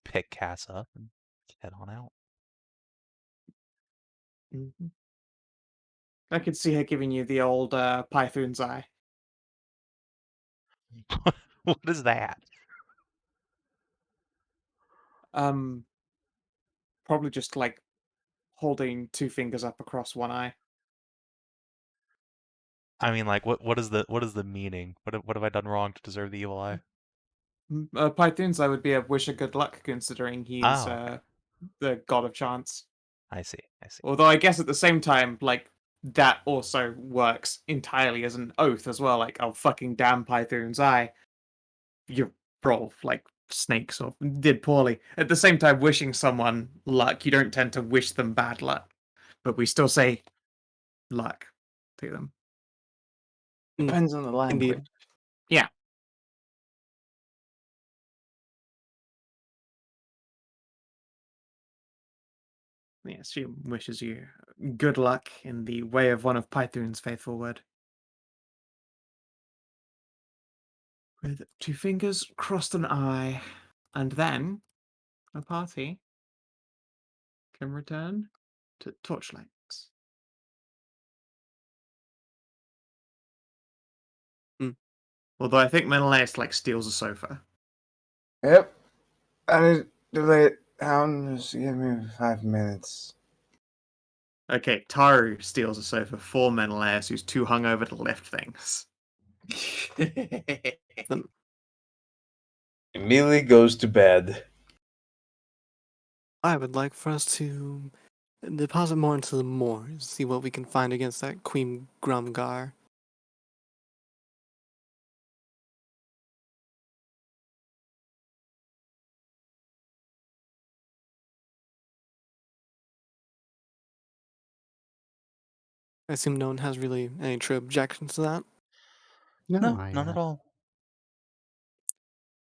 pick Cass up and head on out. Mm-hmm. I could see her giving you the old Python's eye. What is that? Probably just like holding 2 fingers up across one eye. I mean, like, what is the meaning? What have I done wrong to deserve the evil eye? Python's eye would be a wish of good luck, considering he's Oh, okay. the god of chance. I see. I see. Although I guess at the same time, like, that also works entirely as an oath as well. Like, oh, fucking damn Python's eye. You roll like snakes or did poorly. At the same time, wishing someone luck, you don't tend to wish them bad luck. But we still say luck to them. Depends on the language. Indeed. Yeah. Yes, she wishes you good luck in the way of one of Python's faithful word. With 2 fingers crossed an eye, and then a party can return to Torchlights. Mm. Although I think Menëlaos like steals a sofa. Yep. I need to lay it down. Just give me 5 minutes. Okay, Tahru steals a sofa for Menëlaos, who's too hungover to lift things. Then Immediately goes to bed. I would like for us to deposit more into the moors, see what we can find against that Queen Grumgar. I assume no one has really any true objections to that. No, No, I, none at all.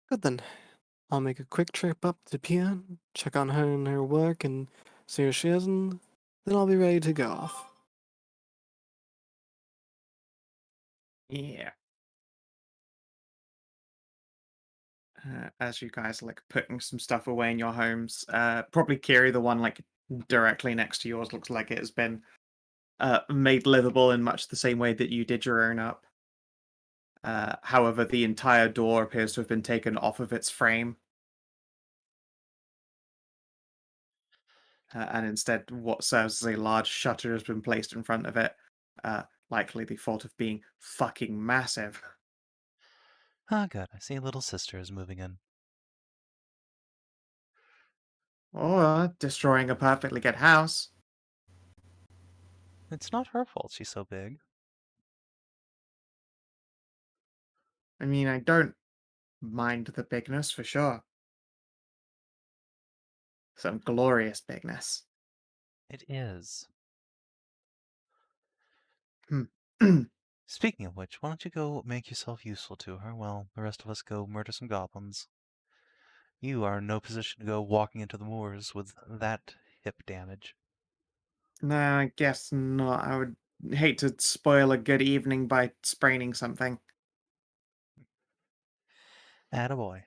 Good then. I'll make a quick trip up to Pia, check on her and her work, and see where she is, and then I'll be ready to go off. Yeah. As you guys are, like, putting some stuff away in your homes, probably Kiri, the one like directly next to yours, looks like it has been made livable in much the same way that you did your own up. However, the entire door appears to have been taken off of its frame. And instead, what serves as a large shutter has been placed in front of it, likely the fault of being fucking massive. Ah, good. I see little sister is moving in. Or destroying a perfectly good house. It's not her fault she's so big. I mean, I don't mind the bigness for sure. Some glorious bigness. It is. Hmm. Speaking of which, why don't you go make yourself useful to her while the rest of us go murder some goblins? You are in no position to go walking into the moors with that hip damage. No, I guess not. I would hate to spoil a good evening by spraining something. Attaboy.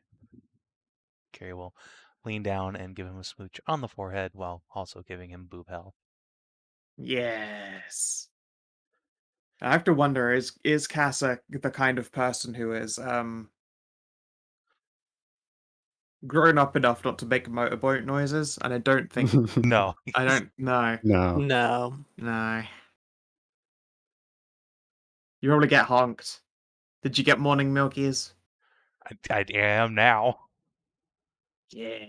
Carrie will lean down and give him a smooch on the forehead while also giving him boob hell. Yes. I have to wonder, is Casa the kind of person who is grown up enough not to make motorboat noises? And I don't think No. I don't know. No. No. No. You probably get honked. Did you get morning milkies? I am now. Yeah.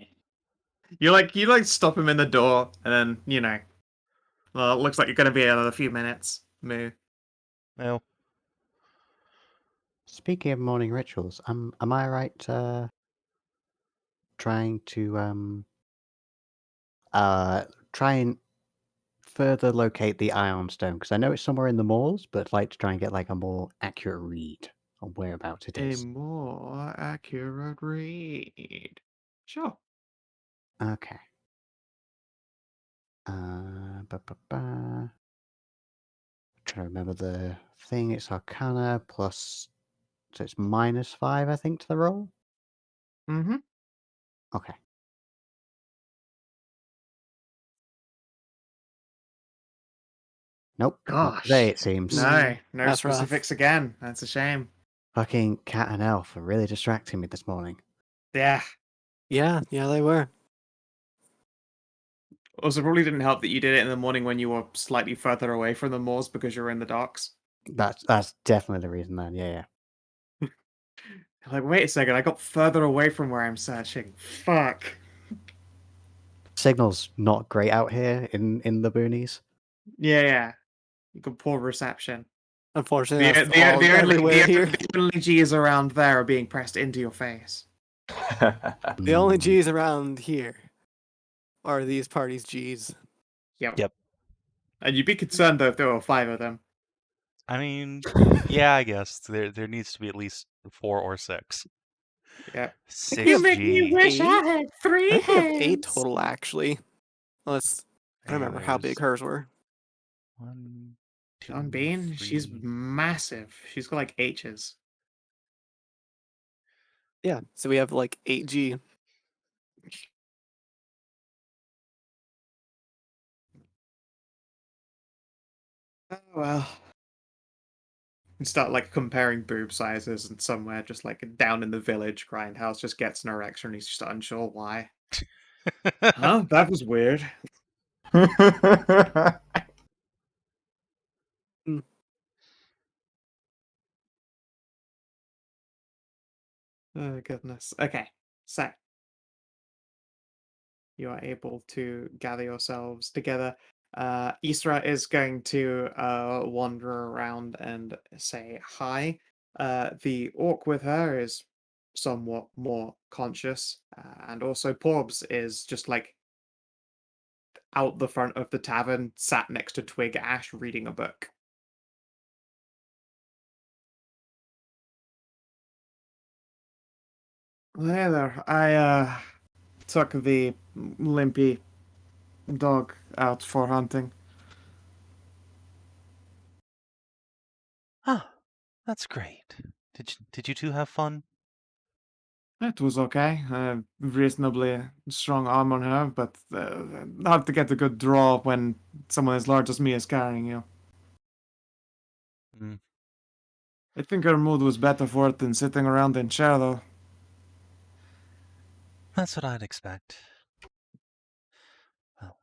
You stop him in the door, and then, well, it looks like you're gonna be another few minutes. Moo. Well, Speaking of morning rituals, am I right trying to try and further locate the Ion Stone? Because I know it's somewhere in the malls, but I'd like to try and get like a more accurate read on whereabouts it A is. more accurate read. Sure. Okay. Trying to remember the thing. It's Arcana plus, so it's -5, I think, to the roll. Mm-hmm. Okay. Nope. Not today, Gosh. it seems. No That's rough. specifics again. That's a shame. Fucking cat and elf are really distracting me this morning. Yeah. Yeah, they were. Also, probably didn't help that you did it in the morning when you were slightly further away from the moors because you were in the docks. That's definitely the reason then. Yeah. Like, wait a second, I got further away from where I'm searching. Fuck. Signal's not great out here in the boonies. Yeah. You got poor reception. Unfortunately, The, that's the, all the, only, everywhere the, here. the only G's around there are being pressed into your face. The only Mm. G's around here are these parties' G's. Yep. And you'd be concerned though if there were 5 of them. I mean, yeah, I guess there needs to be at least 4 or 6. Yep. 6 You make me G. wish I had 3 I think we have 8 hands. total, actually. Unless I don't remember how big hers were. 1, 2, John Bean, she's 3. massive. She's got like H's. Yeah, so we have like 8G. Oh well. And start like comparing boob sizes, and somewhere just like down in the village, Grindhouse just gets an erection and he's just unsure why. Huh? That was weird. Oh goodness. Okay. So you are able to gather yourselves together. Isra is going to wander around and say hi. The orc with her is somewhat more conscious, and also Porbs is just like out the front of the tavern, sat next to Twig Ash reading a book. Hey there. I took the limpy dog out for hunting. Ah, that's great. Did you two have fun? It was okay. Reasonably strong arm on her, but hard to get a good draw when someone as large as me is carrying you. Mm, I think her mood was better for it than sitting around in chair, though. that's what I'd expect. Well,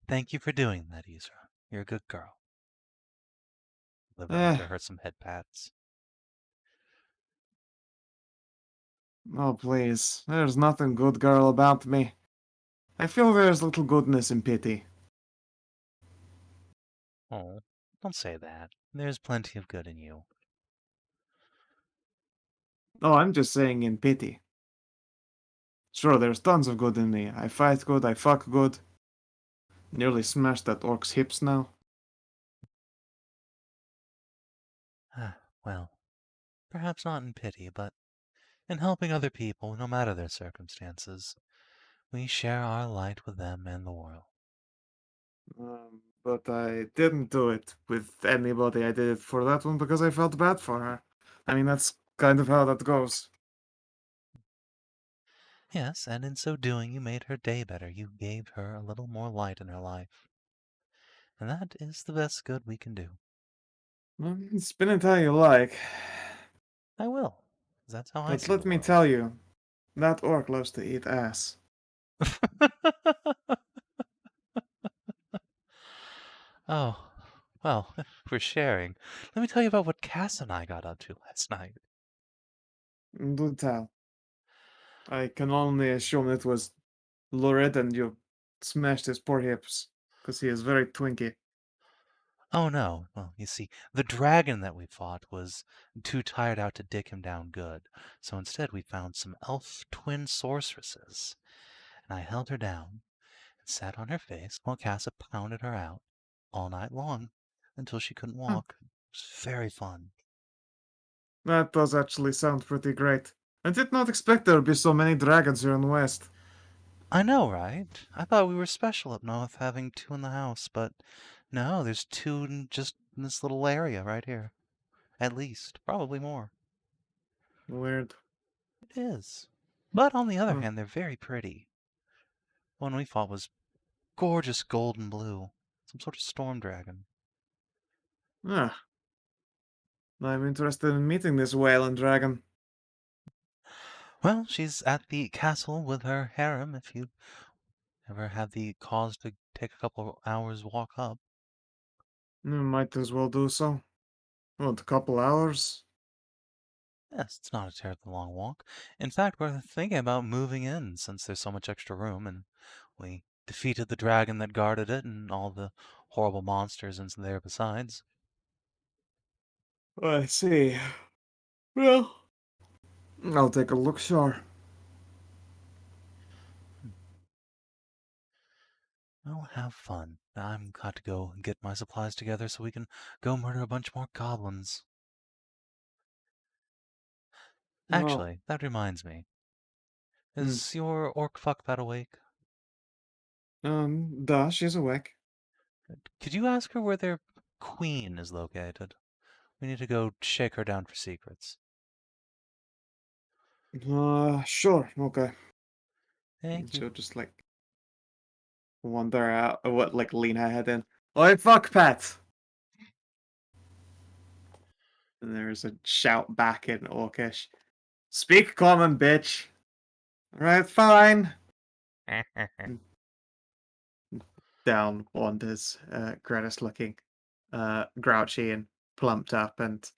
thank you for doing that, Isra. You're a good girl. Live over Eh, to her some head pats. oh please. There's nothing good girl about me. I feel there's little goodness in pity. Oh, don't say that. There's plenty of good in you. Oh, I'm just saying in pity. Sure, there's tons of good in me. I fight good, I fuck good. Nearly smashed that orc's hips now. Ah, well, perhaps not in pity, but in helping other people, no matter their circumstances. We share our light with them and the world. But I didn't do it with anybody. I did it for that one because I felt bad for her. I mean, that's kind of how that goes. Yes, and in so doing, you made her day better. You gave her a little more light in her life. And that is the best good we can do. Well, spin it how you like. I will. 'Cause that's how I But see the let me world. tell you, that orc loves to eat ass. Oh, well, if we're sharing, let me tell you about what Cass and I got up to last night. Do tell. I can only assume it was lurid and you smashed his poor hips, because he is very twinky. Oh no, well, you see, the dragon that we fought was too tired out to dick him down good, so instead we found some elf twin sorceresses, and I held her down and sat on her face while Cassa pounded her out all night long until she couldn't Huh. walk. It was very fun. That does actually sound pretty great. I did not expect there would be so many dragons here in the West. I know, right? I thought we were special up north having two in the house, but no, there's two just in this little area right here. At least, probably more. Weird. It is. But on the other Huh. hand, they're very pretty. One we fought was gorgeous golden blue. Some sort of storm dragon. Ah, I'm interested in meeting this whale dragon. Well, she's at the castle with her harem if you ever have the cause to take a couple hours walk up. Might as well do so. What, a couple hours? Yes, it's not a terribly long walk. In fact, we're thinking about moving in since there's so much extra room and we defeated the dragon that guarded it and all the horrible monsters in there besides. I see. Well, I'll take a look, sure. Well, have fun. I'm got to go and get my supplies together so we can go murder a bunch more goblins. Well, Actually, that reminds me. hmm. Is your orc fuckbat awake? Duh, she's awake. Could you ask her where their queen is located? We need to go shake her down for secrets. Sure, okay. Thank And you. she'll just, like, wander out, or what, like, lean her head in. Oi, fuck, Pat! And there's a shout back in Orcish. Speak common, bitch! Alright, fine! Down wanders Greta's looking grouchy and plumped up, and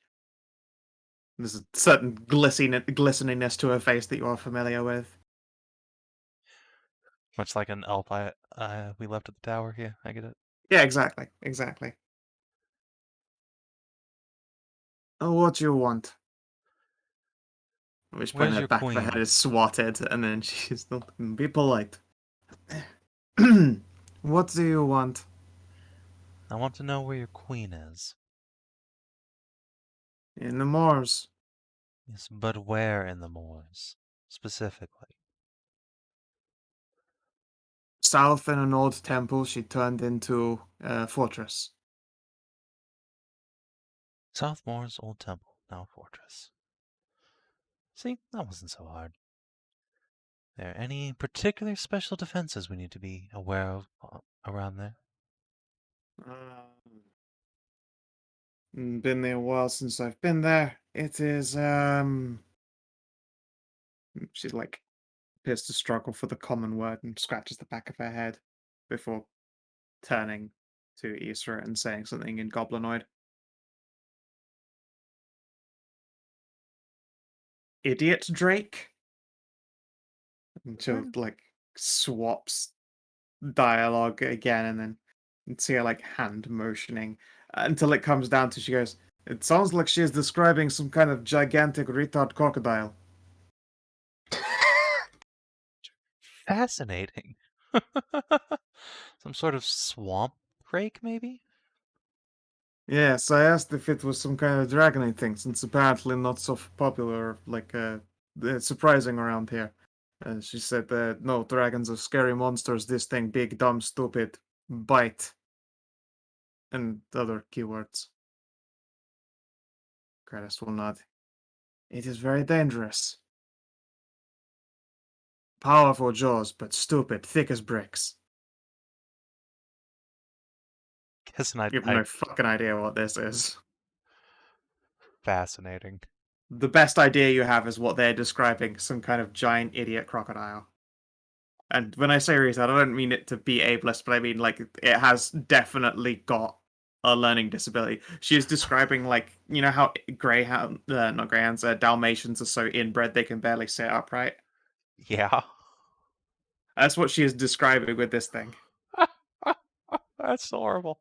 there's a certain glisteniness to her face that you are familiar with. Much like an elf we left at the tower. Yeah, I get it. Yeah, exactly, exactly. Oh, what do you want? At which point Where's her your back of her head queen? is swatted, and then she's not. Be polite. What do you want? I want to know where your queen is. In the moors. Yes, but where in the moors? Specifically. South in an old temple she turned into a fortress. South Moors, Old Temple, now Fortress. See, that wasn't so hard. There any particular special defenses we need to be aware of around there? Been there a while since I've been there. It is She like appears to struggle for the common word and scratches the back of her head before turning to Isra and saying something in Goblinoid. Idiot Drake? And she'll Hmm. like swaps dialogue again and then see her like hand motioning until it comes down to she goes, it sounds like she is describing some kind of gigantic retard crocodile. Fascinating. Some sort of swamp drake, maybe? Yes, I asked if it was some kind of dragony thing, since apparently not so popular, like, surprising around here. She said that no, dragons are scary monsters, this thing big, dumb, stupid, bite. and other keywords. Kratos will nod. It is very dangerous. Powerful jaws, but stupid, thick as bricks. Guessing You have no fucking idea what this is. fascinating. The best idea you have is what they're describing, some kind of giant idiot crocodile. And when I say retard, I don't mean it to be ableist, but I mean like it has definitely got a learning disability. She is describing like, you know how greyhound, not greyhounds, Dalmatians are so inbred they can barely sit upright. Yeah. That's what she is describing with this thing. That's horrible.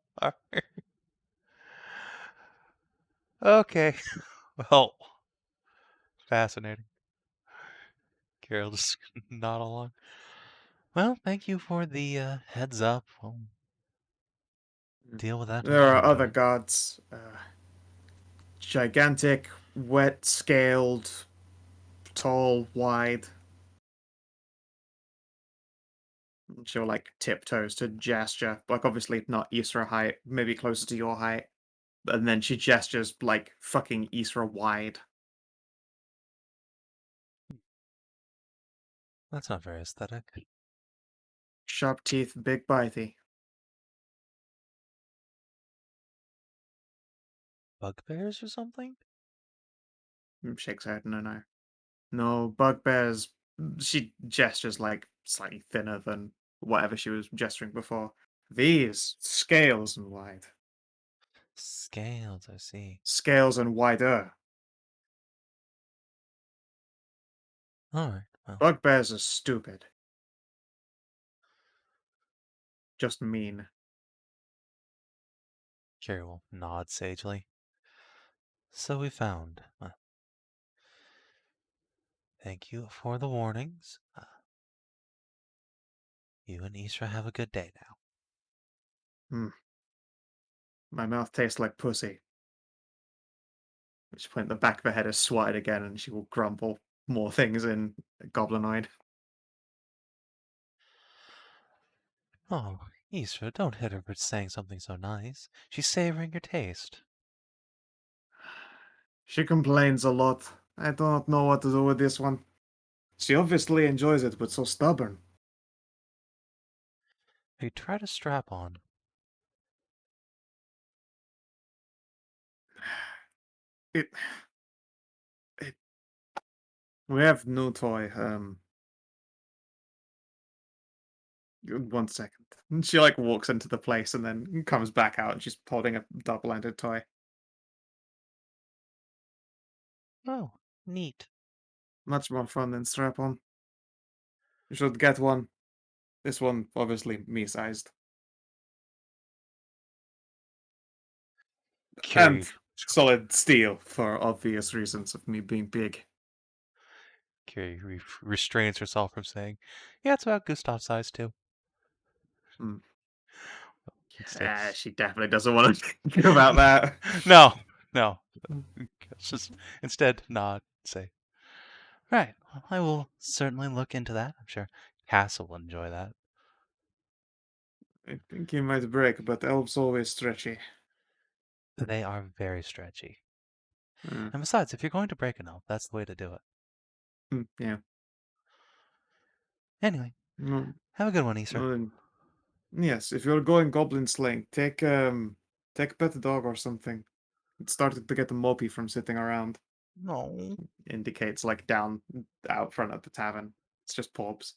Okay. Well, fascinating. Carol just nod along. Well, thank you for the heads up. We'll deal with that when There we are hear about other it. gods, gigantic, wet-scaled, tall, wide. She'll like tiptoes to gesture, like obviously not Isra height, maybe closer to your height. And then she gestures like fucking Isra wide. That's not very aesthetic. Sharp teeth, big bitey. Bugbears or something? Shakes her head, no. No, bugbears. She gestures like slightly thinner than whatever she was gesturing before. These, scales and wide. Scales, I see. Scales and wider. Alright, well, Bugbears are stupid. Just mean. Carrie will nod sagely. So we found. Thank you for the warnings. You and Isra have a good day now. My mouth tastes like pussy. At which point the back of her head is swatted again and she will grumble more things in goblinoid. Oh, Isra, don't hit her for saying something so nice. She's savoring your taste. She complains a lot. I do not know what to do with this one. She obviously enjoys it, but so stubborn. Hey, try to strap on. It, we have no toy. 1 second. And she like walks into the place and then comes back out and she's holding a double-ended toy. Oh, neat. Much more fun than strap-on. You should get one. This one, obviously, me-sized. And Carrie, solid steel for obvious reasons of me being big. Carrie restrains herself from saying, yeah, it's about Gustav's size too. Instead, She definitely doesn't want to think about that. no. Just instead nod, say, right, well, I will certainly look into that. I'm sure Castle will enjoy that. I think he might break, but elves always stretchy. They are very stretchy. Mm, And besides, if you're going to break an elf, that's the way to do it. yeah. Anyway, No, have a good one, Easter. yes, if you're going goblin slaying, take a pet dog or something. It's starting to get mopey from sitting around. No. Indicates like down out front of the tavern. It's just Porbs.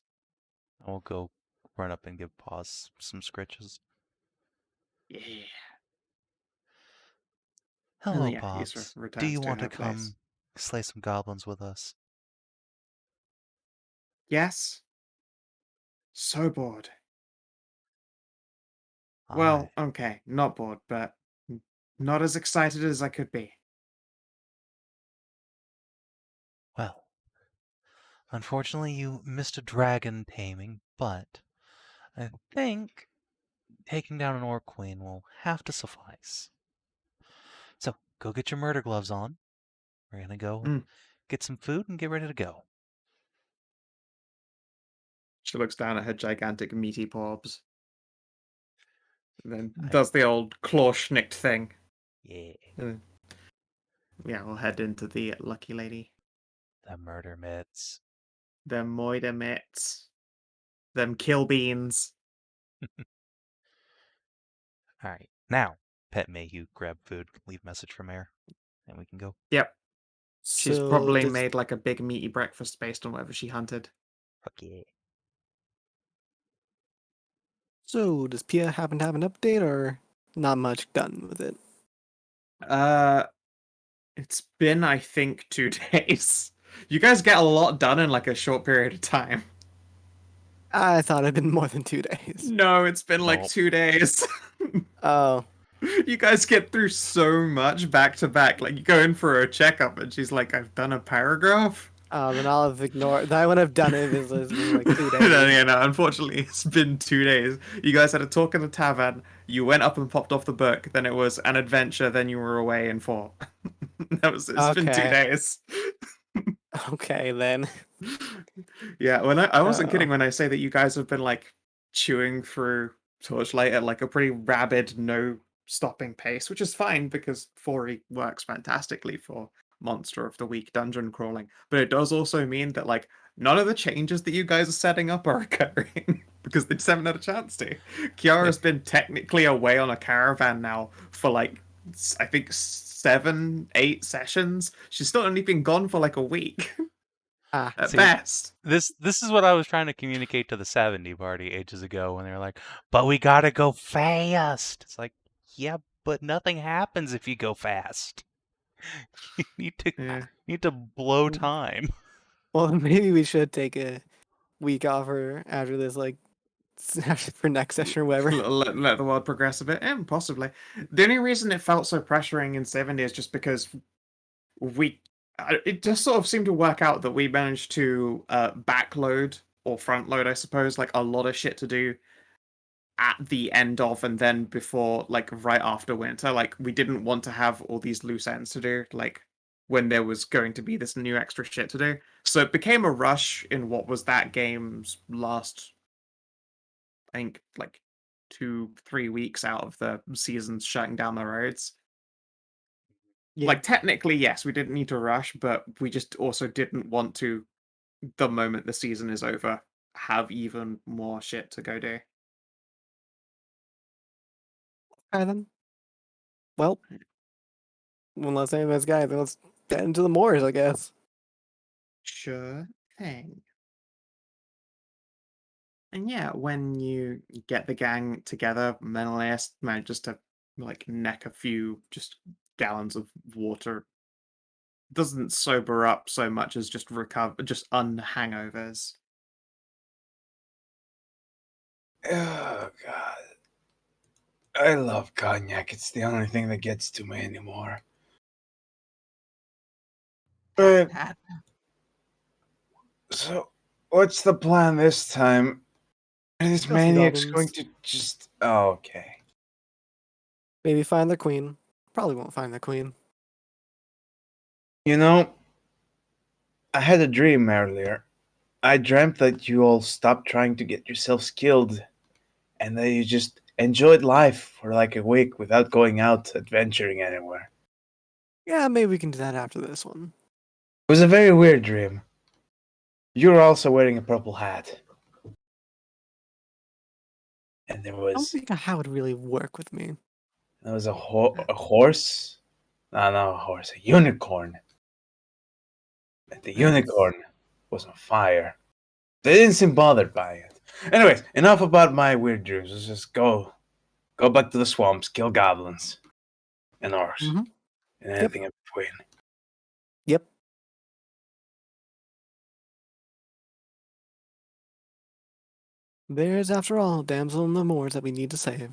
I'll go run up and give Paws some scritches. Yeah. Hello, Yeah, Isra Pops. Do returns you to want to her place. come slay some goblins with us? Yes. So bored. Aye. Well, okay, not bored, but not as excited as I could be. Well, unfortunately, you missed a dragon taming, but I think taking down an orc queen will have to suffice. So, go get your murder gloves on. We're gonna go Mm. get some food and get ready to go. She looks down at her gigantic meaty Porbs. then I- does the old claw schnicked thing. Yeah, Yeah, we'll head into the lucky lady. the murder mitts. Them moida mitts. Them kill beans. All right, now, Pet May, you grab food, leave message from Air, and we can go. Yep. She's So probably does made like a big meaty breakfast based on whatever she hunted. Fuck yeah. does Pia happen to have an update or not much done with it? It's been, I think, 2 days. You guys get a lot done in like a short period of time. I thought it'd been more than 2 days. No, it's been like Nope. 2 days. Oh, You guys get through so much back to back. Like you go in for a checkup and she's like, I've done a paragraph. then I'll have ignored. I would have done it if it's been like 2 days. No, unfortunately, it's been 2 days. You guys had a talk in the tavern. You went up and popped off the book. Then it was an adventure. Then you were away and fought. It's been 2 Okay. days. Okay, then. Yeah, when I wasn't Oh. kidding when I say that you guys have been like chewing through Torchlight at like a pretty rabid, no stopping pace, which is fine because 4E works fantastically for Monster of the Week dungeon crawling. But it does also mean that like none of the changes that you guys are setting up are occurring because they just haven't had a chance to. Kiara's been technically away on a caravan now for like I think 7, 8 sessions. She's still only been gone for like a week Ah, at See, best. This is what I was trying to communicate to the 70 party ages ago when they were like, but we gotta go fast. It's like, yeah, but nothing happens if you go fast. You Yeah. need to blow time. well, maybe we should take a week off or after this, like for next session or whatever. Let the world progress a bit, and possibly. The only reason it felt so pressuring in 70 is just because it just sort of seemed to work out that we managed to backload or front load, I suppose, like a lot of shit to do at the end of and then before, like right after winter. Like we didn't want to have all these loose ends to do, like when there was going to be this new extra shit to do. So it became a rush in what was that game's last, I think, like 2-3 weeks out of the season's shutting down the roads. Yeah. Like technically, yes, we didn't need to rush, but we just also didn't want to, the moment the season is over, have even more shit to go do. Okay, then. Well, unless anybody's got anything, let's get into the moors, I guess. Sure thing. And yeah, when you get the gang together, Menëlaos manages to like neck a few just gallons of water. Doesn't sober up so much as just recover, just unhangovers. Oh God, I love cognac. It's the only thing that gets to me anymore. But Pat. so, what's the plan this time? Are these Kill some maniacs goblins. going to just? Oh, okay. Maybe find the queen. Probably won't find the queen. You know, I had a dream earlier. I dreamt that you all stopped trying to get yourselves killed, and that you just enjoyed life for like a week without going out adventuring anywhere. Yeah, maybe we can do that after this one. It was a very weird dream. You were also wearing a purple hat. And I don't think how it would really work with me. a horse. No, not a horse. A unicorn. And the unicorn was on fire. They didn't seem bothered by it. Anyways, enough about my weird dreams. Let's just go back to the swamps, kill goblins and orcs Mm-hmm. and anything in between. Yep. There is, after all, a damsel in the moors that we need to save.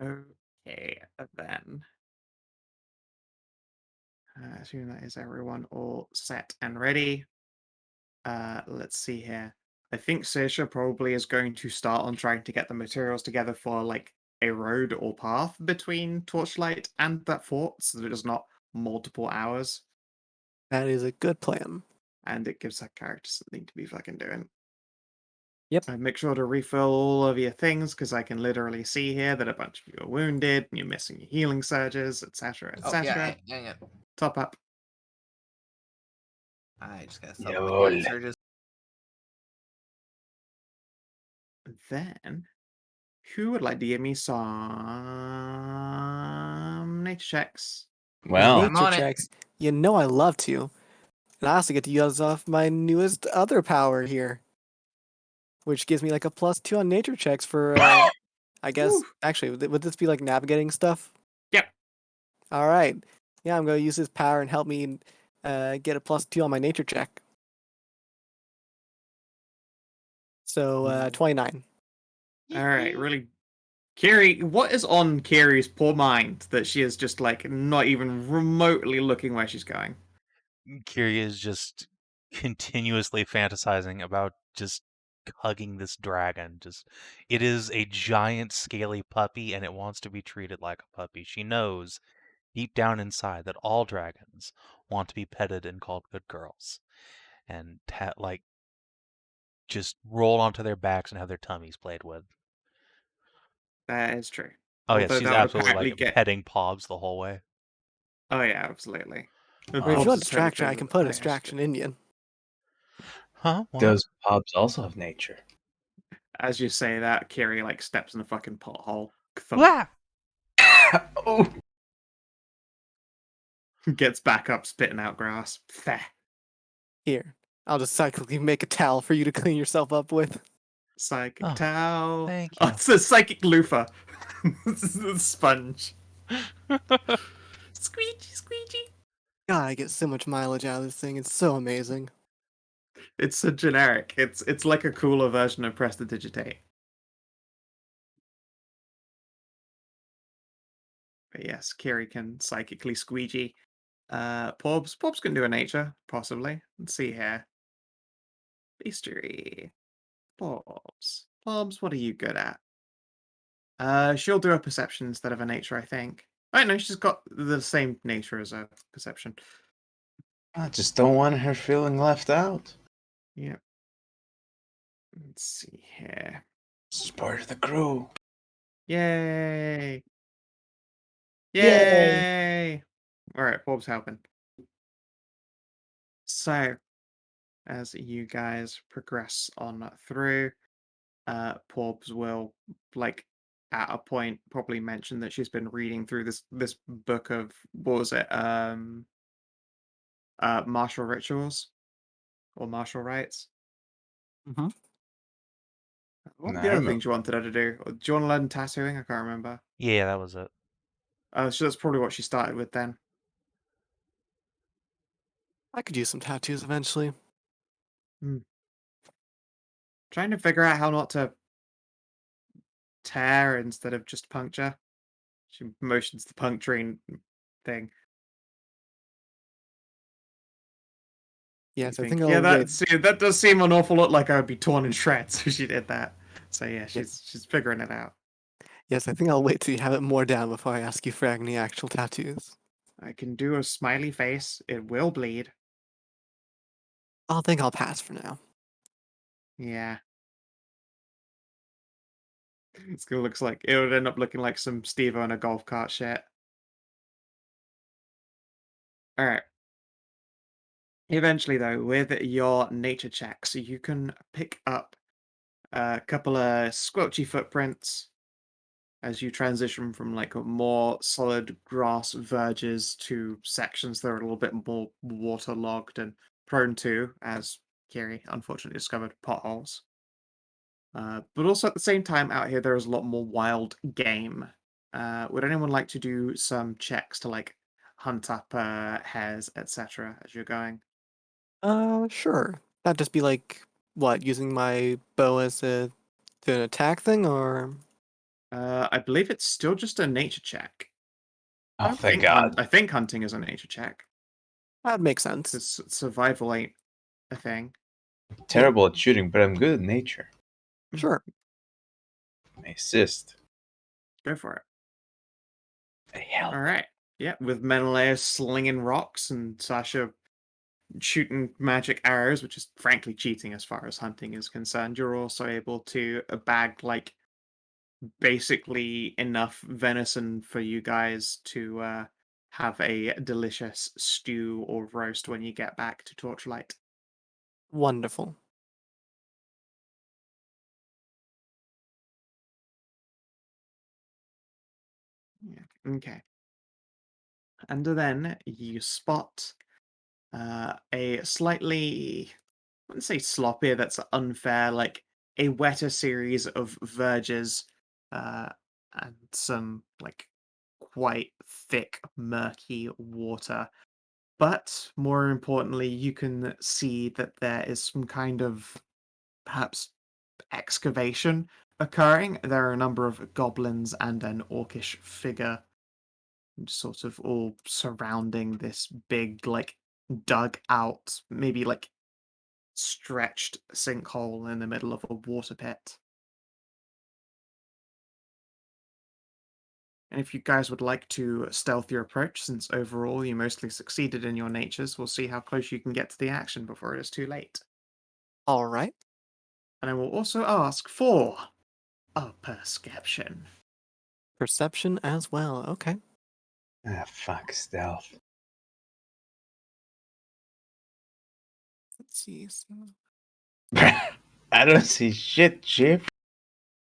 Okay, then. Assuming that is everyone all set and ready. Let's see here. I think Saoirse probably is going to start on trying to get the materials together for like a road or path between Torchlight and that fort, so that it's not multiple hours, That is a good plan. and it gives that character something to be fucking doing. Yep. Make sure to refill all of your things because I can literally see here that a bunch of you are wounded and you're missing your healing surges, etc., Oh yeah, etc. hang on. Top up. I just gotta set up my Yole. healing surges. Then, who would like to give me some nature checks? Well, I'm Nature on it. checks. You know I love to. And I also get to use off my newest other power here, which gives me like a +2 on nature checks for, I guess, Woo. actually, would this be like navigating stuff? Yep. All right. Yeah, I'm going to use this power and help me get a +2 on my nature check. So, 29. All right, really. Carrie, what is on Carrie's poor mind that she is just like not even remotely looking where she's going? Kyria is just continuously fantasizing about just hugging this dragon. It is a giant scaly puppy and it wants to be treated like a puppy. She knows deep down inside that all dragons want to be petted and called good girls and just roll onto their backs and have their tummies played with. That is true. Oh yeah, Although she's that would absolutely apparently like get. petting Pobs the whole way. Oh yeah, absolutely. I mean, if you Bob's want is totally distraction, I fine can with put it. distraction in you. Huh? What? those pubs also have nature. As you say that, Carrie like steps in a fucking pothole. Wah! Oh, Gets back up, spitting out grass. Feh. Here, I'll just cyclically make a towel for you to clean yourself up with. Psychic Oh, towel. thank Oh, you. it's a psychic loofah. This is a sponge. Squeegee, squeegee. God, I get so much mileage out of this thing. It's so amazing. It's a generic. It's like a cooler version of Prestidigitate. But yes, Kiri can psychically squeegee. Pobs can do a nature, possibly. Let's see here. Beastery. Pobs, what are you good at? She'll do a perception instead of a nature, I think. Oh no, she's got the same nature as a perception. I just don't want her feeling left out. Yep. Let's see here. She's part of the crew. Yay! Yay! Alright, Bob's helping. So, as you guys progress on through, Porbs will, like, at a point, probably mention that she's been reading through this book of, what was it, martial rituals or martial rites. Mm-hmm. What were No, the I other remember. things you wanted her to do? Do you want to learn tattooing? I can't remember. Yeah, that was it. So that's probably what she started with then. I could use some tattoos eventually. Trying to figure out how not to tear instead of just puncture. She motions the puncturing thing. Yes, You I think think, yeah, I'll wait. that does seem an awful lot like I would be torn in shreds if she did that. So yeah, she's figuring it out. Yes, I think I'll wait till you have it more down before I ask you for any actual tattoos. I can do a smiley face. It will bleed. I'll think I'll pass for now. Yeah. It's gonna looks like it would end up looking like some Steve on a golf cart shit. Alright. Eventually though, with your nature checks, you can pick up a couple of squelchy footprints as you transition from like more solid grass verges to sections that are a little bit more waterlogged and prone to, as Kiri unfortunately discovered, potholes. But also at the same time, out here there is a lot more wild game. Would anyone like to do some checks to like hunt up hares, etc. as you're going? Sure. That'd just be like, what, using my bow as to an attack thing, or? I believe it's still just a nature check. Oh, thank God. I think hunting is a nature check That'd make sense. because survival ain't a thing. Terrible at shooting, but I'm good at nature. Sure. I assist. Go for it. I help. All right. Yeah, with Menëlaos slinging rocks and Sasha shooting magic arrows, which is frankly cheating as far as hunting is concerned, you're also able to bag like basically enough venison for you guys to have a delicious stew or roast when you get back to Torchlight. Wonderful. Yeah. Okay. And then you spot a slightly, I wouldn't say sloppier, that's unfair, like a wetter series of verges and some like quite thick, murky water. But more importantly, you can see that there is some kind of perhaps excavation occurring. There are a number of goblins and an orcish figure sort of all surrounding this big, like, dug out, maybe like stretched sinkhole in the middle of a water pit. And if you guys would like to stealth your approach, since overall you mostly succeeded in your natures, we'll see how close you can get to the action before it is too late. All right. And I will also ask for a perception. Perception as well. Okay. Ah, fuck, stealth. Let's see. So I don't see shit, Chief.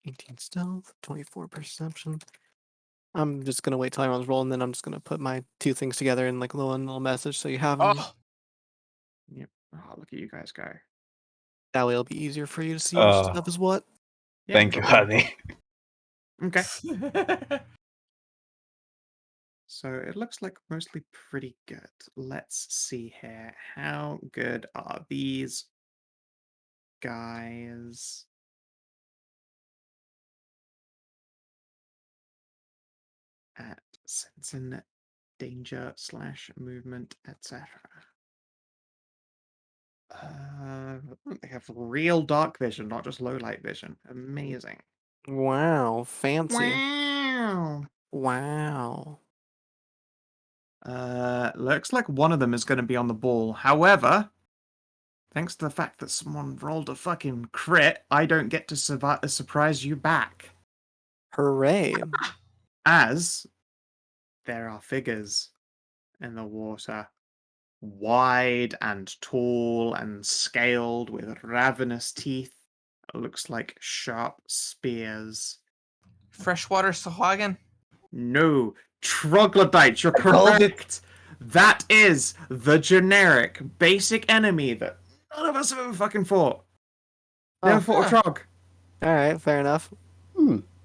18 stealth, 24 perception. I'm just gonna wait till everyone's rolling, then I'm just gonna put my two things together in like a little message so you have them. Oh, Yep. Oh, look at you guys go. That way it'll be easier for you to see which stuff is what. Yeah, Thank you, no problem. honey. Okay. So it looks like mostly pretty good. Let's see here. How good are these guys? At sensing danger / movement, etc. They have real dark vision, not just low light vision. Amazing. Wow, fancy. Wow. Wow. Looks like one of them is going to be on the ball. However, thanks to the fact that someone rolled a fucking crit, I don't get to surprise you back. Hooray. As there are figures in the water, wide and tall and scaled with ravenous teeth. It looks like sharp spears. freshwater Sahuagin. No, troglodytes, you're I called it. correct. That is the generic basic enemy that none of us have ever fucking fought. Never fought a trog. Alright, fair enough.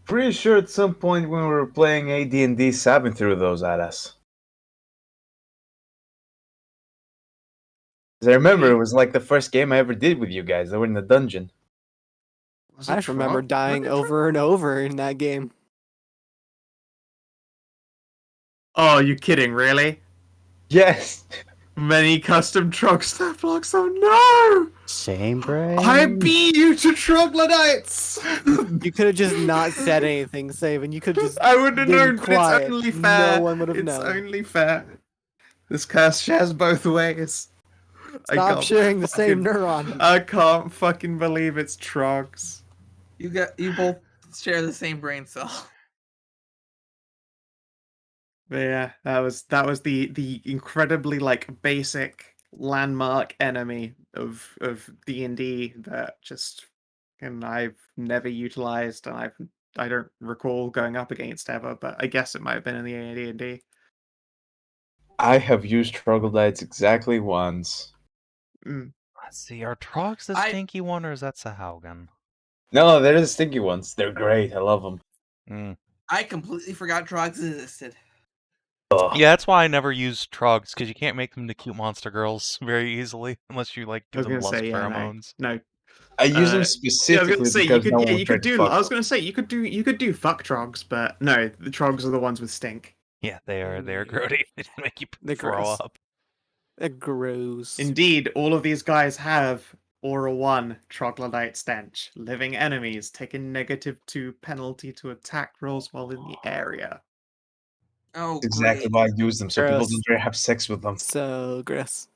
Pretty sure at some point when we were playing AD&D, Savin threw those at us. 'Cause I remember it was like the first game I ever did with you guys. They were in the dungeon. Was I it just remember trog? dying Was it trog? over and over in that game. Oh, you kidding, really? Yes. Many custom trog stat blocks, oh no! Same brain. I beat you to troglodytes! You could have just not said anything, Savin. You could have just I would have been known, but quiet. it's only fair. No one would have It's known. only fair. This curse shares both ways. Stop sharing the same neuron. I can't fucking believe it's trogs. You both share the same brain cell. But yeah, that was the incredibly like basic landmark enemy of D&D that just and I've never utilized and I don't recall going up against ever, but I guess it might have been in the AD&D. I have used troglodytes exactly once. Let's see, are Trogs the stinky one or is that Sahuagin? No, they're the stinky ones. They're great. I love them. I completely forgot Trogs existed. Yeah, that's why I never use Trogs, because you can't make them into cute monster girls very easily, unless you like give them lust pheromones. No. I use them Yeah, I specifically was gonna say because no one would try to fuck I was them. gonna say you could do fuck trogs, but no, the trogs are the ones with stink. Yeah, they are grody. They make you They're throw gross. up. They're gross. Indeed, all of these guys have Aura 1 troglodyte stench. Living enemies taking -2 penalty to attack rolls while in the area. Oh, That's exactly great. why I use them, so people Gross. don't try to have sex with them. So gross.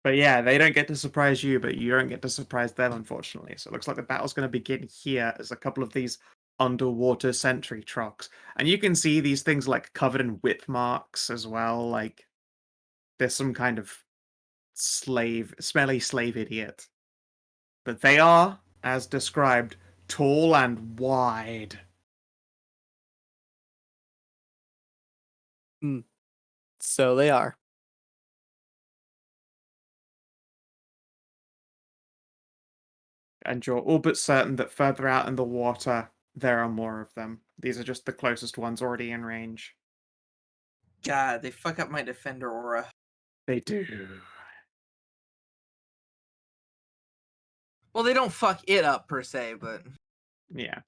But yeah, they don't get to surprise you, but you don't get to surprise them, unfortunately. So it looks like the battle's going to begin here as a couple of these underwater sentry trucks. And you can see these things like covered in whip marks as well. Like there's some kind of smelly slave idiot. But they are, as described, tall and wide. So they are. And you're all but certain that further out in the water, there are more of them. These are just the closest ones already in range. God, they fuck up my defender aura. They do. Well, they don't fuck it up per se, but Yeah.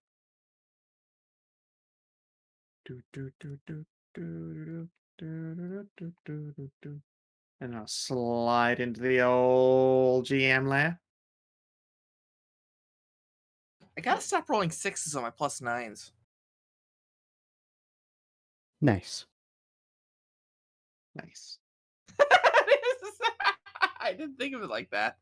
And I'll slide into the old GM layer. I gotta stop rolling 6s on my +9s. Nice. Nice. I didn't think of it like that.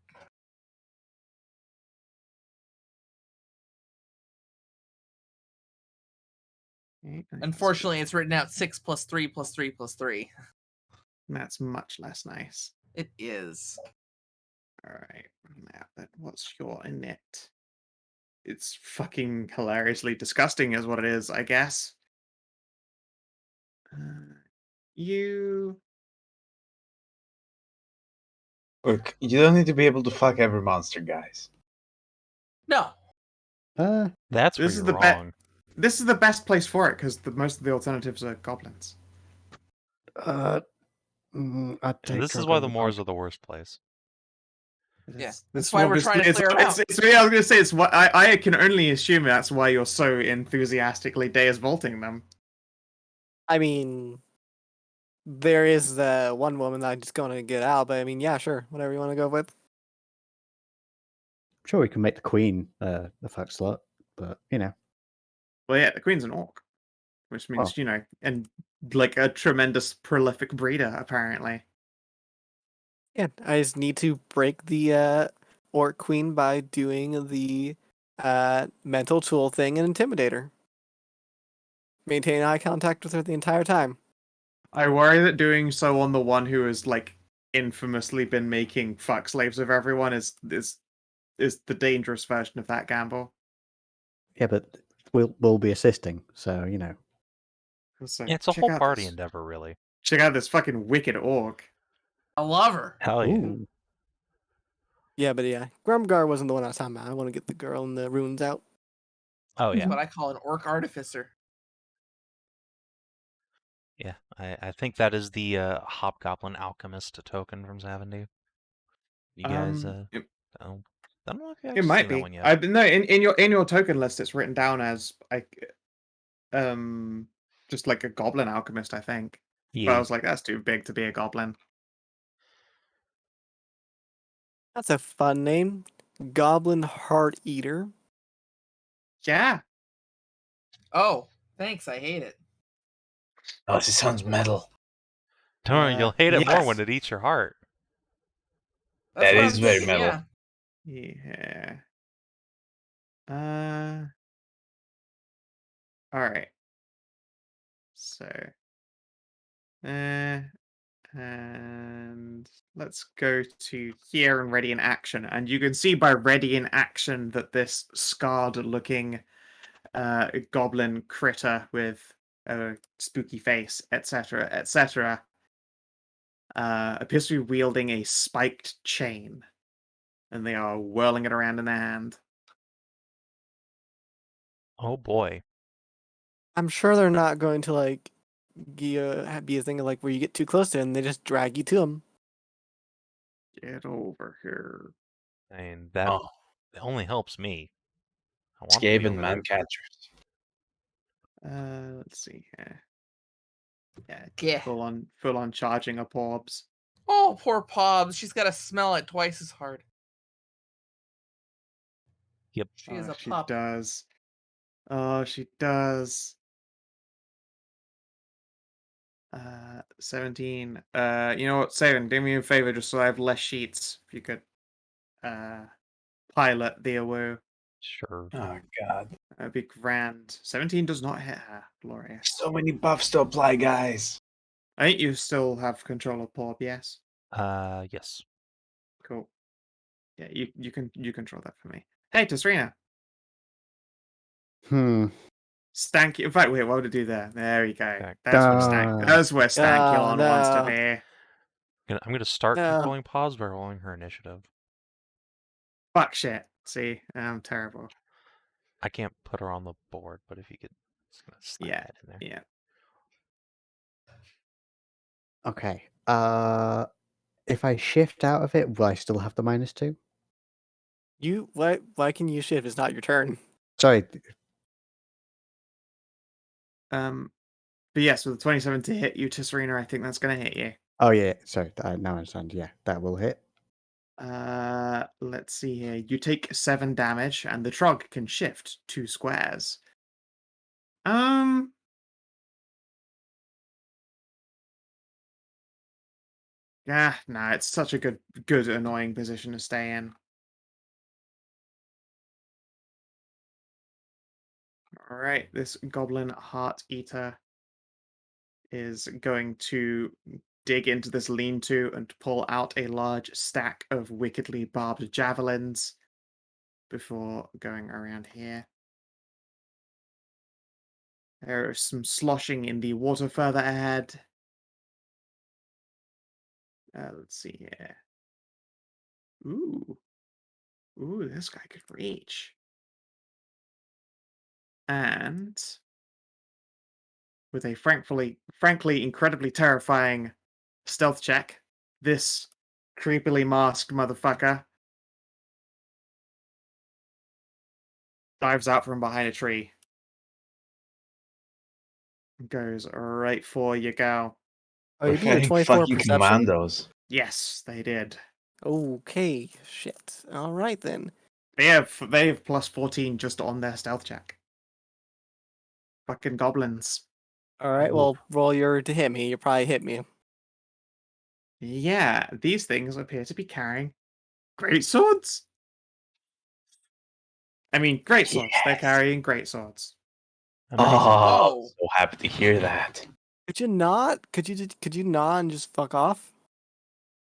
Unfortunately, it's written out 6 + 3 + 3 + 3. That's much less nice. It is. Alright, now then, what's your init? It's fucking hilariously disgusting is what it is, I guess. You... Look, you don't need to be able to fuck every monster, guys. No. That's where This is you're the wrong. This is the best place for it, because most of the alternatives are goblins. I'd And take this her is why on the the moors dog. are the worst place. Yeah, This that's why we're trying to clear them out. It's, yeah, I was going to say, it's what I can only assume that's why you're so enthusiastically Deus Vaulting them. I mean, there is the one woman that I'm just going to get out, but I mean, yeah, sure, whatever you want to go with. Sure, we can make the queen the fuck slut, but you know. Well, yeah, the queen's an orc, which means, Well. you know, and like a tremendous prolific breeder, apparently. Yeah, I just need to break the orc queen by doing the mental tool thing and intimidate her. Maintain eye contact with her the entire time. I worry that doing so on the one who has, like, infamously been making fuck slaves of everyone is the dangerous version of that gamble. Yeah, but we'll be assisting, so you know. So, Yeah, it's a whole party endeavor, really. Check out this fucking wicked orc. I love her. Hell yeah. Ooh. Yeah, but yeah, Grumgar wasn't the one I was talking about. I want to get the girl in the runes out. Oh That's yeah. what I call an orc artificer. Yeah. I think that is the Hobgoblin Alchemist token from Savin. You guys don't know if you It actually might seen that be. one yet. No, in your token list, it's written down as just like a goblin alchemist, I think. But I Yeah. was like, that's too big to be a goblin. That's a fun name. Goblin Heart Eater. Yeah. Oh, thanks. I hate it. Oh, she sounds metal. Don't worry, you'll hate it more when yes. it eats your heart. That's That what is I'm very thinking, metal. yeah. Yeah. All right. So, and let's go to here and ready in action. And you can see by ready in action that this scarred-looking goblin critter with a spooky face, etc., etc., appears to be wielding a spiked chain, and they are whirling it around in their hand. Oh boy. I'm sure they're not going to like be a thing of like where you get too close to it and they just drag you to them. Get over here. I mean, that Oh, only helps me. I want to Scabe be and over man there. catchers. Let's see here. Yeah, Yeah. full on charging up orbs. Oh, poor Pobs. She's got to smell it twice as hard. Yep. She is a She pup. does. Oh, she does. 17. You know what, Savin, do me a favor just so I have less sheets. If you could pilot the awoo. Sure. Oh god. That'd be grand. 17 does not hit her. Glorious. So many buffs to apply, guys. I think you still have control of Porb, yes? Yes. Cool. Yeah, you control that for me. Hey, Tisrena. Stanky. In fact, wait, what would it do there? There we go. Okay. That's where Stankulon wants to no. be. I'm gonna start No. controlling pause by rolling her initiative. Fuck shit. See, I'm terrible. I can't put her on the board, but if you could just gonna slide Yeah, that in there. yeah. Okay. If I shift out of it, will I still have the -2? Why can you shift? It's not your turn. Sorry. But yes, with the 27 to hit you, Tisrena, I think that's gonna hit you. Oh yeah. Sorry. Now I understand. Yeah, that will hit. Let's see here. You take 7 damage, and the Trog can shift 2 squares. Nah, it's such a good, annoying position to stay in. Alright, this Goblin Heart Eater is going to dig into this lean-to and pull out a large stack of wickedly barbed javelins before going around here. There is some sloshing in the water further ahead. Let's see here. Ooh, this guy could reach. And with a frankly incredibly terrifying stealth check, this creepily masked motherfucker dives out from behind a tree. Goes right for you, gal. Oh, you We're doing a fighting 24 fucking perception? commandos. Yes, they did. Okay, shit. All right then. They have plus 14 just on their stealth check. Fucking goblins. All right, well, roll your to hit me. You probably hit me. Yeah, these things appear to be carrying great swords. I mean, great swords. They're Yes. carrying great swords. Oh, Whoa. so happy to hear that. Could you not? Could you not and just fuck off?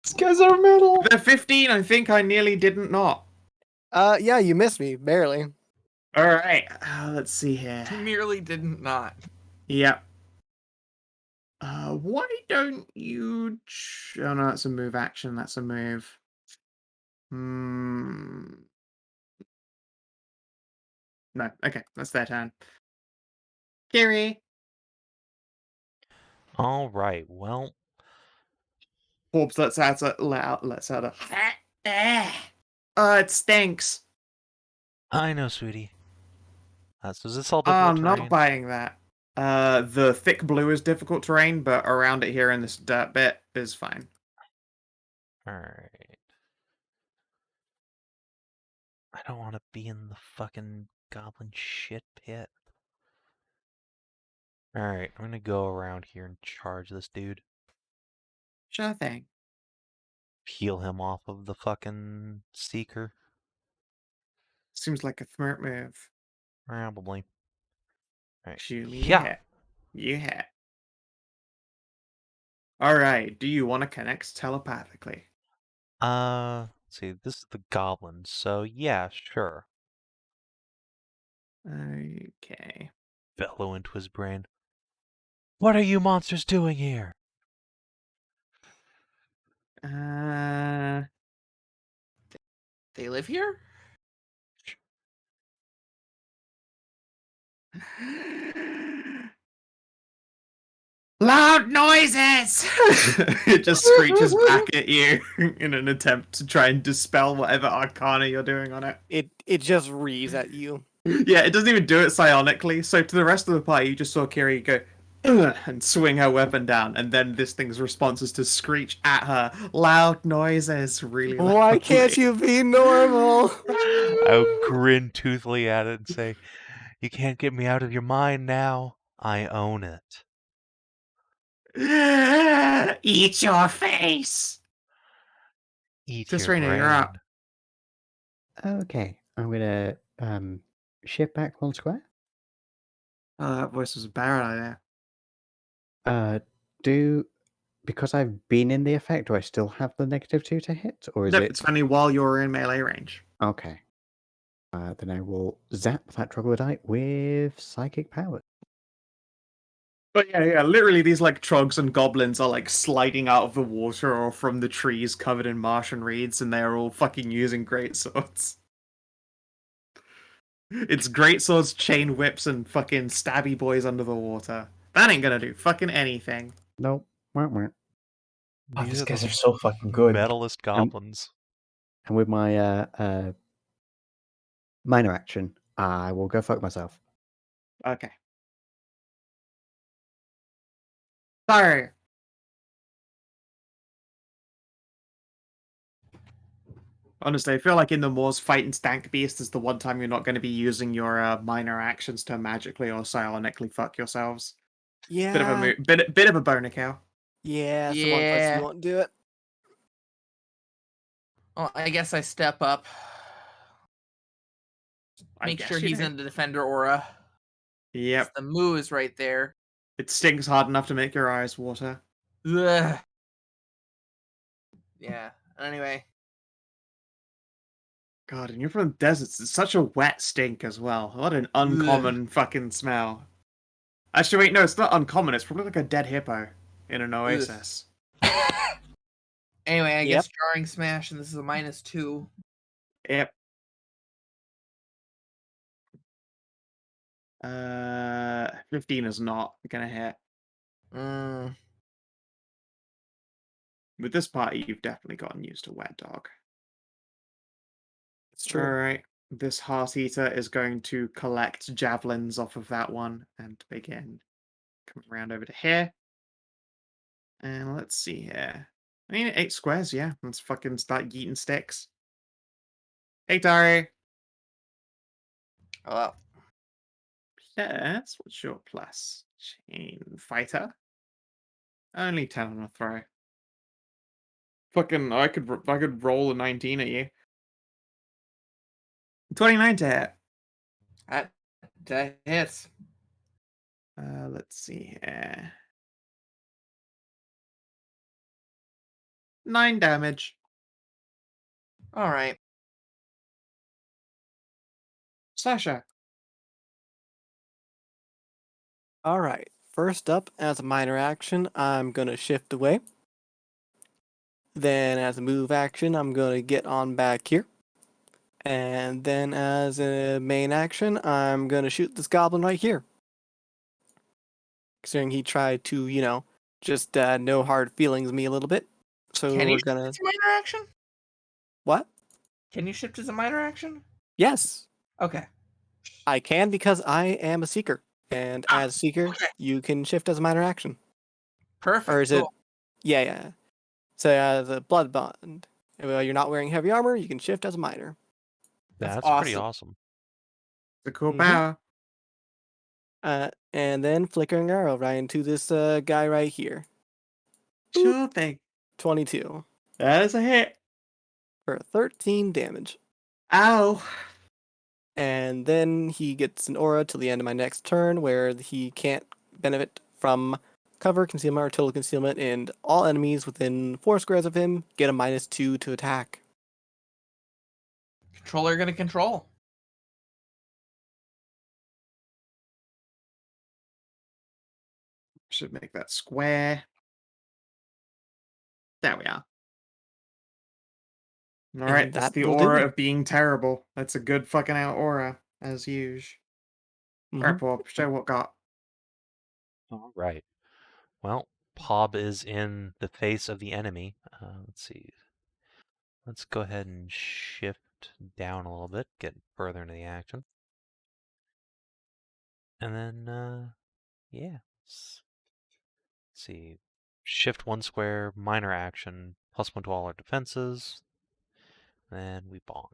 These guys are metal. They're 15. I think I nearly didn't not. Yeah, you missed me barely. All right, let's see here. He merely didn't not. Yep. Why don't you? Oh no, that's a move action. That's a move. No. Okay, that's their turn. Kiri. All right. Well, Forbes lets out a. It stinks. I know, sweetie. So is this all I'm difficult not terrain? buying that. The thick blue is difficult terrain, but around it here in this dirt bit is fine. All right. I don't want to be in the fucking goblin shit pit. All right, I'm gonna go around here and charge this dude. Sure thing. Peel him off of the fucking seeker. Seems like a smart move. Probably. All right. Shoot me, Yeah. You hit. All right. Do you want to connect telepathically? Let's see. This is the goblin, so yeah, sure. Okay. Bellow into his brain. What are you monsters doing here? They live here? Loud noises! It just screeches back at you in an attempt to try and dispel whatever arcana you're doing on it. It just rees at you. Yeah, it doesn't even do it psionically. So to the rest of the party, you just saw Kiri go "Ugh," and swing her weapon down, and then this thing's response is to screech at her loud noises. Really loudly. Why can't you be normal? I would grin toothily at it and say, "You can't get me out of your mind now. I own it." Eat your face. Eat your Tisrena, you're up. brain. Okay, I'm gonna shift back 1 square. Oh, that voice was a bad idea. Because I've been in the effect, do I still have the -2 to hit, or is Nope, it it's only while you're in melee range. okay? Then I will zap that troglodyte with psychic power. But yeah, literally these like trogs and goblins are like sliding out of the water or from the trees covered in Martian reeds, and they're all fucking using great swords. It's great swords, chain whips, and fucking stabby boys under the water. That ain't gonna do fucking anything. Nope. Wah, wah. Oh, These these are guys the are so fucking good. Medalist goblins. And with my minor action, I will go fuck myself. Okay. Sorry. Honestly, I feel like in the moors, fighting Stank Beast is the one time you're not going to be using your minor actions to magically or psionically fuck yourselves. Yeah. Bit of a bit of a boner cow. Yeah, it's the one place Yeah. you won't do it. Well, I guess I step up. I Make guess sure you he's do. in the defender aura. Yep. The moo is right there. It stings hard enough to make your eyes water. Ugh. Yeah. Anyway. God, and you're from the deserts. It's such a wet stink as well. What an uncommon fucking smell. Actually, wait, no, it's not uncommon. It's probably like a dead hippo in an oasis. Anyway, I Yep. guess jarring smash, and this is a -2. Yep. 15 is not gonna hit. Mm. With this party, you've definitely gotten used to wet dog. It's true. Alright. This heart eater is going to collect javelins off of that one and begin coming around over to here. And let's see here. I mean, 8 squares, yeah. Let's fucking start yeeting sticks. Hey, Tahru. Oh, Plus, what's your plus? Chain fighter. Only 10 on a throw. Fucking, I could roll a 19 at you. 29 to hit. that hits. Let's see here. 9 damage. All right. Sasha. All right. First up, as a minor action, I'm going to shift away. Then, as a move action, I'm going to get on back here. And then, as a main action, I'm going to shoot this goblin right here. Considering he tried to, just no hard feelings me a little bit. So Can you we're shift going as to. a minor action? What? Can you shift as a minor action? Yes, Okay. I can because I am a seeker. And as a seeker, okay. you can shift as a minor action. Perfect. Or is it? Cool. Yeah. So as a blood bond, if you're not wearing heavy armor, you can shift as a minor. That's awesome. pretty awesome. It's a cool Mhm. power. And then flickering arrow right into this guy right here. Sure thing. 22 That is a hit. for 13 damage. Ow. And then he gets an aura till the end of my next turn where he can't benefit from cover, concealment, or total concealment, and all enemies within 4 squares of him get a -2 to attack. Controller gonna control. Should make that square. There we are. Alright, And that's that the will do. aura of being terrible. That's a good fucking out aura, as usual. Alright, Mhm. Bob, show what got. All right. Well, Pob is in the face of the enemy. Let's see. Let's go ahead and shift down a little bit, get further into the action. And then, yeah. Let's see. Shift 1 square, minor action, +1 to all our defenses. And we bonk.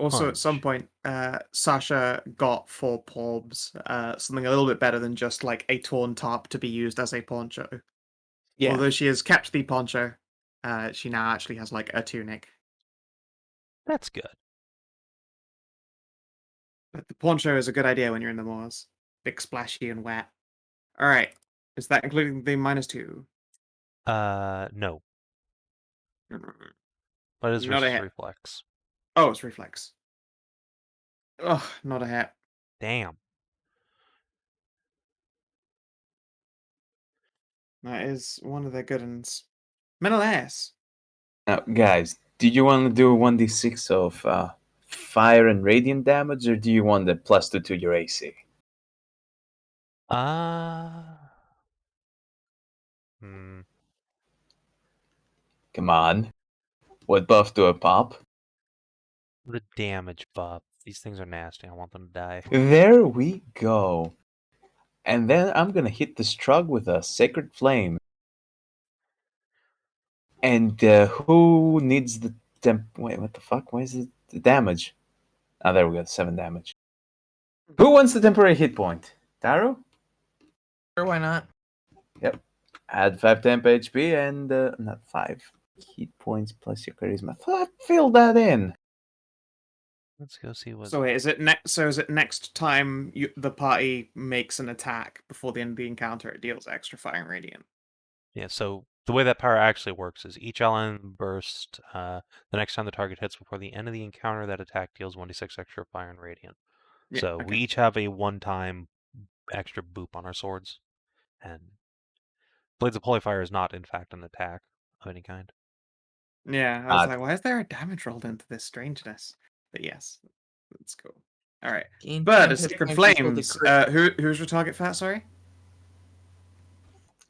Also, at some punch. point, Sasha got 4 palms, something a little bit better than just like a torn tarp to be used as a poncho. Yeah. Although she has kept the poncho, she now actually has like a tunic. That's good. But the poncho is a good idea when you're in the moors. Big, splashy, and wet. All right. Is that including the -2? No, but it is Not a versus hit. reflex. Oh, it's reflex. Ugh, not a hit. Damn. That is one of the good ones. Menëlaos. Now, guys, do you want to do a 1d6 of fire and radiant damage, or do you want the +2 to your AC? Hmm. Come on. What buff do I pop? The damage buff. These things are nasty. I want them to die. There we go. And then I'm gonna hit the Strug with a Sacred Flame. And who needs the Wait, what the fuck? Why is it the damage? Ah, there we go, 7 damage. Who wants the temporary hit point? Tahru? Sure, why not? Yep. Add 5 temp HP and not 5 hit points plus your charisma. Fill that in. Let's go see what. So wait, is it next? So is it next time the party makes an attack before the end of the encounter, it deals extra fire and radiant? Yeah, so the way that power actually works is each element burst, the next time the target hits before the end of the encounter, that attack deals 1d6 extra fire and radiant. Yeah, So we okay. each have a one-time extra boop on our swords. And Blades of Holy Fire is not, in fact, an attack of any kind. Yeah, I was like, why is there a damage rolled into this strangeness? But yes, let's go. All right. Gain But 10 as hit Sacred points equal to Flames, crit. who's your target fat? Sorry.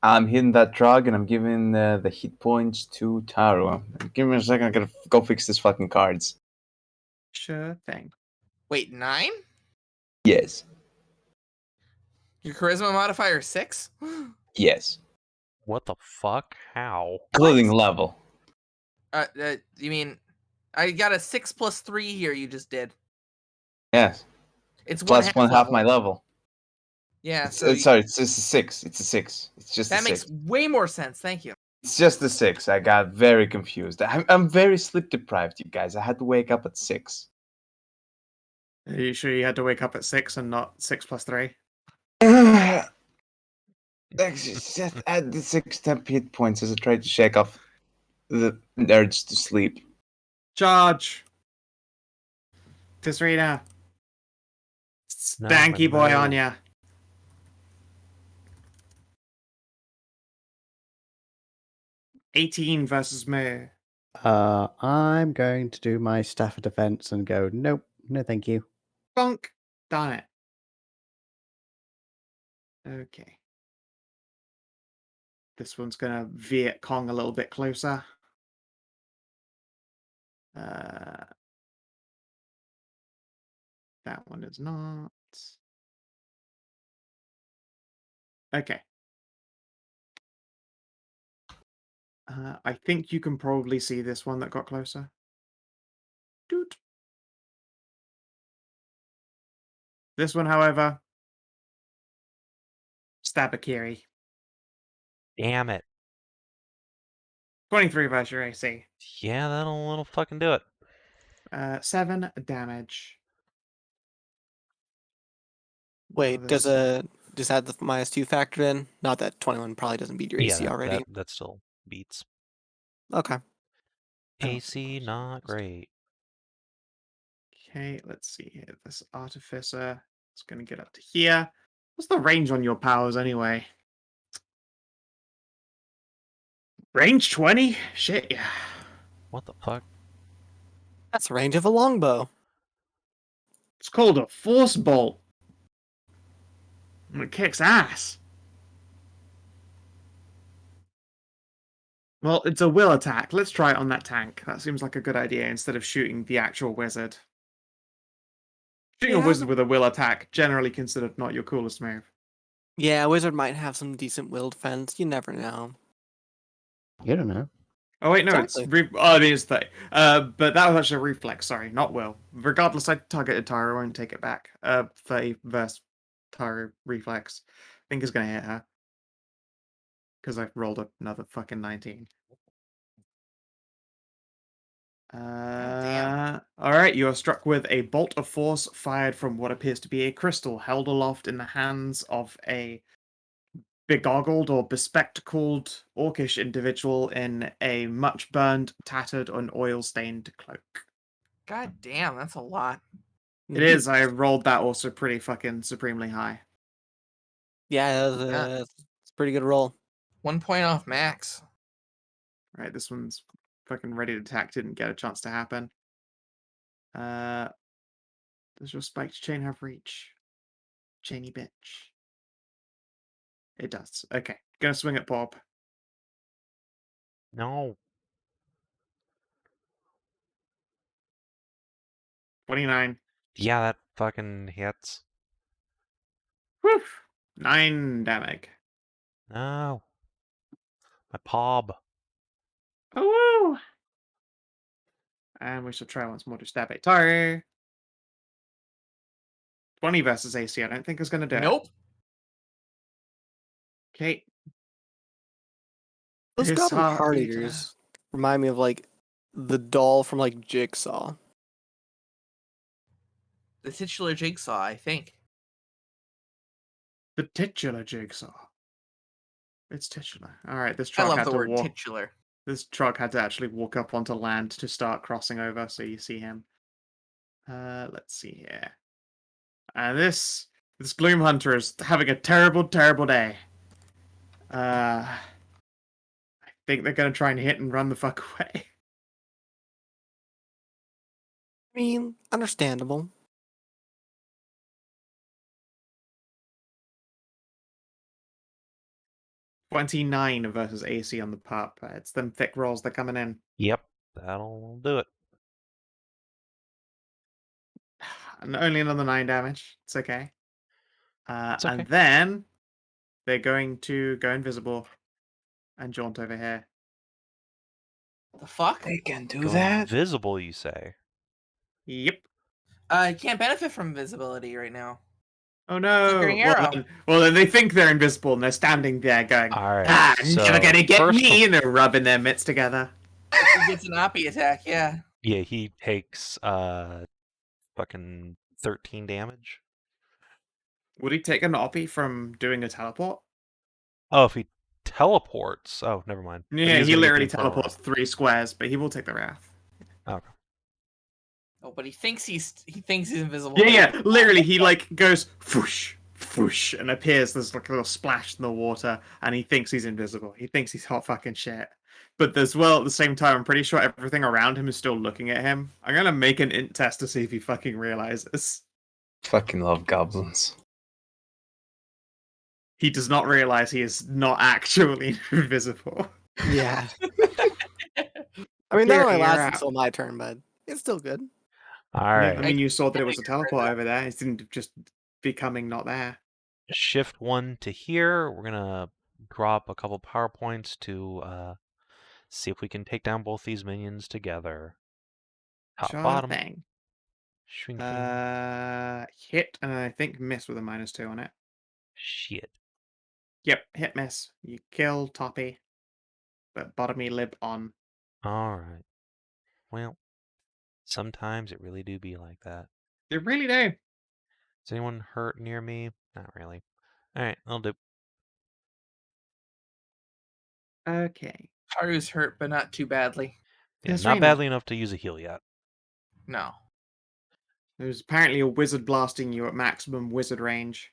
I'm hitting that drug and I'm giving the hit points to Tahru. Give me a second, I gotta go fix these fucking cards. Sure thing. Wait, 9? Yes. Your charisma modifier is 6? Yes. What the fuck? How? Including level. You mean I got a 6 plus 3 here? You just did. Yes. It's Plus one one half half my level. level. Yeah, It's, so sorry, it's just a 6. It's a 6. It's just that a makes 6. way more sense. Thank you. It's just a 6. I got very confused. I'm very sleep deprived, you guys. I had to wake up at 6. Are you sure you had to wake up at 6 and not 6 plus 3? Just add the 6 temp hit points as I try to shake off the urge to sleep. Charge! Tisrena! Stanky boy on ya! 18 versus me. I'm going to do my staff of defense and go, nope, no thank you. Bonk! Darn it. Okay. This one's gonna Viet Cong a little bit closer. That one is not. Okay. I think you can probably see this one that got closer. Doot. This one, however, stab a Kiri. Damn it. 23 versus your AC. Yeah, that'll fucking do it. 7 damage. Wait, does This- just add the -2 factor in? Not that 21 probably doesn't beat your AC Yeah, already. that still beats. Okay. AC not great. Okay, let's see here. This Artificer is going to get up to here. What's the range on your powers anyway? Range 20? Shit, yeah. What the fuck? That's the range of a longbow. It's called a Force Bolt. And it kicks ass. Well, it's a will attack. Let's try it on that tank. That seems like a good idea instead of shooting the actual wizard. Shooting a wizard with a will attack, generally considered not your coolest move. Yeah, wizard might have some decent will defense. You never know. You don't know. Oh wait, no, Exactly. I mean it's 30. But that was actually a reflex. Sorry, not will. Regardless, I targeted Tahru. I won't take it back. 30 versus Tahru reflex. I think is gonna hit her because I rolled another fucking 19. damn. All right. You are struck with a bolt of force fired from what appears to be a crystal held aloft in the hands of a begoggled or bespectacled orcish individual in a much burned, tattered, and oil-stained cloak. God damn, that's a lot. It is. I rolled that also pretty fucking supremely high. Yeah, Yeah. it's a pretty good roll. 1 point off max. Right, this one's fucking ready to attack. Didn't get a chance to happen. Does your spiked chain have reach? Chainy bitch. It does. Okay. Gonna swing at Bob. No. 29. Yeah, that fucking hits. Whew. 9 damage. No. My pob. Oh, woo! And we shall try once more to stab at Tahru. 20 versus AC. I don't think is gonna do it. Nope. Okay. Those His goblin heart heart beat, eaters remind me of like the doll from like Jigsaw. The titular jigsaw, I think. The titular jigsaw. It's titular. Alright, this I truck love had the to word walk. titular. This truck had to actually walk up onto land to start crossing over, so you see him. Let's see here. And this Gloom Hunter is having a terrible, terrible day. I think they're gonna try and hit and run the fuck away. I mean, understandable. 29 versus AC on the pup. It's them thick rolls that are coming in. Yep, that'll do it. And only another 9 damage. It's okay. It's okay. And then they're going to go invisible and jaunt over here. The fuck? They can do Go that? invisible, you say? Yep. I can't benefit from invisibility right now. Oh no! Flickering arrow. Well, then they think they're invisible and they're standing there going, Alright, never so gonna get first me! And they're rubbing their mitts together. He gets an Oppie attack, yeah. Yeah, he takes fucking 13 damage. Would he take an oppie from doing a teleport? Oh, if he teleports. Oh, never mind. But Yeah, is he gonna get the literally Infernal teleports Wrath. 3 squares, but he will take the wrath. Okay. Oh, but he thinks he's invisible. Yeah, literally, he like goes whoosh, whoosh, and appears. There's like a little splash in the water, and he thinks he's invisible. He thinks he's hot fucking shit. But as well, at the same time, I'm pretty sure everything around him is still looking at him. I'm gonna make an int test to see if he fucking realizes. Fucking love goblins. He does not realize he is not actually invisible. Yeah. I mean, that Here, only you're lasts out. until my turn, but it's still good. Yeah, Alright. I mean, you saw that it was a I can read teleport that. over there. It didn't just becoming not there. Shift 1 to here. We're gonna drop a couple power points to see if we can take down both these minions together. Top Sure bottom. thing. Shrinking. Hit, and I think miss with a -2 on it. Shit. Yep, hit miss. You kill Toppy, but bottomy live on. Alright. Well, sometimes it really do be like that. They really do. Is anyone hurt near me? Not really. Alright, I'll do. Okay. Haru's hurt, but not too badly. Yeah, Tisrena. not badly enough to use a heal yet. No. There's apparently a wizard blasting you at maximum wizard range.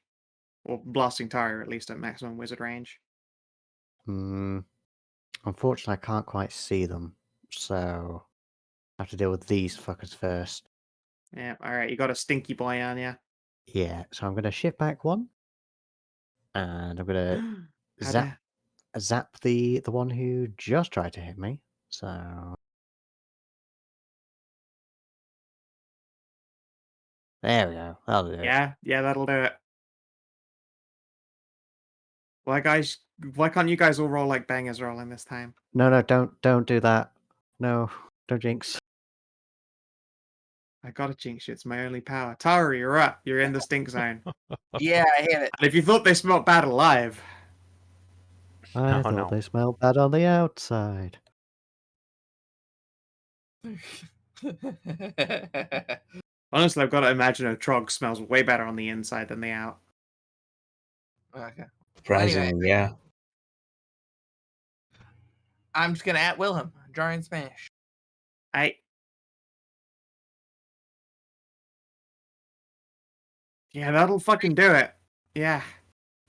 Or blasting Tahru at least at maximum wizard range. Unfortunately, I can't quite see them, so I have to deal with these fuckers first. Yeah, alright, you got a stinky boy on ya. Yeah, so I'm going to shift back one, and I'm going to How zap dare. zap the one who just tried to hit me. So there we go. That'll do it. Yeah, that'll do it. Why can't you guys all roll like bangers rolling this time? No, don't do that. No, don't jinx. I gotta jinx you, it's my only power. Tahru, you're up. You're in the stink zone. Yeah, I hit it. And if you thought they smelt bad alive, I Oh, thought no. they smelled bad on the outside. honestly, I've got to imagine a trog smells way better on the inside than the out. Okay. Surprisingly, yeah. I'm just gonna at will him. Jarring smash. Yeah, that'll fucking do it. Yeah.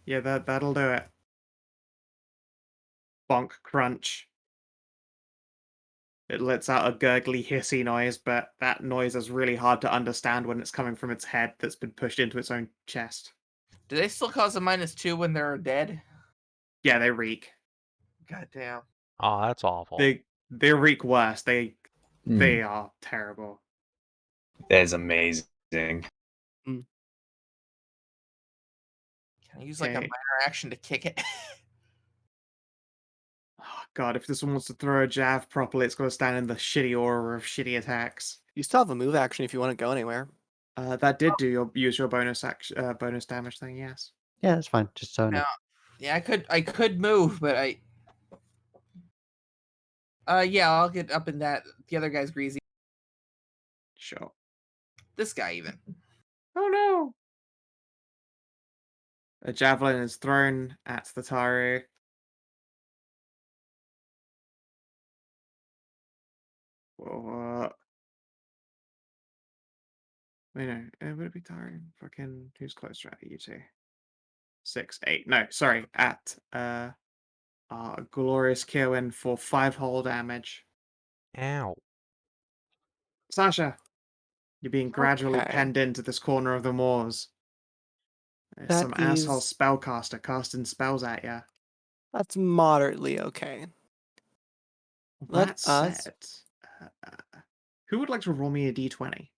Yeah, that'll do it. Bonk crunch. It lets out a gurgly, hissy noise, but that noise is really hard to understand when it's coming from its head that's been pushed into its own chest. Do they still cause a -2 when they're dead? Yeah, they reek. God damn. Oh, that's awful. They reek worse. They Mm, are terrible. that is amazing. Can I use like a Okay. minor action to kick it? Oh god, if this one wants to throw a jab properly, it's got to stand in the shitty aura of shitty attacks. You still have a move action if you want to go anywhere. That did use your bonus action, bonus damage thing. Yes. Yeah, that's fine. Just tone No. it. Yeah, I could move, but yeah, I'll get up in that. The other guy's greasy. Sure. This guy even. Oh no! A javelin is thrown at the Tahru. What? Wait, no. Would it be Tahru? Fucking, who's closer at you two? 6, 8. No, sorry. At glorious Kierwyn for 5 whole damage. Ow. Sasha, you're being gradually Okay. penned into this corner of the moors. There's That some asshole is- spellcaster casting spells at you. That's moderately okay. Let That us- said, who would like to roll me a d20?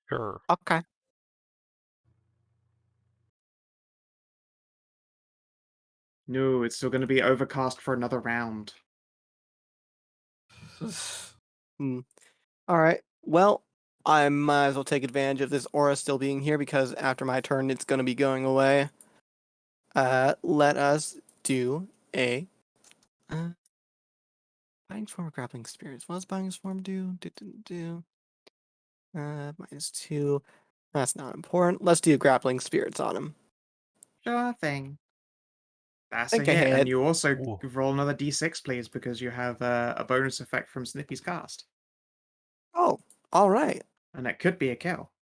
Sure. Okay. No, it's still going to be overcast for another round. All right. Well, I might as well take advantage of this aura still being here because after my turn, it's going to be going away. Let us do a binding form of grappling spirits. What does binding form do? -2. That's not important. Let's do grappling spirits on him. Sure thing. That's Think a I hit, hit. and you also Ooh. roll another d6, please, because you have a bonus effect from Snippy's cast. Oh, all right. And it could be a kill.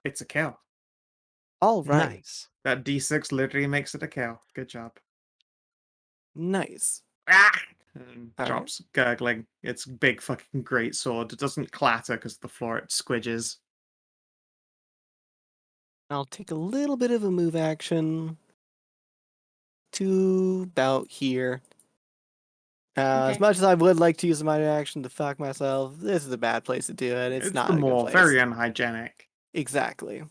It's a kill. All right. Nice. That d6 literally makes it a kill. Good job. Nice. Ah! And All right. drops gurgling. It's big fucking great sword. It doesn't clatter because the floor it squidges. I'll take a little bit of a move action to about here. As Okay. much as I would like to use a minor action to fuck myself, this is a bad place to do it. It's not the a good more place. very unhygienic. Exactly.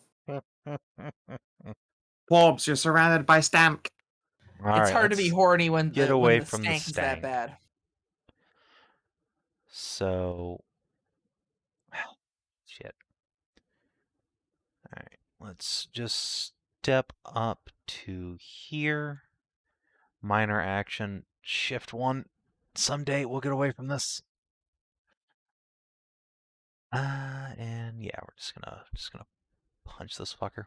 Forbes, you're surrounded by stank. It's hard to be horny when get the, away when the from the stank is that stank. bad. So, shit. All right, let's just step up to here. Minor action, shift 1. Someday we'll get away from this. And yeah, we're just gonna punch this fucker.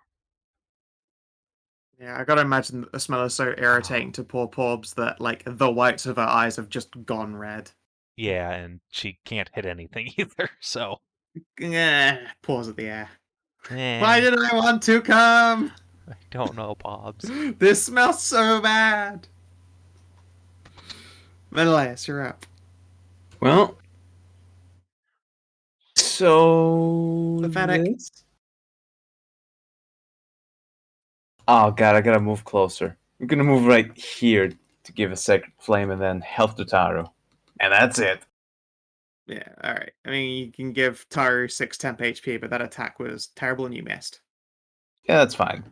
Yeah, I gotta imagine that the smell is so irritating to poor Porbs that, like, the whites of her eyes have just gone red. Yeah, and she can't hit anything either, so. Pause at the air. Eh, Why did I want to come? I don't know, Bobs. This smells so bad. Menëlaos, you're up. Well, so Pathetic. this- Oh god, I gotta move closer. I'm gonna move right here to give a second flame and then health to Tahru. And that's it. Yeah, alright. I mean, you can give Tahru 6 temp HP, but that attack was terrible and you missed. Yeah, that's fine.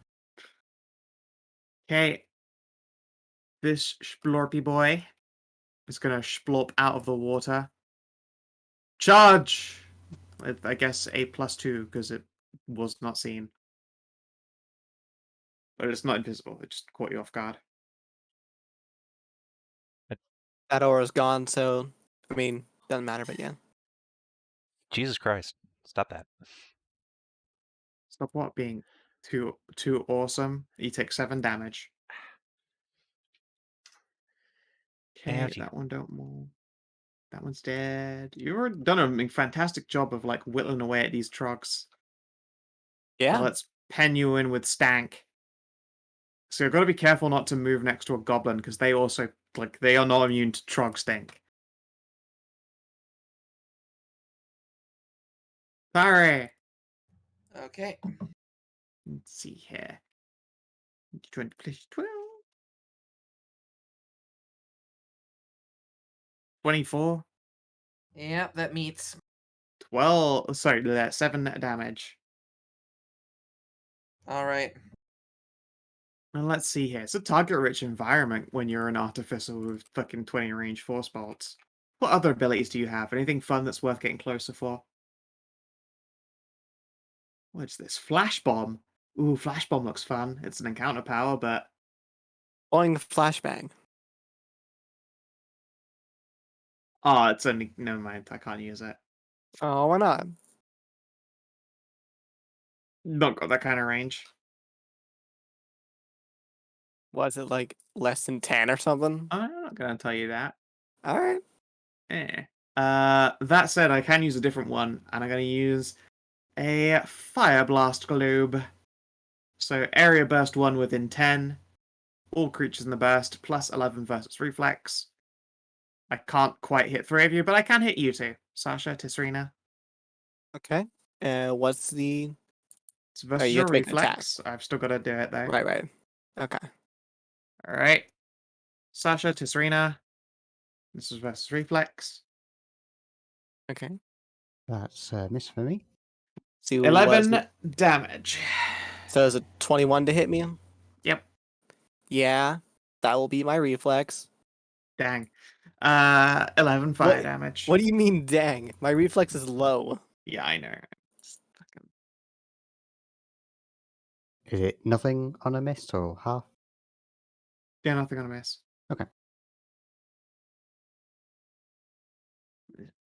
Okay. This splorpy boy is gonna splorp out of the water. Charge! With, I guess, a +2 because it was not seen. But it's not invisible. It just caught you off guard. That aura's gone, so I mean, doesn't matter. But yeah, Jesus Christ. Stop that. Stop what being too awesome. You take 7 damage. Okay, Ouchie. that one don't move. That one's dead. You've done a fantastic job of like whittling away at these trucks. yeah. So let's pen you in with stank. So you've got to be careful not to move next to a goblin because they also like they are not immune to trog stink. Sorry. Okay. Let's see here. 20 plus 12. 24. Yeah, that meets. 12. Sorry, 7 damage. All right. And let's see here. It's a target-rich environment when you're an artificer with fucking 20 range force bolts. What other abilities do you have? Anything fun that's worth getting closer for? What's this? Flash bomb. Ooh, flash bomb looks fun. It's an encounter power, but Boing flashbang. it's only never mind. I can't use it. Oh, why not? Not got that kind of range. Was it like less than 10 or something? I'm not gonna tell you that. All right. Eh. That said, I can use a different one, and I'm gonna use a fire blast globe. So area burst 1 within 10. All creatures in the burst, plus 11 versus reflex. I can't quite hit 3 of you, but I can hit you 2. Sasha, Tisrena. Okay. What's the? It's Oh, versus you have your to make an attack. reflex. I've still got to do it though. Right, right. Okay. Alright. Sasha, Tisrena. This is versus reflex. Okay. That's a miss for me. See what 11 it? damage. So is it 21 to hit me? Yep. Yeah. That will be my reflex. Dang. 11 fire damage. What do you mean, dang? My reflex is low. Yeah, I know. It's fucking... Is it nothing on a miss or half? Yeah, nothing gonna miss. Okay.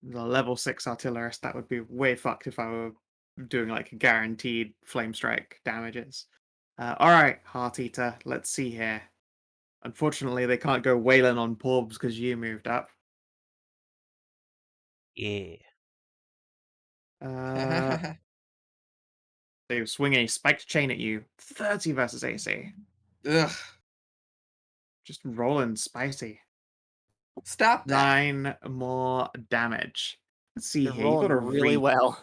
The level 6 artillerist, that would be way fucked if I were doing like guaranteed flame strike damages. Alright, Heart Eater, let's see here. Unfortunately, they can't go wailing on Porbs because you moved up. Yeah. They swing a spiked chain at you. 30 versus AC. Ugh. Just rolling spicy. Stop that. 9 more damage. Let's see You're here. You've got rolling a really well.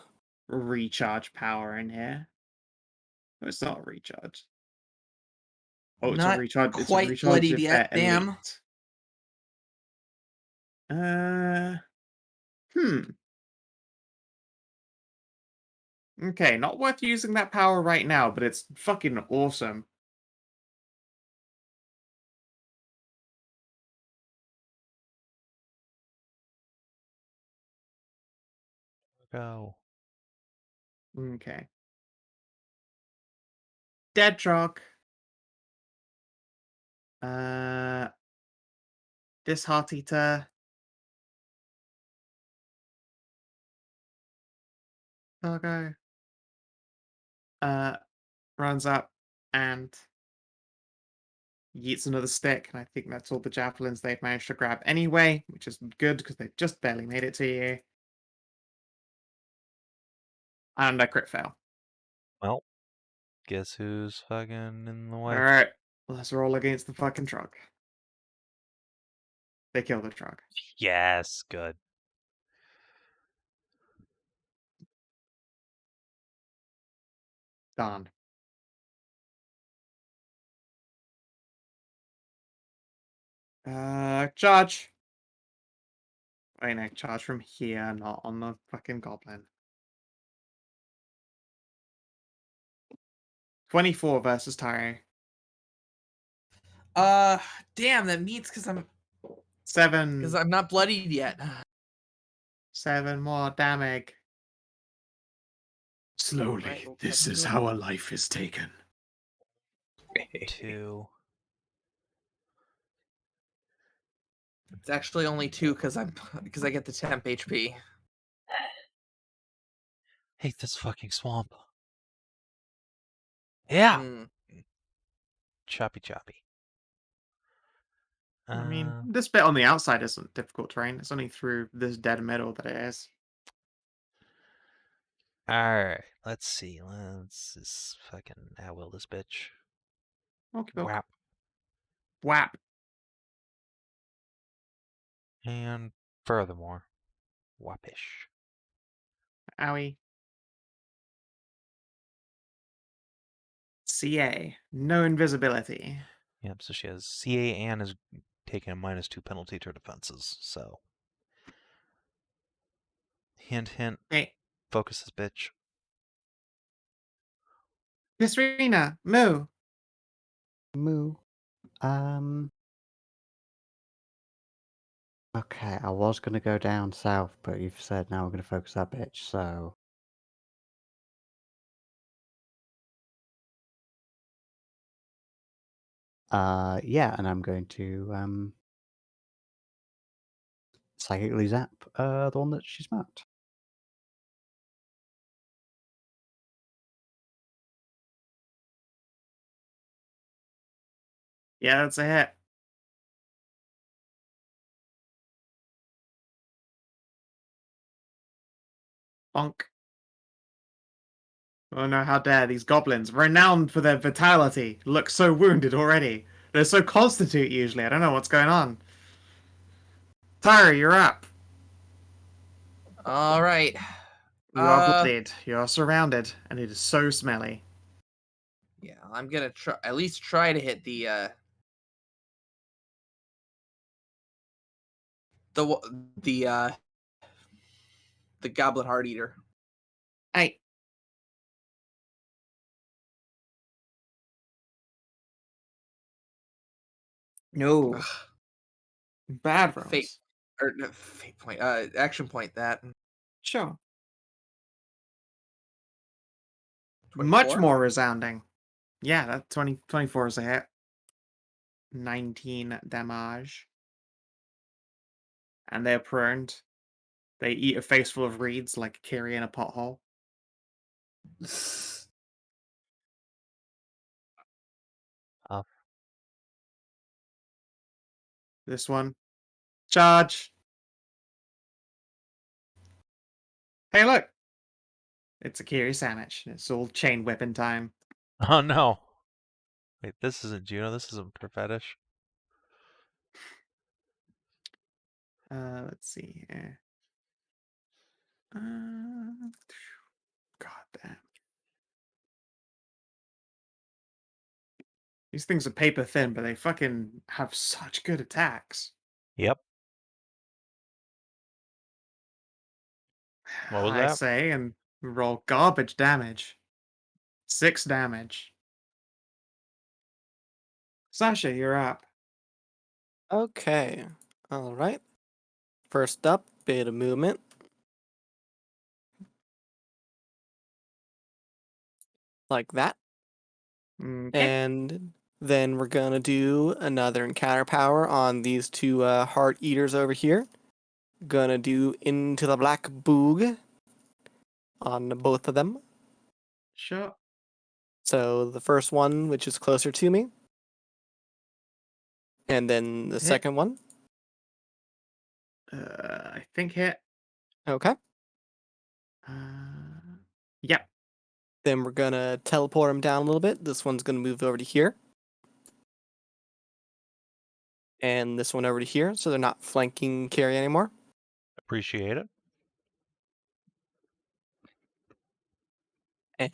recharge power in here. No, it's not a recharge. Oh, it's a Not recharge. It's a quite recharge bloodied if yet, they're damn. elite. Okay, not worth using that power right now, but it's fucking awesome. Go. Okay. Dead Truck. This Heart Eater. Doggo. Runs up and yeets another stick, and I think that's all the javelins they've managed to grab anyway, which is good because they just barely made it to you. And a crit fail. Well, guess who's fucking in the way? Alright, let's roll against the fucking truck. They kill the truck. Yes, good. Done. Charge. Wait, no, charge from here, not on the fucking goblin. 24 versus Tahru. Damn, that means because I'm 7. not bloodied yet. 7 more damage. Slowly, Right, we'll this cut is to it. how a life is taken. 2. It's actually only 2 because I get the temp HP. Hate this fucking swamp. Yeah. Hmm. Choppy choppy. I mean, Uh, this bit on the outside isn't difficult terrain. It's only through this dead middle that it is. Alright, let's see. Let's just fucking will this bitch. Okay, Whap. Whap. And furthermore, whappish. Owie. CA. No invisibility. Yep, so she has CA and is taking a -2 penalty to her defenses, so. Hint, hint. Hey, Focus this bitch. Tisrena, moo. Moo. Okay, I was going to go down south, but you've said now we're going to focus that bitch, so. Yeah, and I'm going to psychically zap the one that she's marked. Yeah, that's a hit. Bonk. Oh no, how dare these goblins, renowned for their vitality, look so wounded already. They're so constitute usually. I don't know what's going on. Tahru, you're up. All right. You are bloodied. You are surrounded, and it is so smelly. Yeah, I'm gonna at least try to hit the Goblin Heart Eater. Hey. No. Ugh. Bad rolls. Fate point. Action point that. Sure. 24? Much more resounding. Yeah, that 24 is a hit. 19 damage. And they're pruned. They eat a face full of reeds like Kiri in a pothole. Off. This one. Charge! Hey, look! It's a Kiri sandwich. It's all chain whipping time. Oh no. Wait, this isn't Juno, this isn't her fetish. Let's see here. God damn. These things are paper thin, but they fucking have such good attacks. Yep. What was I that? say, and roll garbage damage. 6 damage. Sasha, you're up. Okay. All right. First up, bit of movement. Like that. Okay. And then we're going to do another encounter power on these two heart eaters over here. Gonna do Into the Black Boog on both of them. Sure. So the first one, which is closer to me. And then the Hit. second one. I think hit. Okay. Yep. Then we're gonna teleport him down a little bit. This one's gonna move over to here. And this one over to here, so they're not flanking carry anymore. Appreciate it.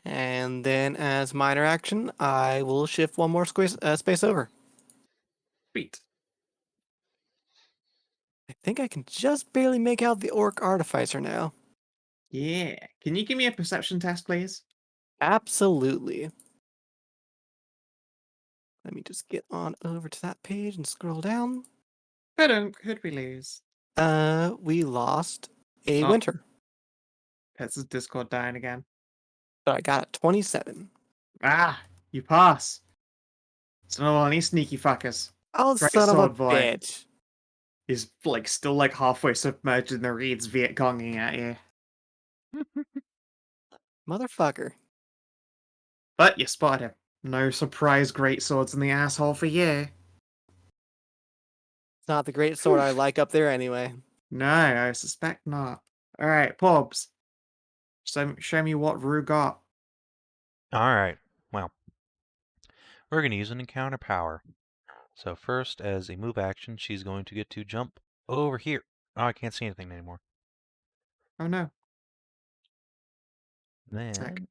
And then as minor action, I will shift one more space over. Sweet. I think I can just barely make out the Orc Artificer now. Yeah. Can you give me a perception test, please? Absolutely. Let me just get on over to that page and scroll down. Could we lose? We lost a Oh. winter. Pets' Discord dying again. So I got a 27. Ah, you pass. It's not all any sneaky fuckers. Oh, Great son of a sword boy. bitch. He's like still like halfway submerged in the reeds, Viet Conging at you. Motherfucker. But you spotted him. No surprise great swords in the asshole for you. It's not the great sword I like up there anyway. No, I suspect not. Alright, Pobs. Show me what Rue got. Alright, well. We're going to use an encounter power. So first, as a move action, she's going to get to jump over here. Oh, I can't see anything anymore. Oh no. Then...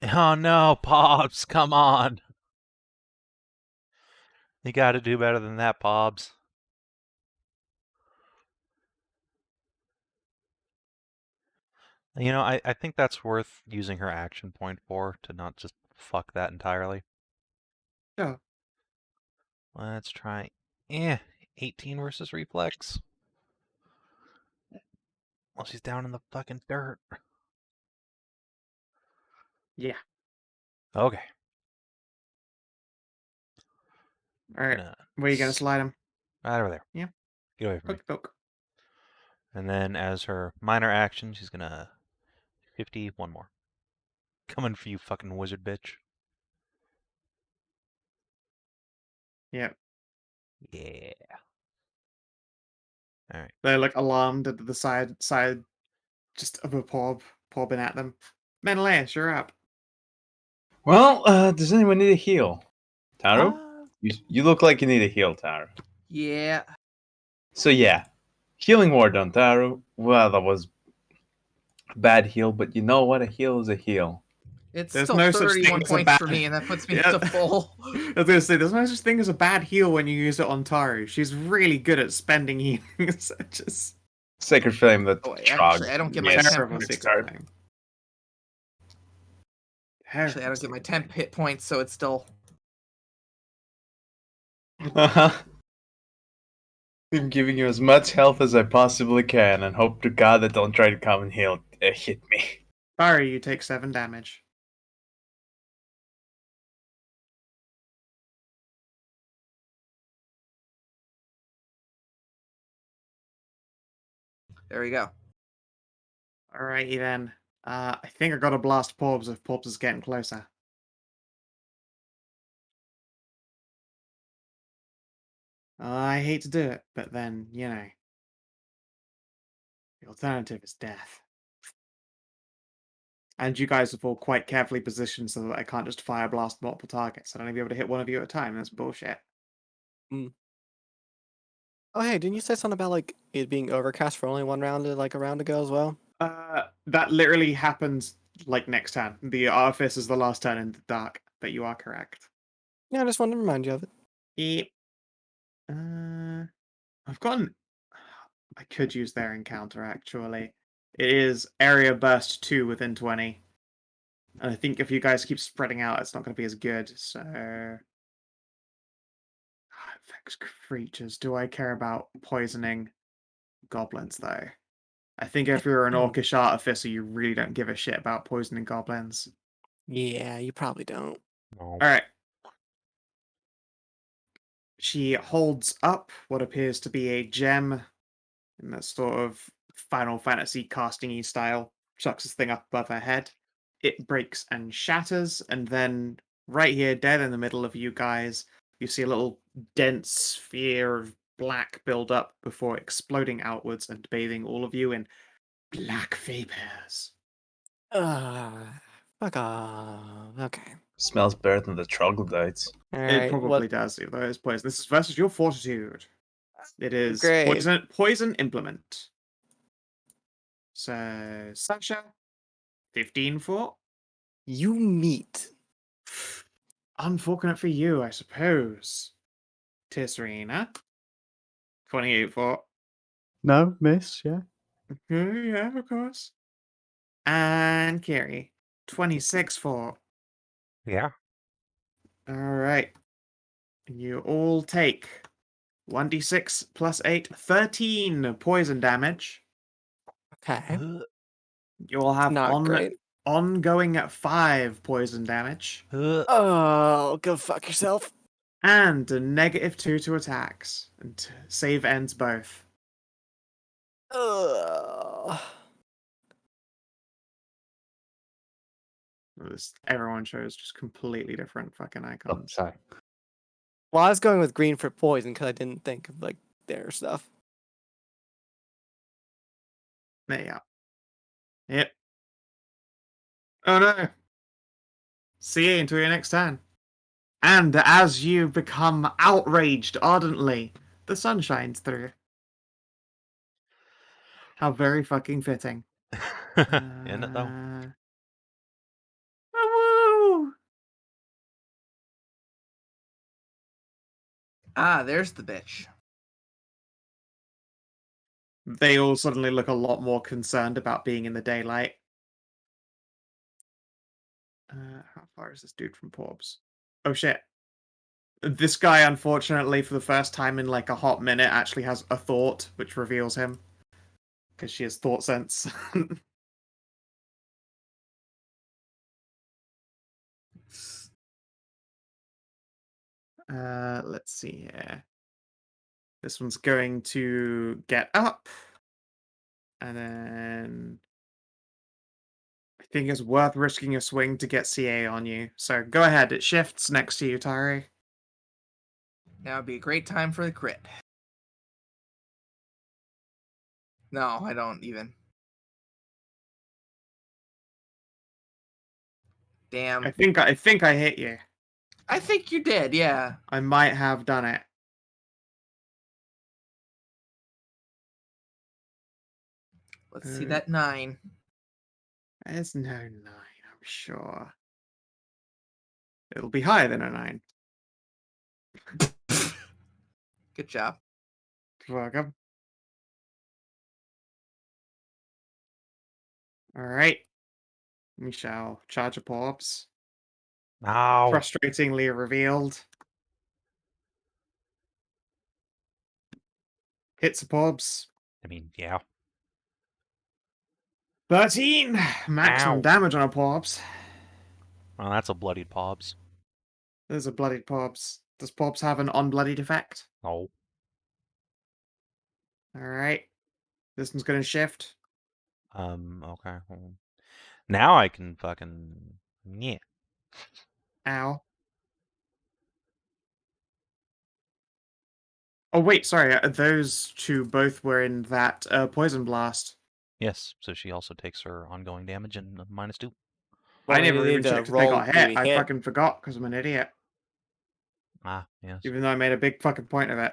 Oh no, Pops, come on. You gotta do better than that, Pops. You know, I think that's worth using her action point for, to not just fuck that entirely. Sure. Let's try 18 versus reflex. Well, she's down in the fucking dirt. Yeah. Okay. Alright. Where are you gonna slide him? Right over there. Yeah. Get away from me. Poke. And then as her minor action, she's gonna 50 one more. Coming for you, fucking wizard bitch. Yep. Yeah. Alright. They're like alarmed at the side just of a pobbing at them. Menëlaos, you're up. Well, does anyone need a heal? Tahru? You look like you need a heal, Tahru. Yeah. So yeah, healing ward on Tahru. Well, that was a bad heal, but you know what? A heal is a heal. It's There's still no such 31 thing as a points bad... for me, and that puts me Yeah. to full. I was gonna say, there's no such thing as a bad heal when you use it on Tahru. She's really good at spending healing. Just Sacred Flame that Oh, Trog. actually, I don't get my yes, 10 terrible points. Sacred card. Flame. Actually, I don't get my 10 hit points, so it's still... I'm giving you as much health as I possibly can, and hope to God that don't try to come and hit me. Tahru, you take 7 damage. There we go. Alrighty then. I think I gotta blast Porbs if Porbs is getting closer. I hate to do it, but then, you know. The alternative is death. And you guys have all quite carefully positioned so that I can't just fire blast multiple targets. I'd only be able to hit one of you at a time. That's bullshit. Oh, hey, didn't you say something about like it being overcast for only one round, like a round ago as well? That literally happens like next turn. The Artifice is the last turn in the dark, but you are correct. Yeah, I just wanted to remind you of it. Yep. I've gotten... I could use their encounter, actually. It is Area Burst 2 within 20. And I think if you guys keep spreading out, it's not going to be as good, so... Affects creatures. Do I care about poisoning goblins, though? I think if you're an Orcish Artificer, you really don't give a shit about poisoning goblins. Yeah, you probably don't. Alright. She holds up what appears to be a gem in that sort of Final Fantasy casting-y style, chucks this thing up above her head. It breaks and shatters, and then right here, dead in the middle of you guys, you see a little dense sphere of black build up before exploding outwards and bathing all of you in black vapors. Fuck off. Okay. Smells better than the troglodytes. All It right. probably does, even though it's poison. This is versus your fortitude. It is Great. poison implement. So, Sasha, 15 foot. You meet. Unfortunate for you, I suppose. Tisrena, 28 foot. No, miss, yeah. Yeah, of course. And Kiri. 26 for. Yeah. Alright. You all take 1d6 plus 8, 13 poison damage. Okay. You'll have Not great. ongoing 5 poison damage. Oh, go fuck yourself. And a -2 to attacks. And save ends both. Ugh. Everyone shows just completely different fucking Oh, icons. sorry. Well, I was going with green for poison because I didn't think of like their stuff. There you are. Yep. Oh no. See you until your next turn. And as you become outraged ardently, the sun shines through. How very fucking fitting. Isn't it though? Woo! Ah, there's the bitch. They all suddenly look a lot more concerned about being in the daylight. How far is this dude from Porbs? Oh shit. This guy, unfortunately, for the first time in like a hot minute, actually has a thought, which reveals him. Because she has thought sense. Let's see here. This one's going to get up. And then I think it's worth risking a swing to get CA on you. So go ahead. It shifts next to you, Tahru. Now would be a great time for the crit. No, I don't even. Damn. I think I hit you. I think you did, yeah. I might have done it. Let's see that 9. There's no 9, I'm sure. It'll be higher than a 9. Good job. Welcome. Alright. We shall charge a Porbs. Ow. Frustratingly revealed. Hits a Porbs. I mean, yeah. 13! Maximum Ow. damage on a Porbs. Well, that's a bloodied Pobs. There's a bloodied Porbs. Does Porbs have an unbloodied effect? No. Alright. This one's gonna shift. Okay. Now I can fucking... Yeah. Ow. Oh, wait, sorry. Those two both were in that poison blast. Yes, so she also takes her ongoing damage and -2. Well, I you never need even to checked if they roll got to hit. I hit. fucking forgot because I'm an idiot. Ah, yes. Even though I made a big fucking point of it.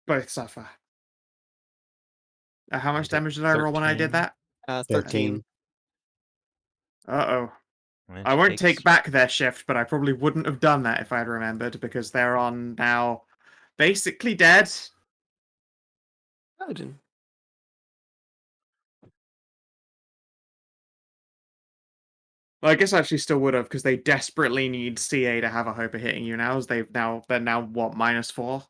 Both suffer. How much damage did I roll when I did 13. that? 13. Uh-oh. And I she won't takes... take back their shift, but I probably wouldn't have done that if I'd remembered, because they're on now basically dead. Imagine. Well, I guess I actually still would have, because they desperately need CA to have a hope of hitting you now, as they're now what, -4?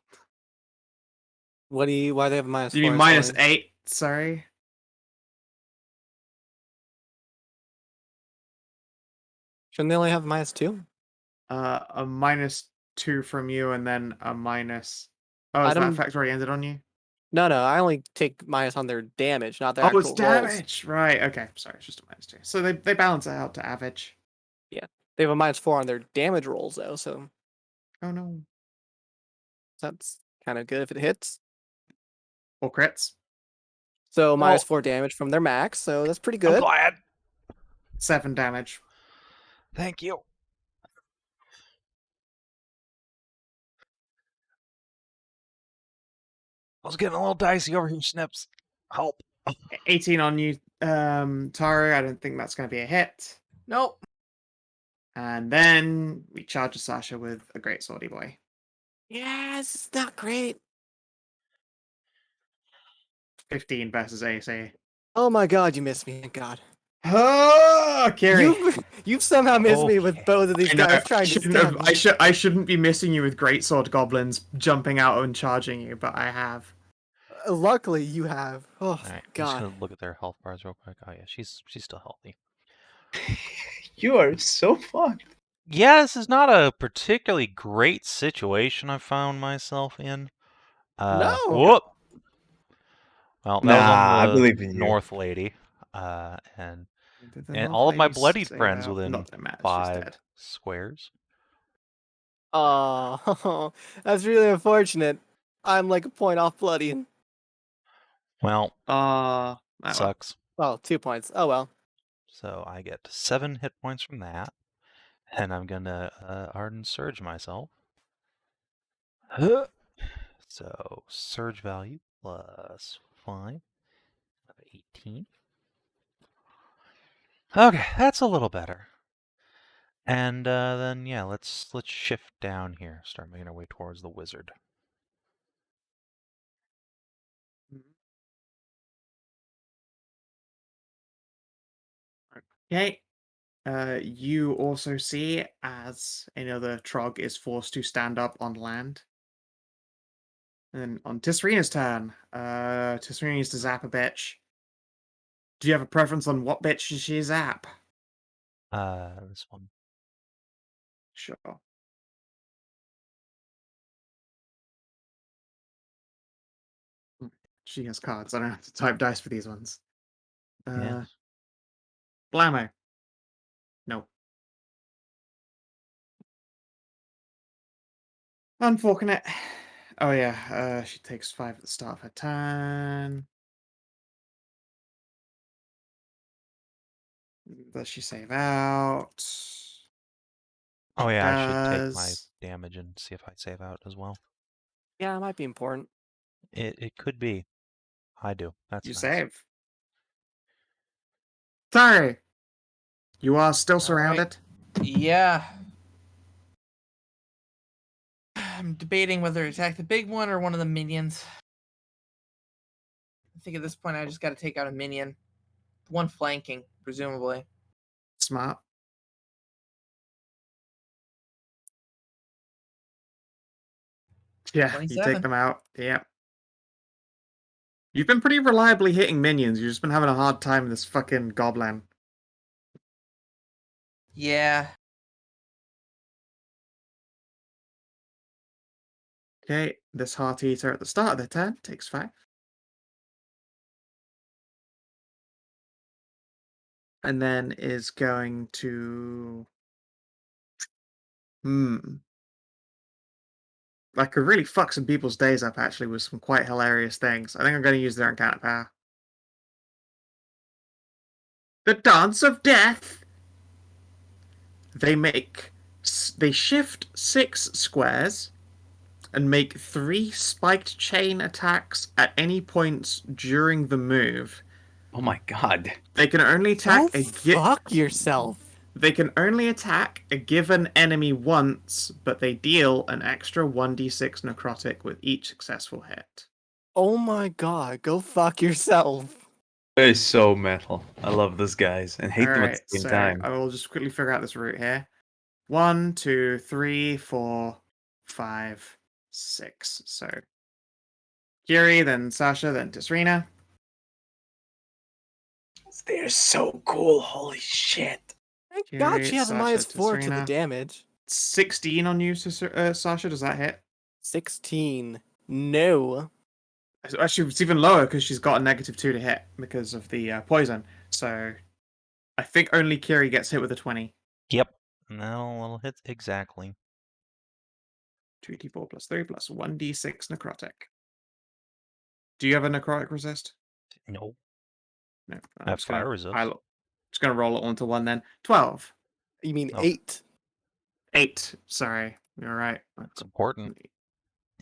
Why do they have a You mean -4? -8? Sorry. Shouldn't they only have -2? A -2 from you, and then a minus. Oh, is that Item- effect already ended on you? No, I only take minus on their damage, not their Oh, actual it's rolls. damage! Right, okay. Sorry, it's just a -2. So they balance it out to average. They have a -4 on their damage rolls, though, so Oh no. that's kind of good if it hits. Or crits. So Well- -4 damage from their max, so that's pretty I'm good. glad. 7 damage. Thank you. I was getting a little dicey over here, Snips. Help. 18 on you, Tahru. I don't think that's going to be a hit. Nope. And then we charge Sasha with a great swordy boy. Yes, it's not great. 15 versus AC. Oh my god, you missed me. Thank God. Oh, Kiri. You've somehow missed me with Okay. both of these I know, guys trying to stab me. I shouldn't be missing you with greatsword goblins jumping out and charging you, but I have. Luckily, you have. Oh, All right, I'm just God. gonna look at their health bars real quick. Oh yeah, she's still healthy. You are so fucked. Yeah, this is not a particularly great situation I found myself in. No. Whoop. Well, that was on Nah, I the believe in you. North Lady, and Did the and North all of my Ladies bloodied save friends out? within Not that it matters, she's 5 dead. squares. Oh, that's really unfortunate. I'm like a point off bloody. Well, Oh, well. sucks. Oh, 2 points. Oh well. So I get 7 hit points from that, and I'm gonna Ardent Surge myself. So surge value plus 5, 18. Okay, that's a little better. And then yeah, let's shift down here. Start making our way towards the wizard. Okay. You also see as another Trog is forced to stand up on land. And on Tisrena's turn, Tisrena needs to zap a bitch. Do you have a preference on what bitch she zap? This one. Sure. She has cards. I don't have to type dice for these ones. Yes. Blammo. Nope. Unfortunate. Oh yeah, she takes 5 at the start of her turn. Does she save out? Oh She yeah, I should take my does. damage and see if I save out as well. Yeah, it might be important. It could be. I do. That's You nice. save. Sorry. You are still All right. surrounded. Yeah. I'm debating whether to attack the big one or one of the minions. I think at this point I just got to take out a minion. The one flanking, presumably. Smart. Yeah, you 27. take them out. Yep. You've been pretty reliably hitting minions. You've just been having a hard time with this fucking goblin. Yeah. Okay, this heart eater at the start of their turn takes 5. And then is going to... I could really fuck some people's days up, actually, with some quite hilarious things. I think I'm going to use their encounter power. The Dance of Death! They shift 6 squares and make 3 spiked chain attacks at any points during the move. Oh my god. They can only attack Don't fuck yourself. They can only attack a given enemy once, but they deal an extra 1d6 necrotic with each successful hit. Oh my god, go fuck yourself. That is so metal. I love those guys and hate them at Alright, the same so time. I will just quickly figure out this route here. 1, 2, 3, 4, 5, 6. So Kiri, then Sasha, then Tisrena. They're so cool. Holy shit. Thank Kiri, God she has a Sasha, -4 to the Tisrena. damage. 16 on you, Sasha. Does that hit? 16. No. Actually, it's even lower because she's got a -2 to hit because of the poison. So I think only Kiri gets hit with a 20. Yep. That'll hit exactly. 2d4 plus 3 plus 1d6 necrotic. Do you have a necrotic resist? No. No. I have fire resist. Just gonna roll it onto 1 then. 12. You mean Oh. 8? 8. Sorry. You're right. It's important.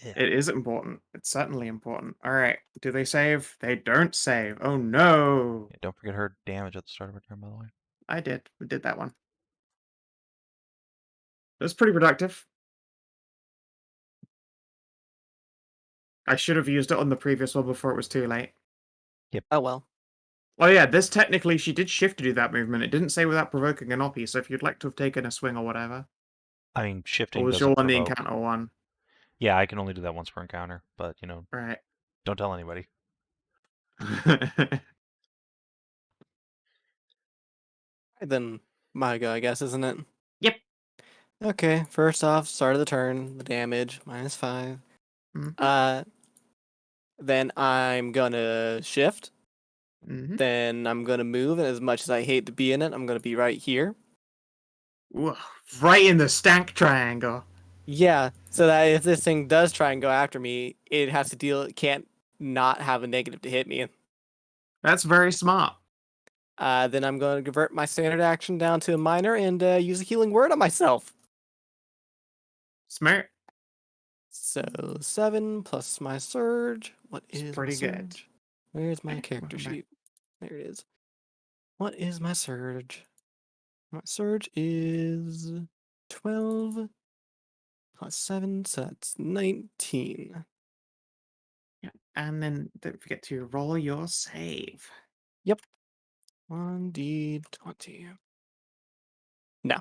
Yeah. It is important. It's certainly important. Alright. Do they save? They don't save. Oh no. Yeah, don't forget her damage at the start of her turn, by the way. I did. We did that one. It was pretty productive. I should have used it on the previous one before it was too late. Oh well. Oh yeah, this technically she did shift to do that movement. It didn't say without provoking an oppie, so if you'd like to have taken a swing or whatever. I mean, Or shifting was your doesn't one the provoke. encounter one? Yeah, I can only do that once per encounter, but, Right. don't tell anybody. Then my go, I guess, isn't it? Yep. Okay, first off, start of the turn, the damage, -5. Mhm. Then I'm gonna shift. Mhm. Then I'm gonna move, and as much as I hate to be in it, I'm gonna be right here. Whoa, right in the stank triangle. Yeah, so that if this thing does try and go after me, it has to deal. It can't not have a negative to hit me. That's very smart. Then I'm going to convert my standard action down to a minor and use a healing word on myself. Smart. So 7 plus my surge. What It's is my pretty good. surge? Where's my Okay, character welcome back. sheet? There it is. What is my surge? My surge is 12 plus 7, so that's 19. Yeah, and then don't forget to roll your save. Yep. 1d20. No.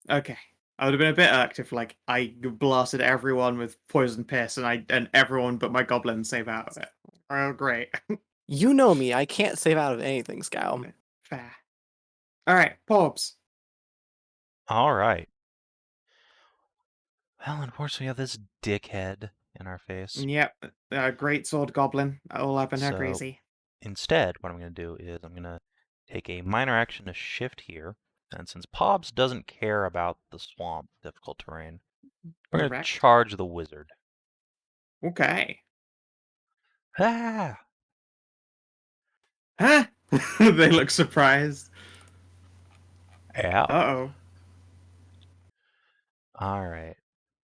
Okay. I would have been a bit irked if, like, I blasted everyone with poison piss and everyone but my goblin save out of it. Oh, great. You know me. I can't save out of anything, Skow. Fair. All right, Porbs. All right. Well, unfortunately, we have this dickhead in our face. Yep, great sword goblin, all up in her So greasy. instead, what I'm going to do is I'm going to take a minor action to shift here. And since Pobs doesn't care about the swamp, difficult terrain, we're going to Correct. charge the wizard. Okay. Ah! Huh? They look surprised. Yeah. Uh-oh. All right.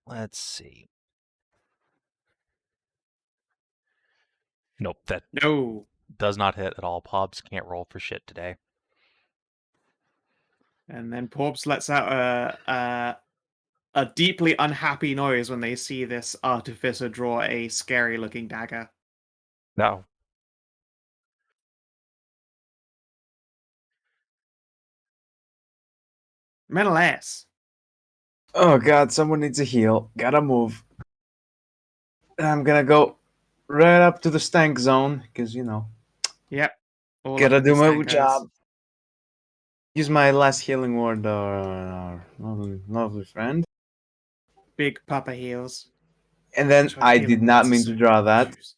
Let's see. Nope, that No. does not hit at all. Pobs can't roll for shit today. And then Porbs lets out a deeply unhappy noise when they see this artificer draw a scary-looking dagger. No. Menëlaos. Oh god, someone needs a heal. Gotta move. I'm gonna go right up to the stank zone, because, Yep. All gotta up in the do my stankers. job. Use my last healing word, our lovely friend. Big Papa heals. And then That's why I did healing not words are mean so to draw that. confused.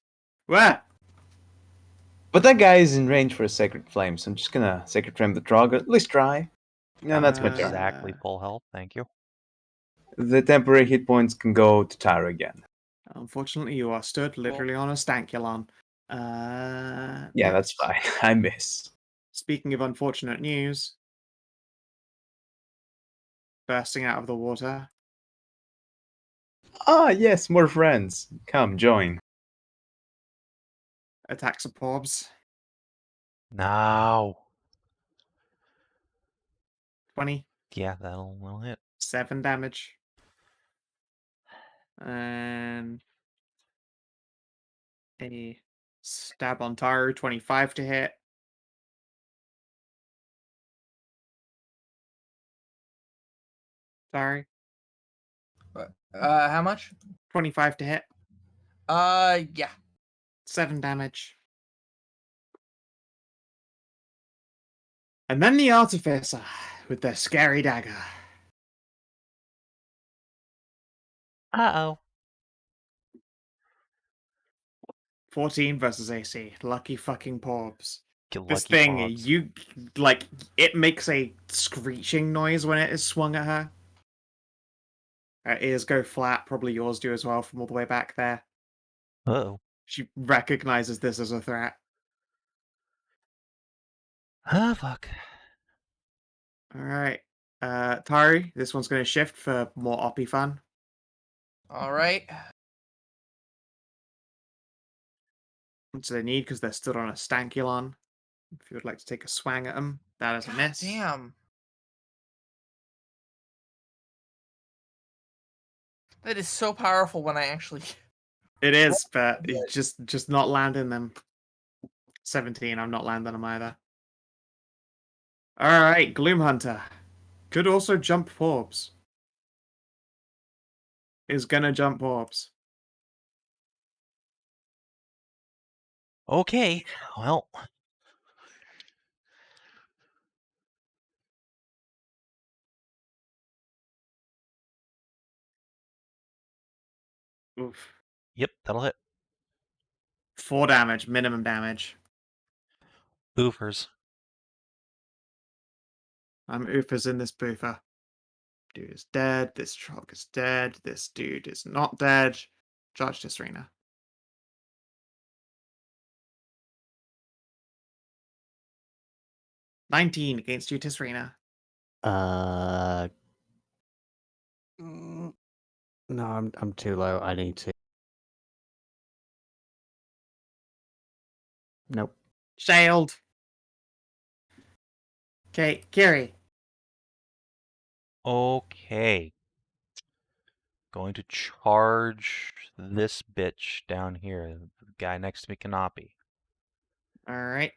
What? But that guy is in range for a Sacred Flame, so I'm just gonna Sacred Flame the Trog, at least try. And that's my turn. Exactly full health. Thank you. The temporary hit points can go to Tahru again. Unfortunately, you are stood literally on a stankulon. Yeah, that's Next. fine. I miss. Speaking of unfortunate news, bursting out of the water, Ah, yes, more friends. Come, join. attacks of Porbs. No. 20, Yeah, that'll hit. 7 damage. And a stab on Tahru, 25 to hit. Sorry, How much? 25 to hit. Yeah. 7 damage. And then the Artificer with their scary dagger. Uh-oh. 14 versus AC. Lucky fucking Porbs. Get This lucky thing, Pobs. it makes a screeching noise when it is swung at her. Her ears go flat, probably yours do as well from all the way back there. Uh-oh. She recognizes this as a threat. Ah, fuck. Alright. Tahru, this one's going to shift for more oppie fun. All right. Which they need because they're stood on a stankulon. If you would like to take a swang at them, that is a God miss. damn. That is so powerful when I actually. It is, but it's just not landing them. 17. I'm not landing them either. Alright, Gloomhunter. Could also jump orbs. Is gonna jump orbs. Okay, well, Oof. yep, that'll hit. 4 damage, minimum damage. Boofers. I'm oofers in this boofer. Dude is dead. This trog is dead. This dude is not dead. Charge Tisrena. $19 against you, Tisrena. Mm, no, I'm too low. I need to. Nope. Shield. Okay, Kiri. Okay. Going to charge this bitch down here. The guy next to me cannot be. Alright.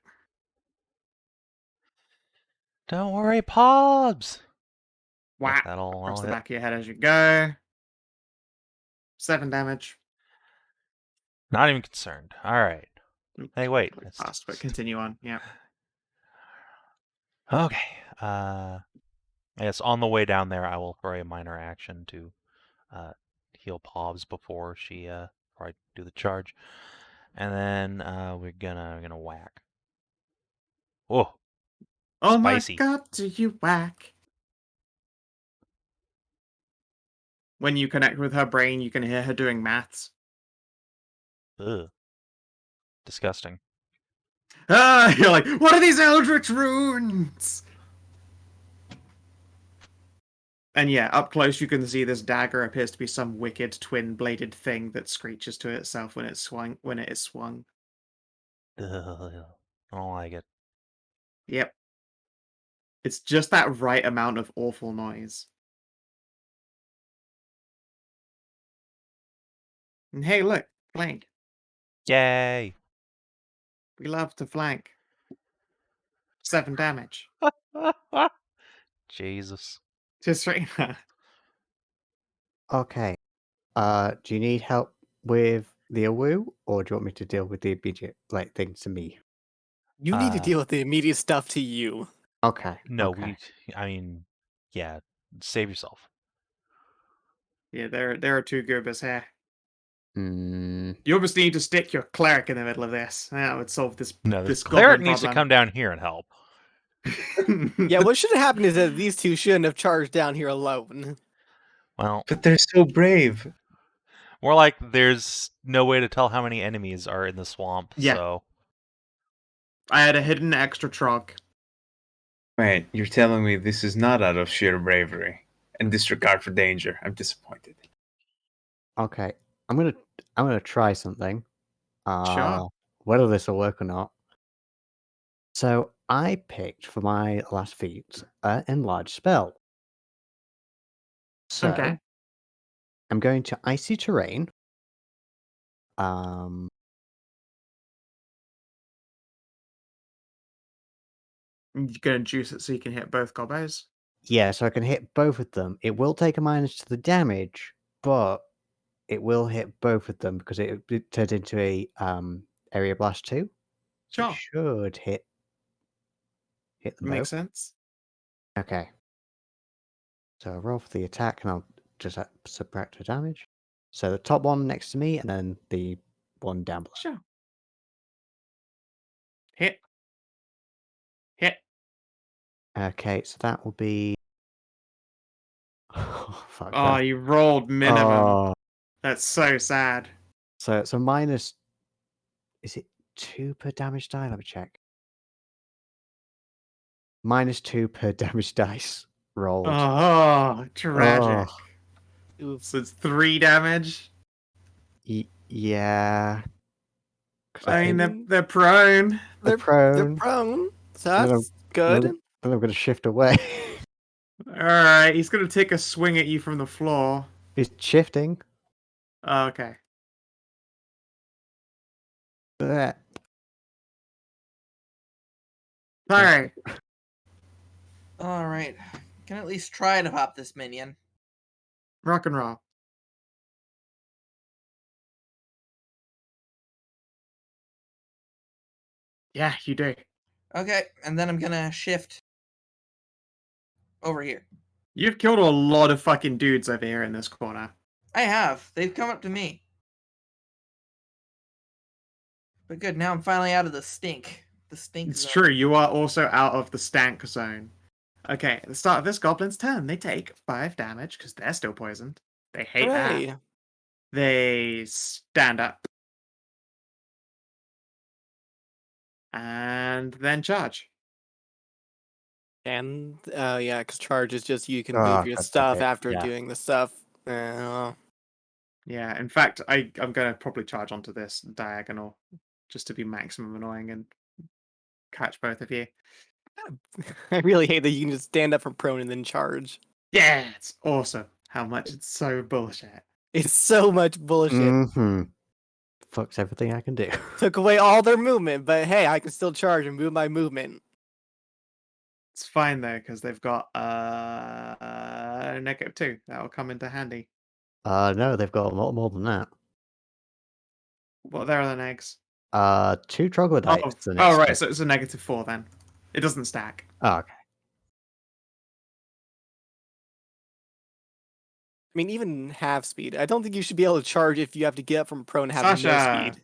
Don't worry, Pobs! Yep, Whack. that'll Across the hit. back of your head as you go. 7 damage. Not even concerned. Alright. Oop, Hey, wait. really fast, but continue on. Yeah. Okay. I guess on the way down there, I will throw a minor action to heal Pobs before I do the charge, and then we're gonna whack. Oh, Oh spicy. my god, do you whack? When you connect with her brain, you can hear her doing maths. Ugh. Disgusting. Ah, you're like, what are these eldritch runes? And yeah, up close you can see this dagger appears to be some wicked twin-bladed thing that screeches to itself when it is swung. Ugh. I don't like it. Yep. It's just that right amount of awful noise. And hey, look, flank. Yay! We love to flank. 7 damage. Jesus. Just right now. Okay. Do you need help with the awoo, or do you want me to deal with the immediate things to me? You need to Uh, deal with the immediate stuff to you. Okay. No, okay. I mean, yeah. Save yourself. Yeah, there are 2 goobers here. Mm, You obviously need to stick your cleric in the middle of this. That would solve this No, this this cleric goblin needs to problem. come down here and help. Yeah, what should have happened is that these two shouldn't have charged down here alone. Well, But they're so brave. more like there's no way to tell how many enemies are in the swamp, Yeah. so... I had a hidden extra trog. Wait, you're telling me this is not out of sheer bravery and disregard for danger? I'm disappointed. okay. I'm gonna try something. Sure. Whether this will work or not. So I picked for my last feat an enlarge spell. So Okay. I'm going to icy terrain. Um, You're gonna juice it so you can hit both gobos. yeah, so I can hit both of them. It will take a minus to the damage, but it will hit both of them because it turns into a area blast 2. So it Sure. should hit them Makes both. sense. Okay. So I'll roll for the attack and I'll just subtract the damage. So the top one next to me and then the one down below. Sure. Hit. Hit. Okay, so that will be. Oh, fuck Oh, that. you rolled minimum. Oh, That's so sad. so it's a minus. Is it 2 per damage die? Let me check. -2 per damage dice rolled. Oh, tragic. Oof. So it's 3 damage. Yeah. 'Cause I mean, think they're prone. they're They're prone. prone, so And then that's good. Then I'm going to shift away. Alright, he's gonna take a swing at you from the floor. He's shifting. Oh, okay. Bleh. Sorry. All right. Can at least try to pop this minion. Rock and roll. Yeah, you do. Okay, and then I'm gonna shift over here. You've killed a lot of fucking dudes over here in this corner. I have. They've come up to me. But good, now I'm finally out of the stink. The stink It's zone. true, you are also out of the stank zone. Okay, at the start of this goblin's turn, they take 5 damage because they're still poisoned. They hate Hooray! that. They stand up. And then charge. And yeah, because charge is just you can Oh, move your that's stuff okay, after yeah. doing the stuff. Uh, Yeah, in fact, I'm going to probably charge onto this diagonal just to be maximum annoying and catch both of you. I really hate that you can just stand up from prone and then charge. Yeah, it's awesome how much it's so bullshit. It's so much bullshit. Mm-hmm. Fucks everything I can do. Took away all their movement, but hey, I can still charge and move my movement. It's fine though, because they've got -2. That'll come into handy. No, they've got a lot more than that. What are their other negs? 2 troglodytes. Oh, the next right, turn. so it's a -4 then. It doesn't stack. Oh, okay. I mean, even half speed. I don't think you should be able to charge if you have to get up from prone and have no Sasha! speed.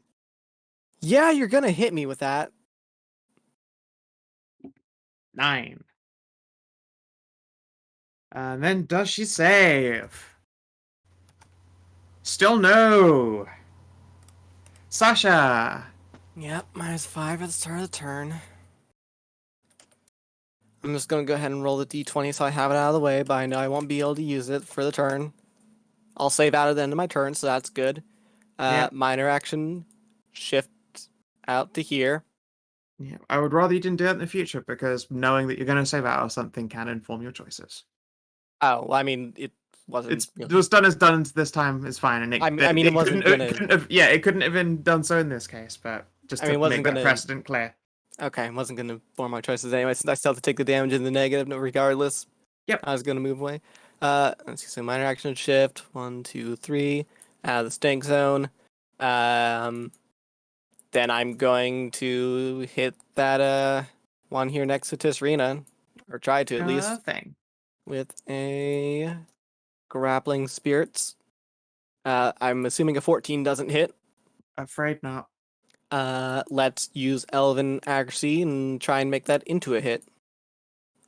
Yeah, you're gonna hit me with that. 9. And then does she save? Still no. Sasha! Yep, -5 at the start of the turn. I'm just gonna go ahead and roll the d20 so I have it out of the way, but I know I won't be able to use it for the turn. I'll save out at the end of my turn, so that's good. Yeah. Minor action, shift out to here. Yeah, I would rather you didn't do it in the future because knowing that you're going to save out of something can inform your choices. Oh, well, I mean, it wasn't. It's really... what's done is done this time is fine, and it, I mean, it wasn't couldn't, gonna. it couldn't have, yeah, it couldn't have been done so in this case, but just I mean, to it wasn't make that gonna- precedent clear. Okay, wasn't gonna form my choices anyway. Since I still have to take the damage in the negative, no, regardless. Yep. I was gonna move away. Let's see. So minor action shift. 1, 2, 3. Out of the stink zone. Then I'm going to hit that one here next to Tisrena, or try to at least, Thing. with a grappling spirits. I'm assuming a 14 doesn't hit. Afraid not. Let's use Elven accuracy and try and make that into a hit.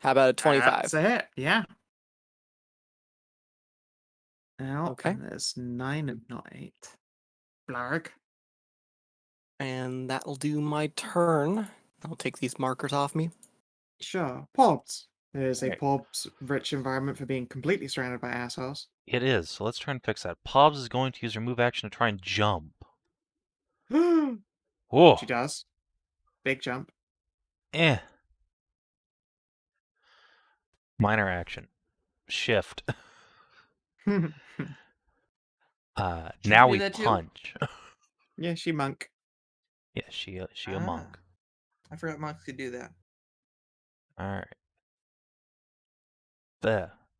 How about a 25? That's a hit. Yeah. Now, Okay. and there's 9 and not 8. Blarg. And that'll do my turn. I'll take these markers off me. Sure. Pobs. There's a Okay. Pobs rich environment for being completely surrounded by assholes. It is, so let's try and fix that. Pobs is going to use her move action to try and jump. She Whoa! does. Big jump. Eh. Minor action. Shift. Now do we that too? punch. Yeah, she monk. Yeah, she a monk. I forgot monks could do that. All right.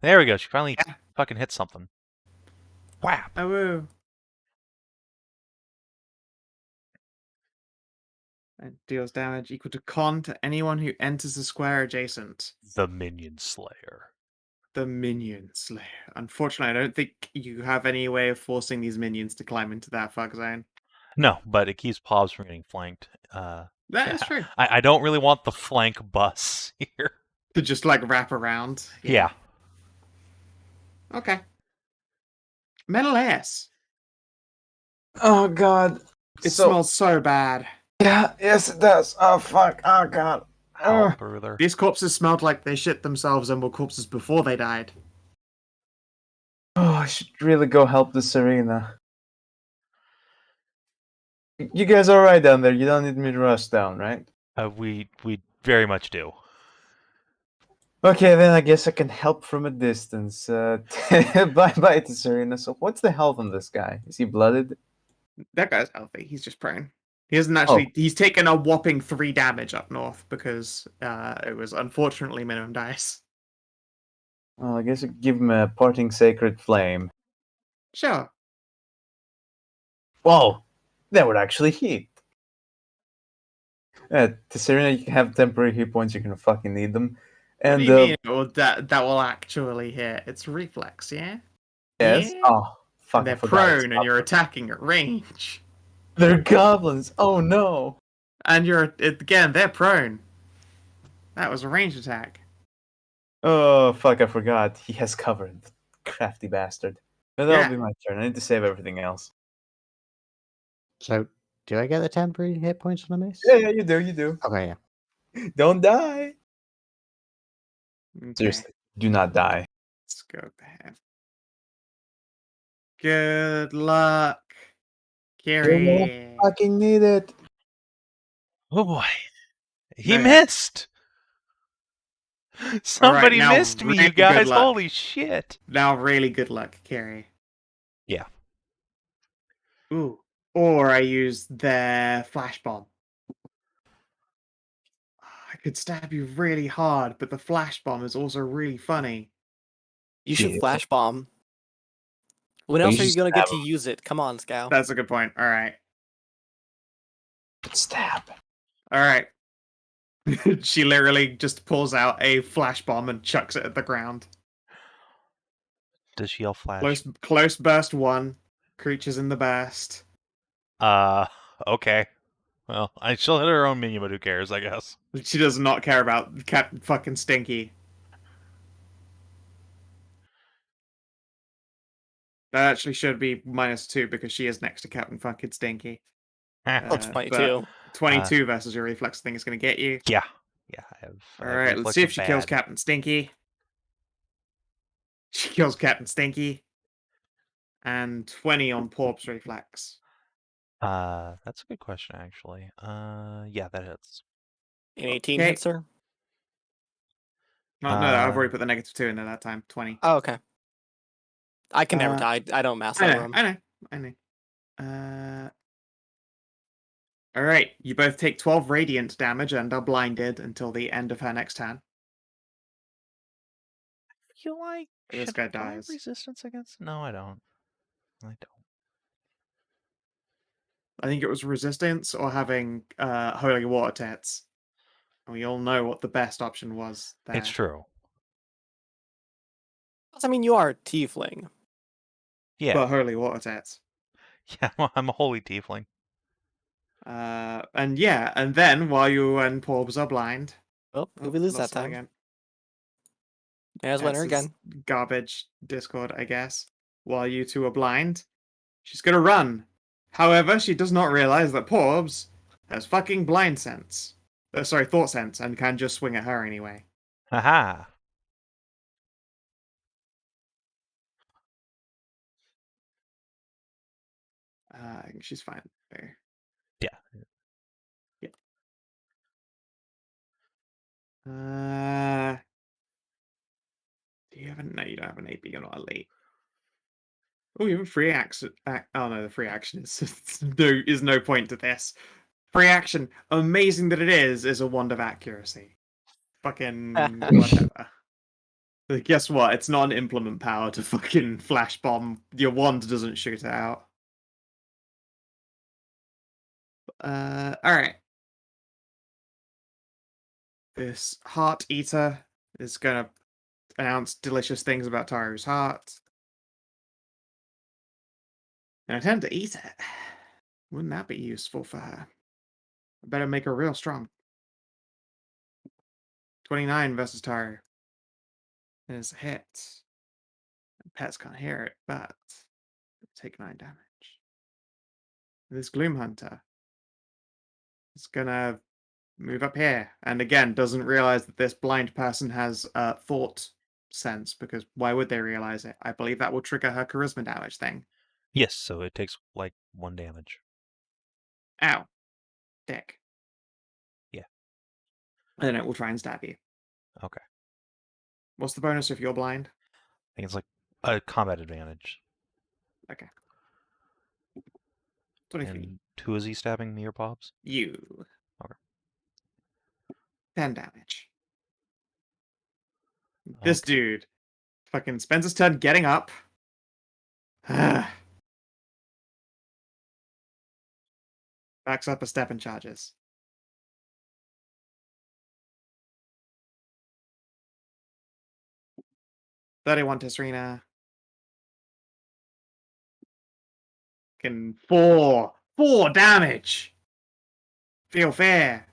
There we go. She finally Yeah. fucking hit something. Whap! Oh, woo. And deals damage equal to con to anyone who enters the square adjacent. The Minion Slayer. The Minion Slayer. Unfortunately, I don't think you have any way of forcing these minions to climb into that fuck zone. No, but it keeps Pobs from getting flanked. That Yeah. is true. I don't really want the flank bus here. To just like wrap around. Yeah. Okay. Menëlaos. Oh god. It smells so bad. Yeah, yes it does. Oh fuck. Oh god. How Ugh. brother. These corpses smelled like they shit themselves and were corpses before they died. Oh, I should really go help the Serena. You guys alright down there? You don't need me to rush down, right? We very much do. Okay, then I guess I can help from a distance. Bye-bye to Serena. So what's the health on this guy? Is he blooded? That guy's healthy. He's just prone. He hasn't actually. He's taken a whopping 3 damage up north because it was unfortunately minimum dice. Well, I guess I give him a parting sacred flame. Sure. Whoa, that would actually hit. Tisrena, you can have temporary hit points. You're gonna fucking need them. What And do you mean? That will actually hit? It's reflex, yeah. yes. Yeah. Oh fuck! And I they're forgot. It's prone, and you're goblins. attacking at range. They're goblins. Oh no. And again, they're prone. That was a ranged attack. Oh fuck! I forgot. He has covered. Crafty bastard. But that'll Yeah. be my turn. I need to save everything else. So, do I get the temporary hit points on a miss? Yeah, you do. You do. Okay, yeah. Don't die. Okay. Seriously, do not die. Let's go there. Good luck, Kiri. Fucking need it. Oh boy. He Okay. missed! Somebody now missed me, really you good guys. luck. Holy shit. Now, really good luck, Kiri. Yeah. Ooh. Or I use their flash bomb. I could stab you really hard, but the flash bomb is also really funny. You should Yeah. flash bomb. When But else you are you just gonna get stab to use it? Come on, Skow. That's a good point. All right. Stab. All right. She literally just pulls out a flash bomb and chucks it at the ground. Does she yell flash? Close burst 1. Creatures in the burst. Okay. Well, she'll hit her own minion, but who cares, I guess. She does not care about Captain fucking Stinky. That actually should be -2 because she is next to Captain fucking Stinky. That's But 22. 22 versus your reflex thing is going to get you. Yeah. Yeah, I have Alright, let's reflex see of if she kills bad. Captain Stinky. She kills Captain Stinky. And 20 on Porb's reflex. That's a good question, actually. Yeah, that hits. An 18 Okay. hits her? No, I've already put the -2 in there that time. 20. Oh, okay. I can never die. I don't mass over them. I know. Alright, you both take 12 radiant damage and are blinded until the end of her next turn. I feel like This should guy I have dies. resistance against? No, I don't. I don't. I think it was resistance or having holy water tets. And we all know what the best option was there. It's true. I mean, you are a tiefling. Yeah. But holy water tets. Yeah, I'm a holy tiefling. And yeah, and then while you and Porbs are blind. Oh, who we lose that lost time? Again. There's winner This is again. Garbage Discord, I guess. While you two are blind, she's gonna run. However, she does not realize that Porbs has fucking blind sense. Thought sense, and can just swing at her anyway. Haha. I think she's fine there. Yeah. Do you have no, you don't have an AP, you're not elite. Oh, you have a free action. Oh no, the free action is no point to this. Free action, amazing that it is a wand of accuracy. Fucking whatever. Guess what? It's not an implement power to fucking flash bomb. Your wand doesn't shoot it out. Alright. This heart eater is gonna announce delicious things about Tahru's heart. And attempt to eat it. Wouldn't that be useful for her? I better make her real strong. 29 versus Tahru. Is a hit. Pets can't hear it, but take 9 damage. This Gloom Hunter is gonna move up here, and again doesn't realize that this blind person has thought sense, because why would they realize it? I believe that will trigger her charisma damage thing. Yes, so it takes like 1 damage. Ow. Dick. Yeah. And then it will try and stab you. Okay. What's the bonus if you're blind? I think it's like a combat advantage. Okay. 23. And who is he stabbing, me or Pops? You. Okay. 10 damage. This Okay. dude fucking spends his turn getting up. Backs up a step and charges. "31 Tisrena. Can 4 damage. Feel fair.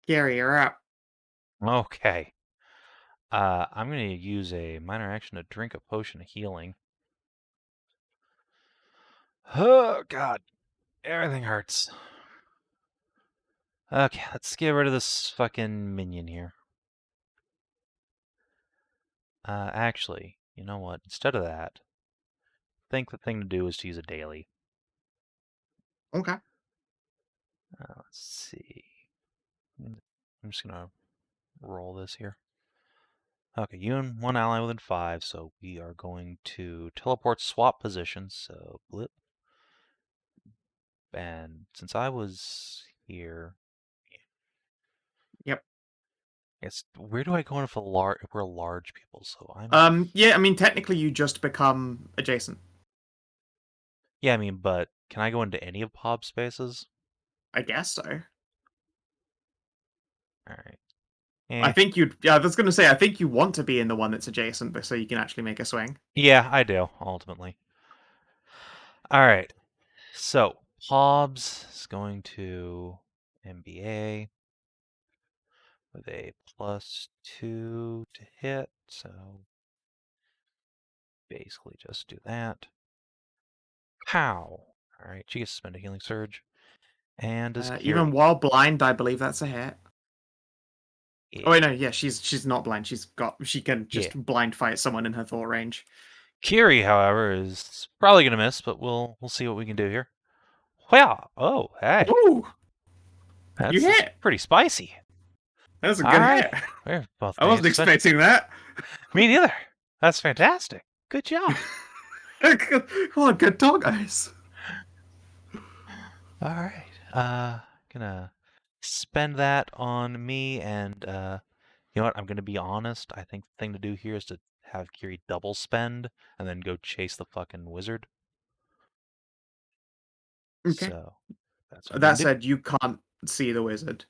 Gary, you're up. Okay. I'm going to use a minor action to drink a potion of healing. Oh, God. Everything hurts. Okay, let's get rid of this fucking minion here. Actually, you know what? Instead of that, I think the thing to do is to use a daily. Okay. Let's see. I'm just going to roll this here. Okay, you and one ally within 5, so we are going to teleport swap positions. So, blip. And since I was here, Yep. I guess where do I go in if we're large people? So I'm Yeah, I mean, technically you just become adjacent. yeah, I mean, but can I go into any of Pob's spaces? I guess so. All right. I think you'd. Yeah, I was going to say, I think you want to be in the one that's adjacent, but so you can actually make a swing. Yeah, I do ultimately. All right. So Pobs is going to MBA with a +2 to hit. So basically just do that. Pow. All right, she gets to spend a healing surge. And does Even Kiri. while blind, I believe that's a hit. Yeah. Oh wait, no, yeah, she's not blind. She can just Yeah. blind fight someone in her thought range. Kiri, however, is probably gonna miss, but we'll see what we can do here. Wow! Oh, hey, Ooh, you that's hit. pretty spicy. That's a All good right, hit. we're both. I wasn't expecting that. Me neither. That's fantastic. Good job. Come on, good dog eyes. All right. Gonna spend that on me, and you know what? I'm gonna be honest. I think the thing to do here is to have Kiri double spend, and then go chase the fucking wizard. Okay. So that's what I'm That gonna do. said, you can't see the wizard.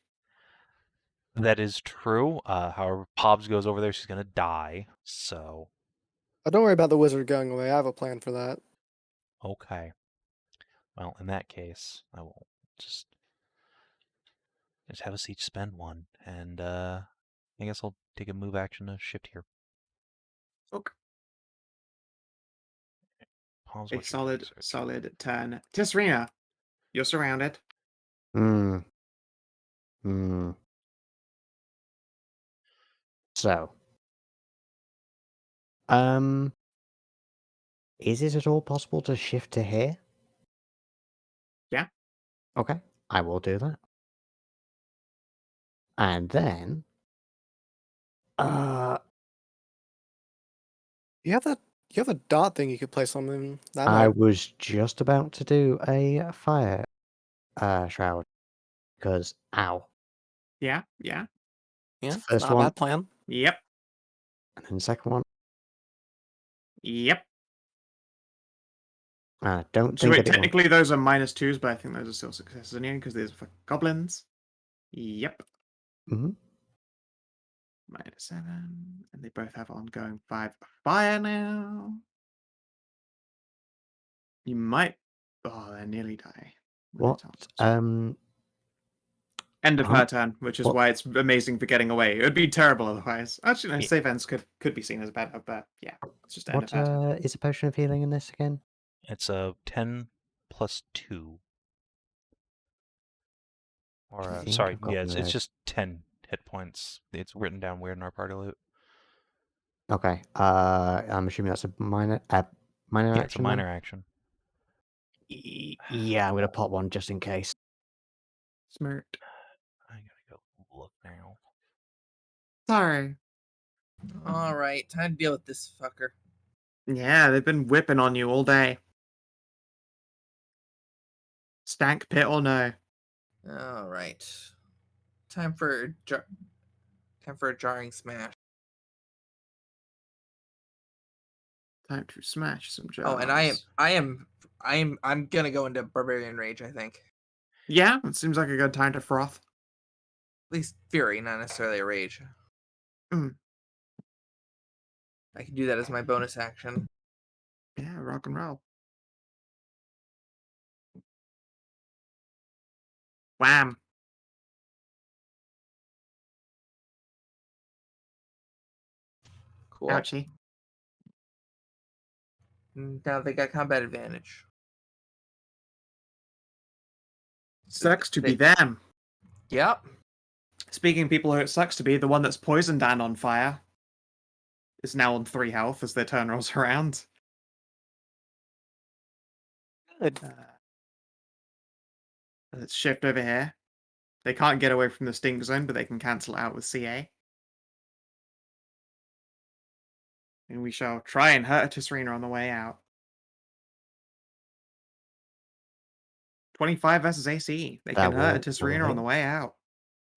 That is true. However, Pobs goes over there, she's gonna die. So Don't worry about the wizard going away. I have a plan for that. okay. Well, in that case, I will just have us each spend one, and I guess I'll take a move action to shift here. Okay. Pobs, A what's your healing surge? solid turn. Tisrena, you're surrounded. Hmm. Hmm. So, is it at all possible to shift to here? Yeah. Okay, I will do that. And then, You have that. You have a dot thing you could place on them. That I might. was just about to do a fire shroud because ow. Yeah. Yeah. Yeah, First not a one, bad plan. Yep. and then the second one. Yep. I don't So think I wait, did one. technically those are -2s, but I think those are still successes anyway because these are for goblins. Yep. Mm-hmm. -7, and they both have ongoing 5 fire now. You might. Oh, they nearly die. What? End of Huh? her turn, which is What? why it's amazing for getting away. It would be terrible otherwise. Actually, no, Yeah. save ends could be seen as better, but yeah, it's just end of What her turn. is a potion of healing in this again? It's a 10 plus 2. Or I think sorry, I've got yeah, one of it's those. just 10 hit points. It's written down weird in our party loot. Okay. I'm assuming that's a minor Yeah, action. it's a minor action. Yeah, I'm gonna pop one just in case. Smirk. I gotta go look now. Sorry. All right, time to deal with this fucker. Yeah, they've been whipping on you all day. Stank pit or no? All right. Time for a jarring smash. Time to smash some jars. Oh, and I'm gonna go into Barbarian Rage, I think. Yeah, it seems like a good time to froth. At least Fury, not necessarily a Rage. Mm. I can do that as my bonus action. Yeah, rock and roll. Wham! Cool. Ouchie. Now they got combat advantage. Sucks to be them. Yep. Speaking of people who it sucks to be, the one that's poisoned and on fire is now on 3 health as their turn rolls around. Good. Let's shift over here. They can't get away from the stink zone, but they can cancel it out with CA. And we shall try and hurt Tisrena on the way out. 25 versus AC. They can hurt Tisrena on the way out.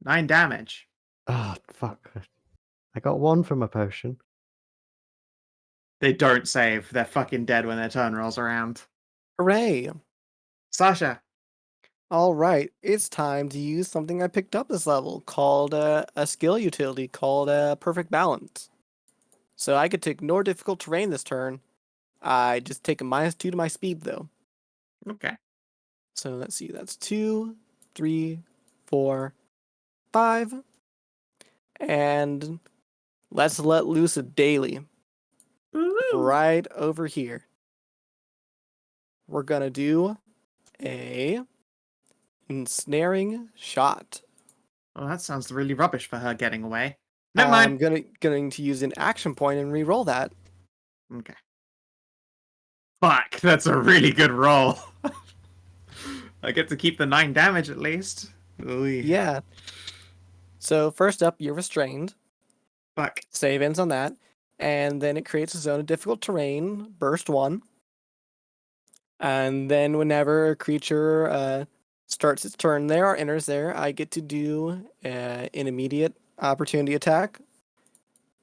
9 damage. Oh, fuck. I got 1 from a potion. They don't save. They're fucking dead when their turn rolls around. Hooray! Sasha. All right, it's time to use something I picked up this level called a skill utility called Perfect Balance. So I could take more difficult terrain this turn. I just take a -2 to my speed though. Okay. So let's see, that's 2, 3, 4, 5. And let's let loose a daily right over here. We're gonna do a ensnaring shot. Well, that sounds really rubbish for her getting away. Never mind. I'm going to use an action point and re-roll that. Okay. Fuck, that's a really good roll. I get to keep the 9 damage at least. Ooh. Yeah. So first up, you're restrained. Fuck. Save ends on that. And then it creates a zone of difficult terrain, burst 1. And then whenever a creature starts its turn there or enters there, I get to do an immediate opportunity attack,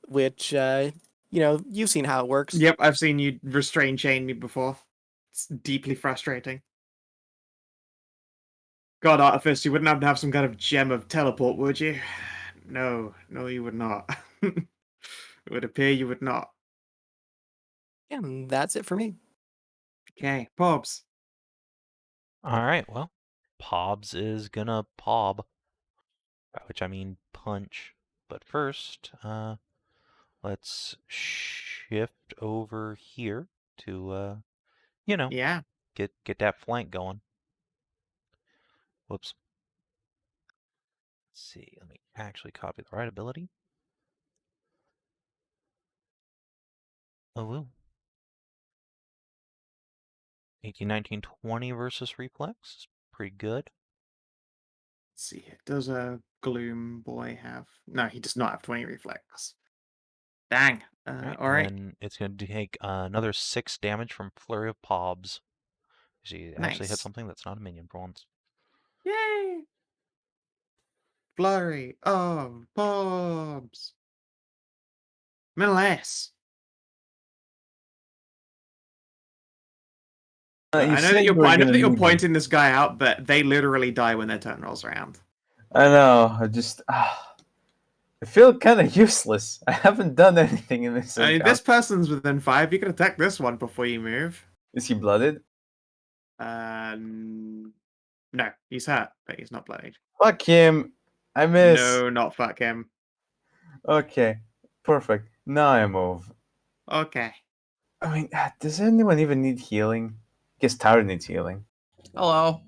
which, you've seen how it works. Yep, I've seen you restrain chain me before. It's deeply frustrating. God, Artifice, you wouldn't have some kind of gem of teleport, would you? No, you would not. It would appear you would not. Yeah, and that's it for me. Okay, Pobs. Alright, well, Pobs is gonna pob. By which I mean punch. But first, let's shift over here to, Yeah. get that flank going. Whoops. Let's see, let me actually copy the right ability. Oh, woo. 18, 19, 20 versus reflex. Pretty good. Let's see here. Does a Gloom boy have... No, he does not have 20 reflex. Dang. Alright. And then it's going to take another 6 damage from Flurry of Pobs. She actually hit Nice. something that's not a minion for once. Yay! Flurry of Pobs. Menëlaos. I know that you're pointing this guy out, but they literally die when their turn rolls around. I know. I feel kind of useless. I haven't done anything in this. I mean, this person's within 5. You can attack this one before you move. Is he blooded? No, he's hurt, but he's not bloodied. Fuck him. I miss. No, not fuck him. Okay, perfect. Now I move. Okay. I mean, does anyone even need healing? I guess Tahru needs healing. Hello.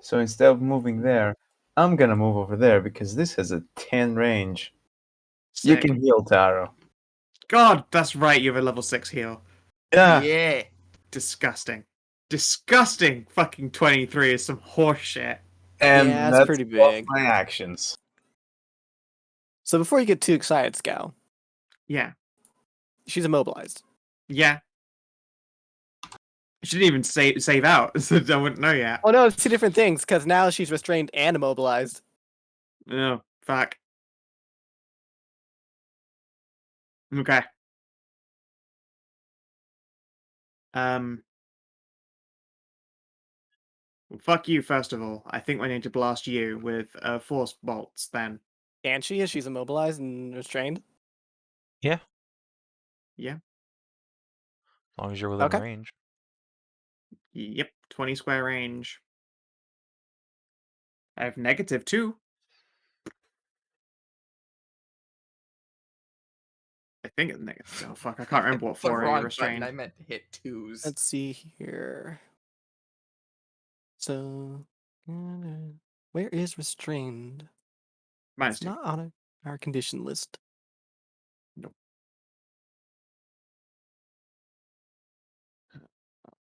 So instead of moving there, I'm gonna move over there because this has a 10 range. You Sick. can heal Tahru. God, that's right, you have a level 6 heal. Yeah. Yeah. Disgusting. Disgusting! Fucking 23 is some horseshit. And Yeah, that's pretty all big. my actions. So before you get too excited, Skow, Yeah. she's immobilized. Yeah. She didn't even save out, so I wouldn't know yet. Oh no, it's 2 different things, because now she's restrained and immobilized. Oh, fuck. Okay. Well, fuck you, first of all. I think we need to blast you with force bolts, then. Can she, if she's immobilized and restrained? Yeah, as Yeah. long as you're within Okay. range. Yep, 20 square range. I have -2. I think it's negative. Oh, fuck, I can't remember what the for you're wrong button. restrained. I meant to hit 2s. Let's see here. So, where is restrained? It's -2. not on our condition list. Nope.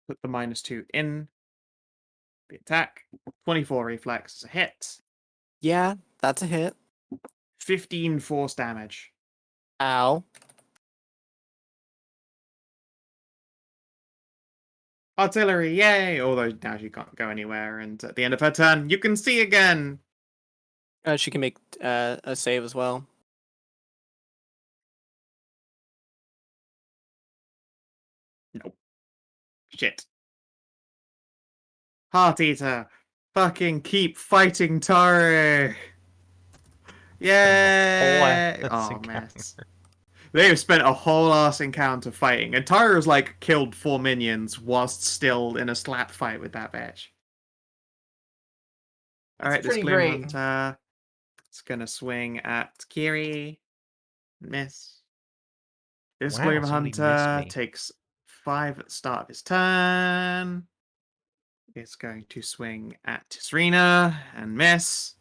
Put the -2 in. The attack. 24 reflex is a hit. Yeah, that's a hit. 15 force damage. Ow. Artillery, yay! Although now she can't go anywhere, and at the end of her turn, you can see again. She can make a save as well. Nope. Shit. Heart Eater. Fucking keep fighting Tahru. Yay! Whole ass Oh, encounter. mess. They've spent a whole ass encounter fighting, and Tahru's like killed 4 minions whilst still in a slap fight with that bitch. Alright, this pretty Gloom great. Hunter. It's gonna swing at Kiri. Miss. This Wow, Gloom somebody missed Hunter me. takes 5 at the start of his turn. It's going to swing at Tisrena and miss.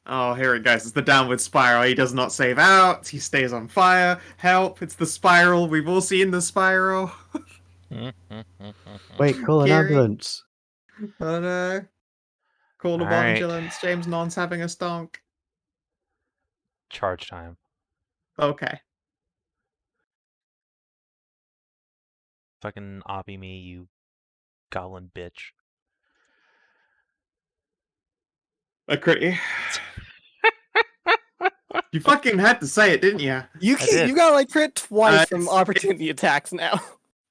Oh, here it goes. It's the downward spiral. He does not save out. He stays on fire. Help. It's the spiral. We've all seen the spiral. Wait, call an Kiri. ambulance. Oh no. Call the All right. ambulance. James Non's having a stonk. Charge time. Okay. Fucking oppie me, you goblin bitch. I crit you. You fucking had to say it, didn't you? You I did. you got like crit twice from it's- opportunity attacks now.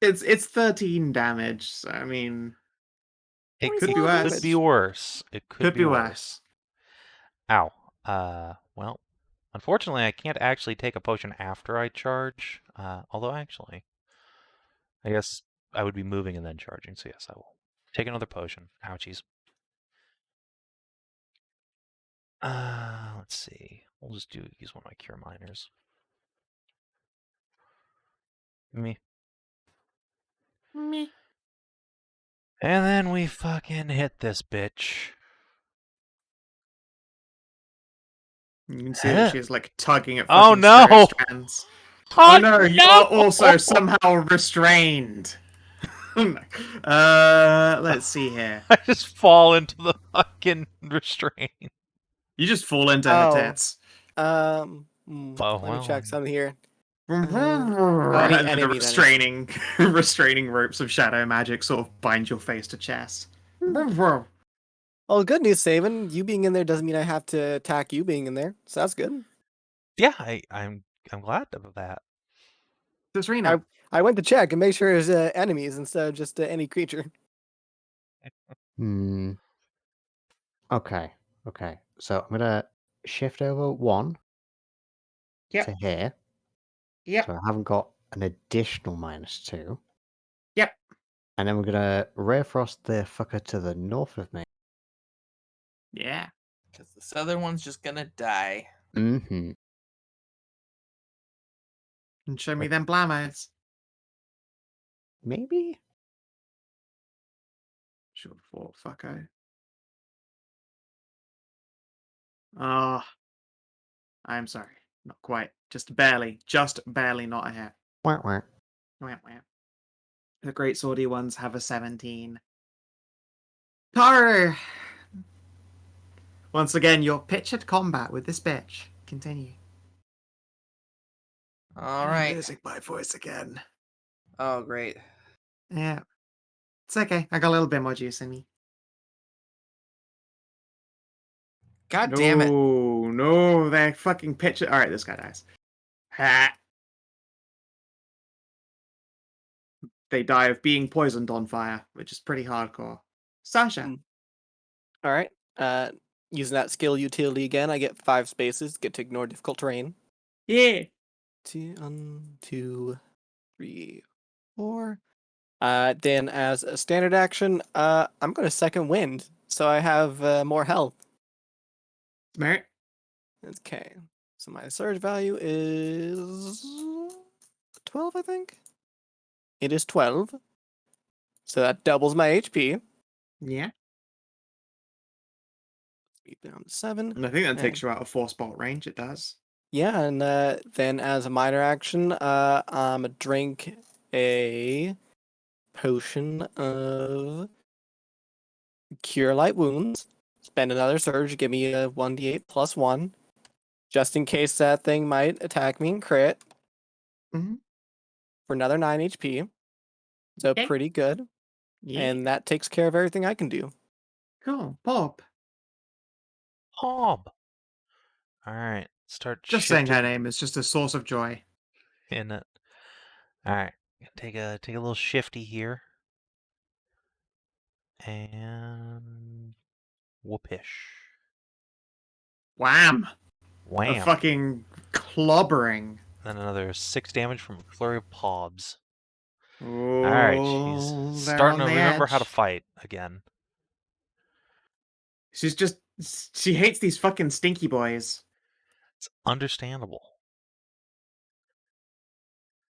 It's 13 damage. So, I mean, It could be could worse. be worse. It could be worse. Ow. Well, unfortunately, I can't actually take a potion after I charge. Although, actually, I guess I would be moving and then charging. So, yes, I will take another potion. Ouchies. Let's see. We'll just use one of my cure miners. Me. Me. And then we fucking hit this bitch. You can see that she's like tugging at Oh, fucking no! spirit strands. Oh no, you are also somehow restrained. Let's see here. I just fall into the fucking restraint. You just fall into her Oh. tits. Oh, Let me check something here. And any then the enemies, restraining ropes of shadow magic sort of bind your face to chest. Well, good news, Savin. You being in there doesn't mean I have to attack you being in there. So that's good. Yeah, I'm glad of that. Tisrena. I went to check and make sure there's enemies instead of just any creature. Okay. So I'm gonna shift over 1 Yep. to here. Yep. So I haven't got an additional -2. Yep. And then we're gonna Ray Frost the fucker to the north of me. Yeah. Because this other one's just gonna die. Mm-hmm. And show me them blammers. Maybe? Sure, for fucko. Ah. I'm sorry. Not quite. Just barely not a hit. Wah, wah. Wah, wah. The great swordy ones have a 17. Tahru! Once again, your pictured combat with this bitch. Continue. All I'm right. losing my voice again. Oh, great. Yeah. It's okay. I got a little bit more juice in me. God damn it. No, they're fucking pitch it. All right, this guy dies. Ha! They die of being poisoned on fire, which is pretty hardcore. Sasha. Mm. All right. Using that skill utility again, I get 5 spaces. Get to ignore difficult terrain. Yeah. 2, 3, 4. Then as a standard action, I'm going to second wind, so I have more health. Smart. Okay. So my surge value is 12, I think. It is 12. So that doubles my HP. Yeah. Speed down to 7. And I think that takes And you out of 4-spot range. It does. yeah, and then as a minor action, I'm drink a potion of Cure Light Wounds. Spend another surge, give me a 1d8 plus 1. Just in case that thing might attack me and crit. Mm-hmm. For another 9 HP. So Okay. pretty good. Yeah. And that takes care of everything I can do. Cool. Pop. Hob. All right. Start Just saying her shifting name is just a source of joy. in it. All right. Take a little shifty here. And whoopish. Wham! A Wham. fucking clobbering. Then another 6 damage from a flurry of pobs. Oh, All right, she's they're starting on to the remember how to edge. fight again. She hates these fucking stinky boys. It's understandable.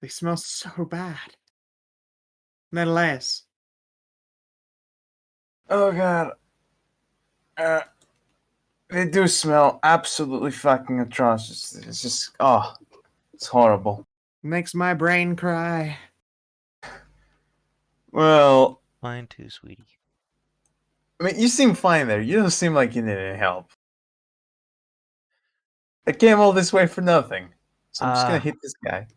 They smell so bad. Menëlaos. Oh god. They do smell absolutely fucking atrocious. It's just, it's horrible. Makes my brain cry. Well, Mine too, sweetie. I mean, you seem fine there. You don't seem like you need any help. I came all this way for nothing. So I'm just gonna hit this guy.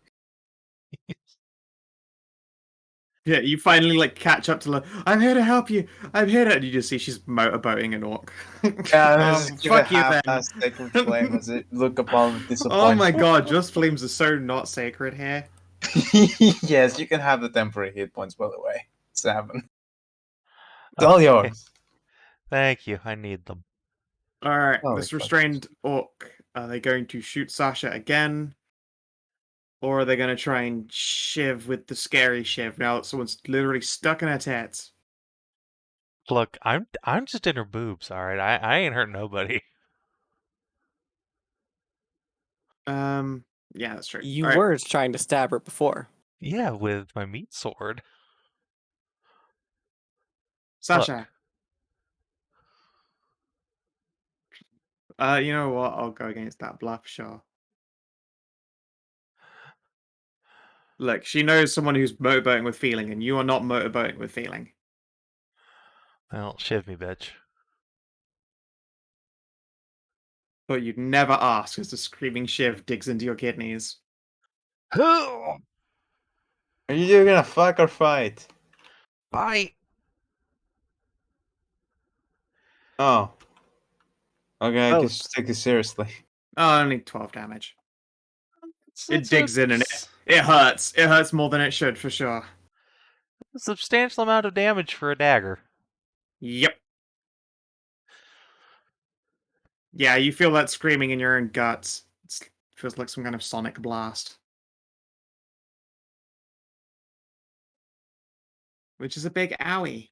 Yeah, you finally like catch up to like, I'm here to help you. I'm here to. And you just see she's motorboating an orc. Yeah, just give it Fuck you half then. a sacred flame as it look upon with Oh disappointment. my god, just flames are so not sacred here. Yes, you can have the temporary hit points, by the way. Savin. It's all yours. Thank you. I need them. Alright, Holy this fuck. restrained orc. Are they going to shoot Sasha again? Or are they going to try and shiv with the scary shiv? Now someone's literally stuck in her tits. Look, I'm just in her boobs, all right? I ain't hurt nobody. Yeah, that's true. You Alright, were trying to stab her before. Yeah, with my meat sword. Sasha. You know what? I'll go against that bluff, sure. Look, she knows someone who's motorboating with feeling, and you are not motorboating with feeling. Well, shiv me, bitch. But you'd never ask as the screaming shiv digs into your kidneys. Are you gonna fuck or fight? Bye. Oh. Okay, I Oh. guess take it seriously. Oh, only 12 damage. It digs in and it's it hurts. It hurts more than it should, for sure. a substantial amount of damage for a dagger. Yep. Yeah, you feel that screaming in your own guts. It feels like some kind of sonic blast. Which is a big owie.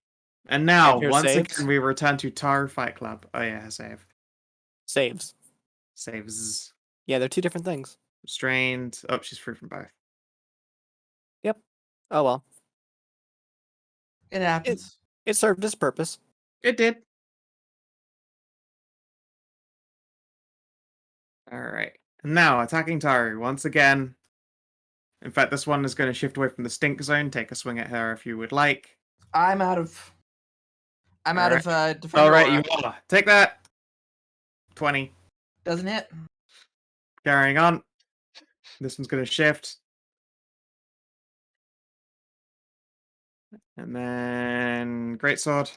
And now, And her once saves? again, we return to Tahru Fight Club. Oh yeah, save. Saves. Saves. Yeah, they're 2 different things. Restrained. Oh, she's free from both. Yep. Oh well. It happens. It served its purpose. It did. Alright. Now, attacking Tahru once again. In fact, this one is going to shift away from the stink zone. Take a swing at her if you would like. I'm out of defender Alright, you aura. are. Take that. 20. Doesn't hit. Carrying on. This one's going to shift. And then Greatsword.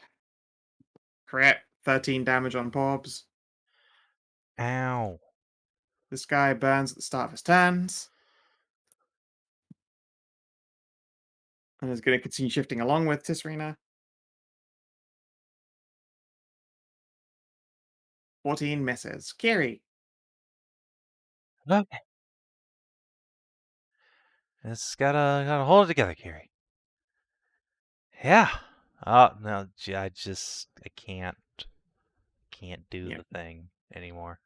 Crit. 13 damage on Porbs. Ow. This guy burns at the start of his turns. And is going to continue shifting along with Tisrena. 14 misses. Kiri. Okay. It's gotta hold it together, Carrie. Yeah. Oh no, I can't do Yep. the thing anymore.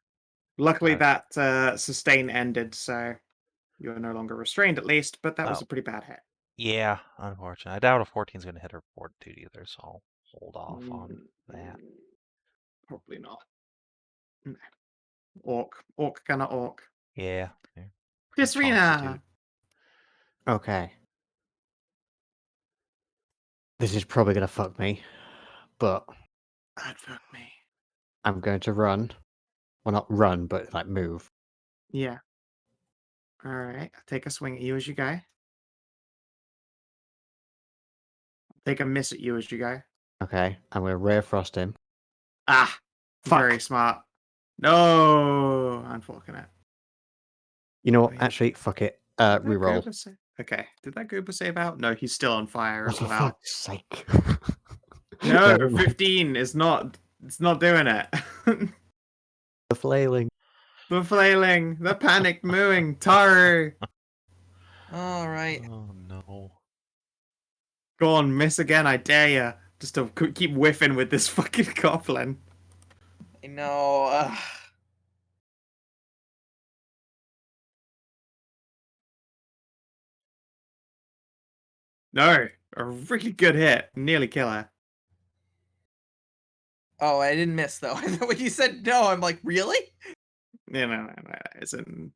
Luckily, that sustain ended, so you're no longer restrained at least, but that was a pretty bad hit. Yeah, unfortunately. I doubt a 14 is going to hit her fortitude either, so I'll hold off on that. Probably not. No. Orc gonna orc. Yeah. Tisrena! Okay. This is probably going to fuck me, but That fuck me. I'm going to run. Well, not run, but like move. Yeah. Alright, take a swing at you as you go. Take a miss at you as you go. Okay, I'm going to Ray of Frost him. Ah! Fuck. Very smart. No! Unfortunate. You know what? Wait. Actually, fuck it. Did that Reroll. Goober okay. Did that Goober save out? No, he's still on fire Oh, as for well. fuck's sake. No, Never mind. 15 is not. It's not doing it. The flailing. The flailing, the panic mooing, Tahru. All right. Oh no. Go on, miss again, I dare ya. Just to keep whiffing with this fucking goblin. I know. No, a really good hit. Nearly kill her. Oh, I didn't miss though. When you said no, I'm like, really? No. It's in.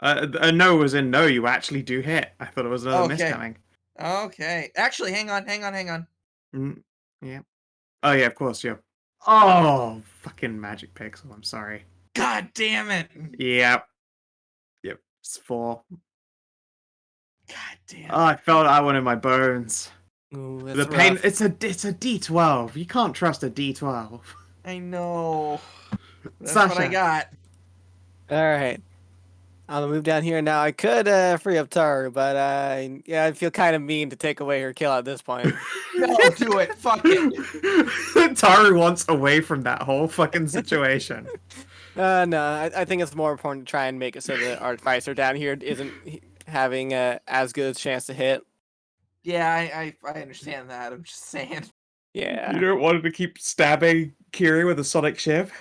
A no was in no, you actually do hit. I thought it was another miss Okay. coming. Okay. Actually, hang on. Yeah. Oh, yeah, of course, yeah. Oh, fucking magic pixel. I'm sorry. God damn it. Yep. It's 4. God damn. Oh, I felt that one in my bones. Ooh, The that's pain. rough. It's a D12. You can't trust a D12. I know. That's Sasha. what I got. All right. I'm gonna move down here now. I could free up Tahru, but I feel kind of mean to take away her kill at this point. No, do it. Fuck it. Tahru wants away from that whole fucking situation. No, I think it's more important to try and make it so that Artificer down here isn't having as good a chance to hit. Yeah, I understand that. I'm just saying. Yeah. You don't want him to keep stabbing Kiri with a sonic shiv?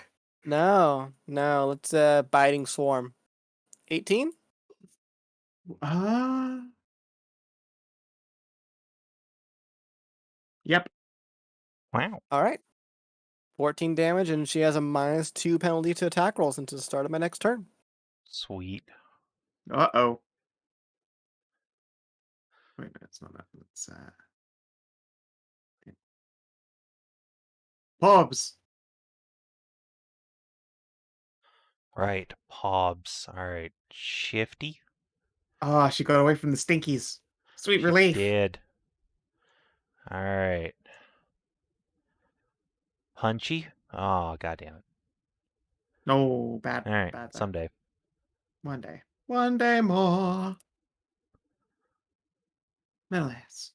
No. Let's biting swarm. 18? Yep. Wow. All right. 14 damage, and she has a -2 penalty to attack rolls until the start of my next turn. Sweet. Uh-oh. Wait, no, it's not that. It's, Hobbs. Right. Pobs. Alright. Shifty? Oh, she got away from the stinkies. Sweet She relief. did. Alright. Punchy? Oh, goddamn it. No, bad. Alright. Bad. Someday. One day. One day more. Menëlaos.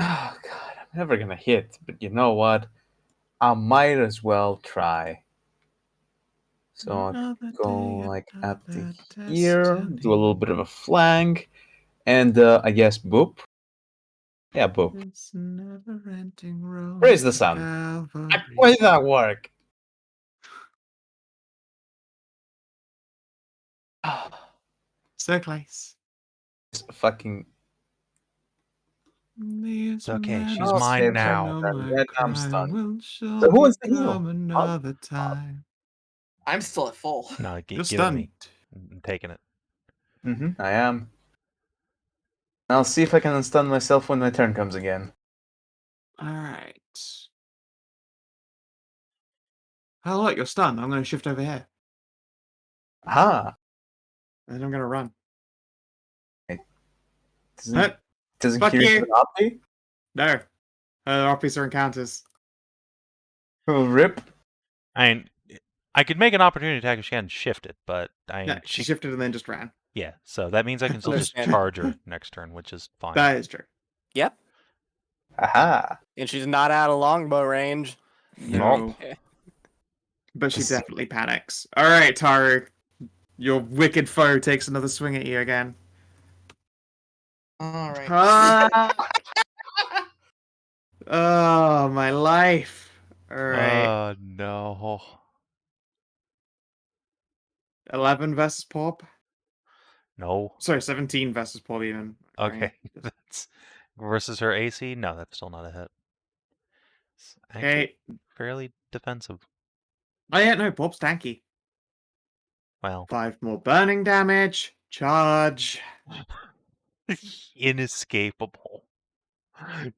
Oh god, I'm never gonna hit, but you know what? I might as well try. So I'll go like up to here, do a little bit of a flank, and I guess boop. Yeah, boop. Praise the sun. Why did that work? So close. Fucking. It's okay. She's Okay, mine now. Then I'm stunned. So who wants to heal? Another time. I'm still at full. No, You're give it stunned. me. I'm taking it. I am. I'll see if I can unstun myself when my turn comes again. Alright. Oh, look, you're stunned. I'm going to shift over here. Aha! And I'm going to run. Doesn't Huh? Doesn't Fuck Kierwyn you. have an opti? No. Oppies are encounters. Oh, rip. I mean, I could make an opportunity attack if she hadn't shifted, but No, she shifted and then just ran. yeah, so that means I can still just Understand. charge her next turn, which is fine. That is true. Yep. Aha. And she's not out of longbow range. No. But she definitely panics. Alright, Tahru. Your wicked foe takes another swing at you again. All right. Ah! Oh, my life. Alright. Oh no. 11 versus Pop. No. Sorry, 17 versus Pop even. Okay. That's versus her AC? No, that's still not a hit. It's actually Okay. fairly defensive. Oh yeah, no, Pop's tanky. Well, 5 more burning damage. Charge. inescapable.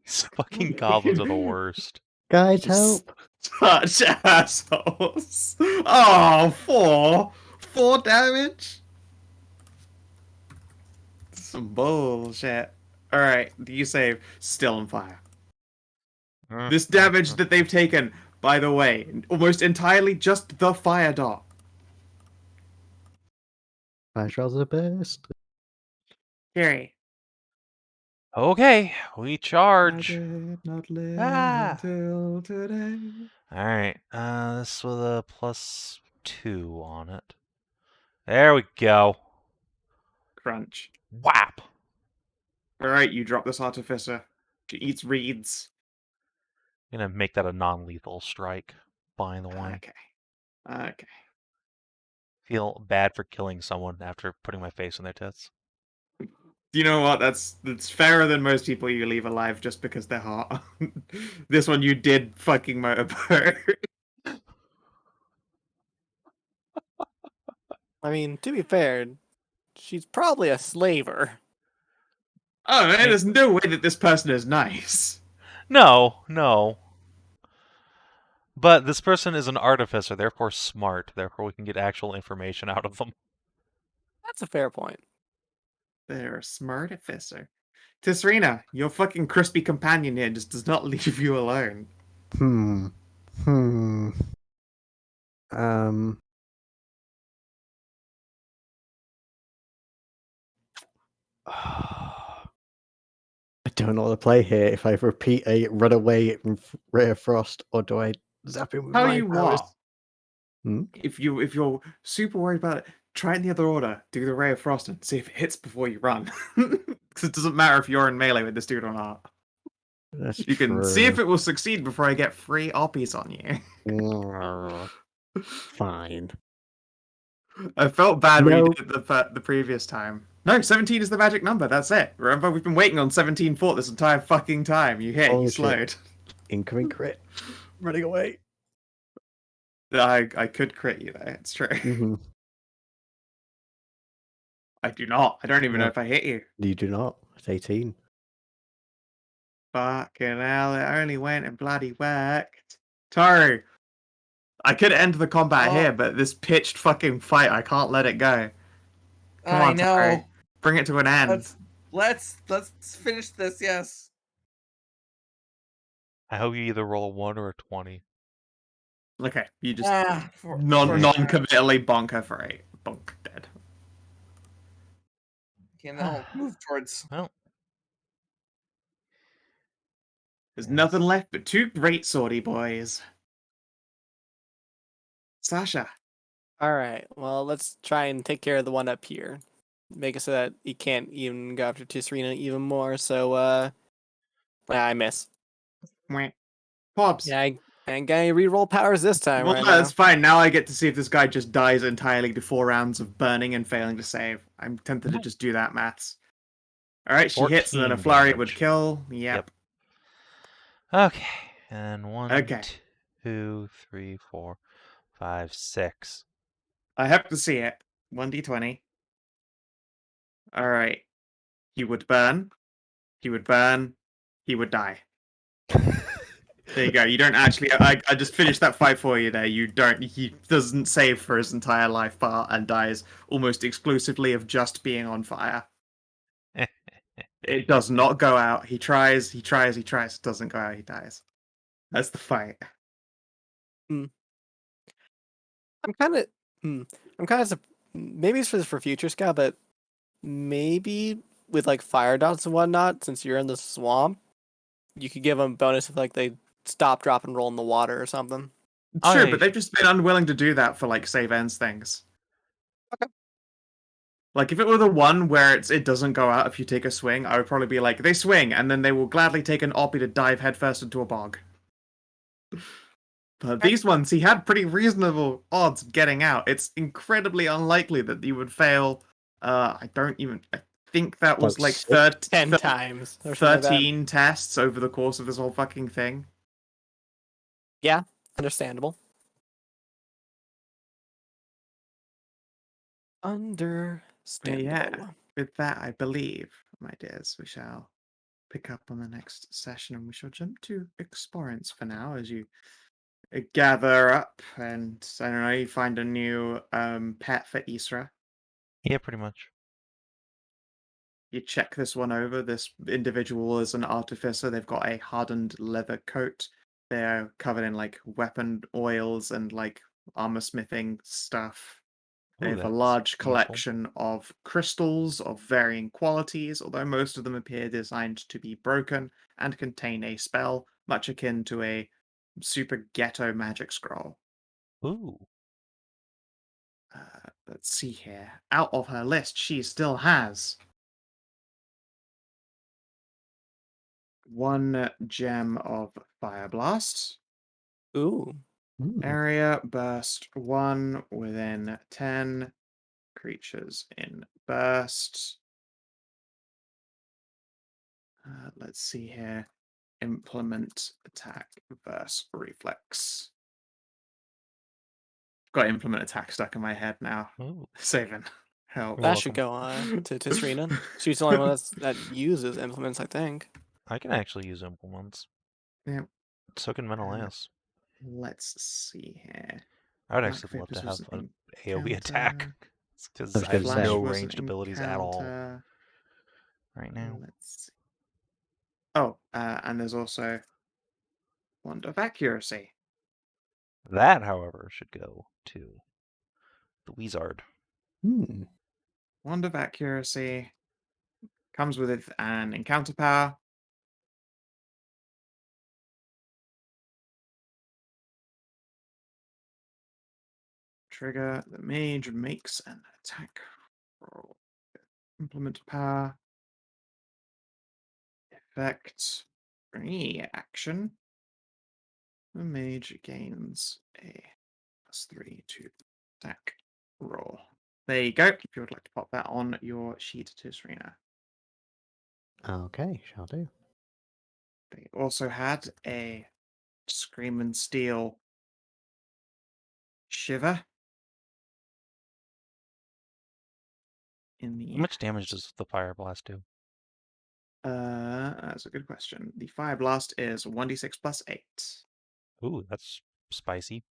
These fucking goblins are the worst. Guys, help! Such assholes. Oh, 4. 4 damage? Some bullshit. Alright, you save. Still on fire. This damage that they've taken, by the way, almost entirely just the fire dot. Fire shells are the best. Carry. Okay, we I charge. did not live Ah. until today. Alright, this with a +2 on it. There we go. Crunch. Whap! Alright, you drop this artificer. She eats reeds. I'm gonna make that a non-lethal strike, by the way. Okay. Okay. Feel bad for killing someone after putting my face in their tits. You know what? That's fairer than most people you leave alive just because they're hot. This one you did fucking motorboat. I mean, to be fair, she's probably a slaver. Oh man, there's no way that this person is nice. No, no. But this person is an artificer, therefore smart. Therefore we can get actual information out of them. That's a fair point. They're a smart officer. Tisrena, your fucking crispy companion here just does not leave you alone. Hmm. I don't know what to play here. If I repeat a run away from Ray of Frost, or do I zap him with How my you powers? want? Hmm? If you're super worried about it, try in the other order. Do the Ray of Frost and see if it hits before you run. Because it doesn't matter if you're in melee with this dude or not. That's You can see true. if it will succeed before I get 3 oppies on you. Fine. I felt bad when you No. did it the previous time. No, 17 is the magic number. That's it. Remember, we've been waiting on 17 fort this entire fucking time. You hit, Oh, you shit. slowed. Incoming crit. Running away. I could crit you there. It's true. Mm-hmm. I do not. I don't even know No. if I hit you. You do not. It's 18. Fucking hell, it only went and bloody worked. Tahru, I could end the combat Oh. here, but this pitched fucking fight, I can't let it go. Come I on, Tahru. know. Bring it to an end. Let's finish this. Yes. I hope you either roll a 1 or a 20. Okay, you just For non-committally bonk her for 8. Bonk, dead. Okay, now move towards. Well, There's Yes. nothing left but 2 great swordy boys. Sasha. All right. Well, let's try and take care of the one up here. Make it so that he can't even go after Tisrena even more. So, I miss. Mwah. Pops. Yeah, I ain't got any reroll powers this time. Well, right that's fine. Now I get to see if this guy just dies entirely to 4 rounds of burning and failing to save. I'm tempted to just do that, maths. Alright, she hits and then a 14 flurry would damage. kill. Yep. okay. And 1, Okay. 2, 3, 4, 5, 6. I hope to see it. 1d20. Alright. He would burn. He would burn. He would die. There you go. You don't actually. I just finished that fight for you there. You don't. He doesn't save for his entire life bar and dies almost exclusively of just being on fire. It does not go out. He tries. It doesn't go out. He dies. That's the fight. I'm kind of, maybe it's for future Skow, but maybe with like fire dots and whatnot, since you're in the swamp, you could give them bonus if like they stop, drop, and roll in the water or something. Sure, I- but they've just been unwilling to do that for like save ends things. Okay. Like if it were the one where it doesn't go out if you take a swing, I would probably be like, they swing and then they will gladly take an oppie to dive headfirst into a bog. But these ones, he had pretty reasonable odds getting out. It's incredibly unlikely that he would fail. I think that was like 10 times. Or something like that. 13 tests over the course of this whole fucking thing. Yeah, understandable. Understandable. With that, I believe, my dears, we shall pick up on the next session and we shall jump to Explorance for now as you gather up and, I don't know, you find a new pet for Isra. Yeah, pretty much. You check this one over. This individual is an artificer. They've got a hardened leather coat. They're covered in like weapon oils and like armor smithing stuff. They Ooh, have a that's large useful. collection of crystals of varying qualities, although most of them appear designed to be broken and contain a spell much akin to a super ghetto magic scroll. Ooh. Let's see here. Out of her list, she still has 1 gem of Fire Blast. Ooh. Area burst 1 within 10 creatures in burst. Let's see here. Implement attack versus reflex. Got implement attack stuck in my head now. Ooh. Savin. Help. That should go to Tisrena. She's the only one that uses implements, I think. I can actually use implements. Yeah. So can Menëlaos. Let's see here. I would Black actually love to Vapors have was an AoE attack. encounter. Because I was I gonna have say. no Flash was an ranged abilities at all encounter. right now. Let's see. Oh, and there's also Wand of Accuracy. That, however, should go to the Wizard. Wand of Accuracy comes with an encounter power. Trigger, the mage makes an attack roll. Implement power. Effect. Reaction. The mage gains a +3 to attack roll. There you go. If you would like to pop that on your sheet, Tisrena. Okay, shall do. They also had a Scream and Steel Shiver. In the How much damage does the Fire Blast do? That's a good question. The Fire Blast is 1d6 +8. Ooh, that's spicy.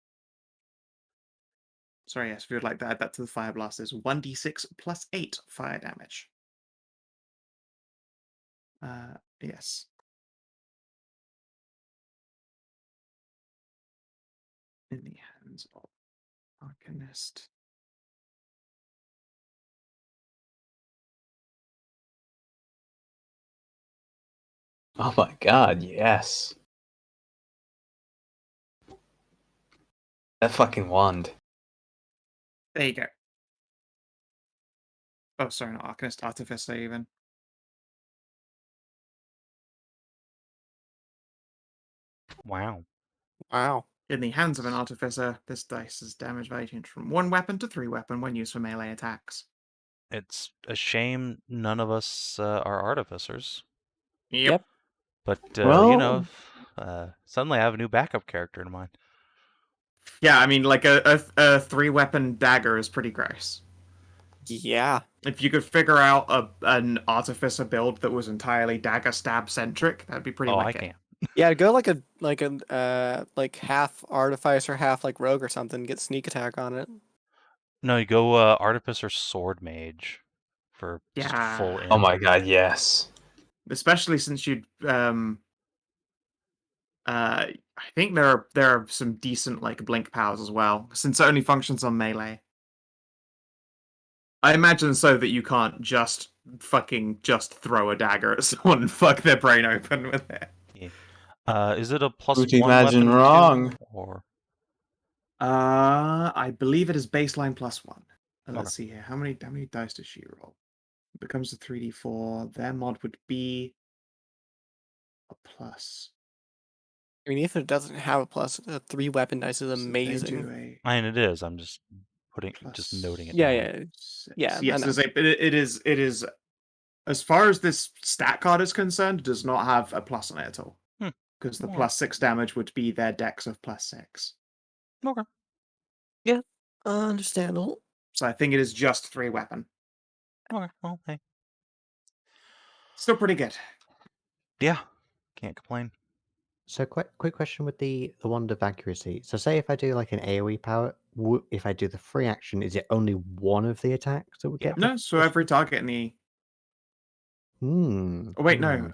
Sorry, yes, if you would like to add that to the Fire Blast, is 1d6 +8 fire damage. Yes. In the hands of Arcanist. Oh my god, yes. That fucking wand. There you go. Oh, sorry, not Arcanist, Artificer even. Wow. Wow. In the hands of an Artificer, this dice's damage value changes from 1 weapon to 3 weapon when used for melee attacks. It's a shame none of us are artificers. Yep. But, Well- you know, suddenly I have a new backup character in mind. Yeah, I mean, like a 3-weapon dagger is pretty gross. Yeah. If you could figure out an Artificer build that was entirely dagger stab centric, that'd be pretty Oh, I wicked. can. Yeah, go like half artificer, half like rogue or something. Get sneak attack on it. No, you go Artificer Sword Mage for just Yeah. full Oh in. my god, yes. especially since you'd I think there are some decent like blink powers as well, since it only functions on melee. I imagine so that you can't just throw a dagger at someone and fuck their brain open with it. Yeah. Is it a plus Would 1 imagine weapon wrong. too, or I believe it is baseline +1. Okay. Let's see here. How many dice does she roll? It becomes a 3d4. Their mod would be a plus. I mean, if it doesn't have a plus, a 3 weapon dice is So they do amazing. a I mean, it is. I'm just plus noting it Yeah, down. yeah, 6. yeah. I Yes, know. it is. As far as this stat card is concerned, it does not have a plus on it at all. Hmm. Because the Alright. +6 damage would be their dex of +6. Okay. Yeah, understandable. So I think it is just 3 weapon. Okay. Well, hey. Still pretty good. Yeah. Can't complain. So, quick question with the wand of accuracy. So, say if I do like an AOE power, if I do the free action, is it only one of the attacks that would Yeah. get? No, so every target in the. Hmm. Oh, wait, no.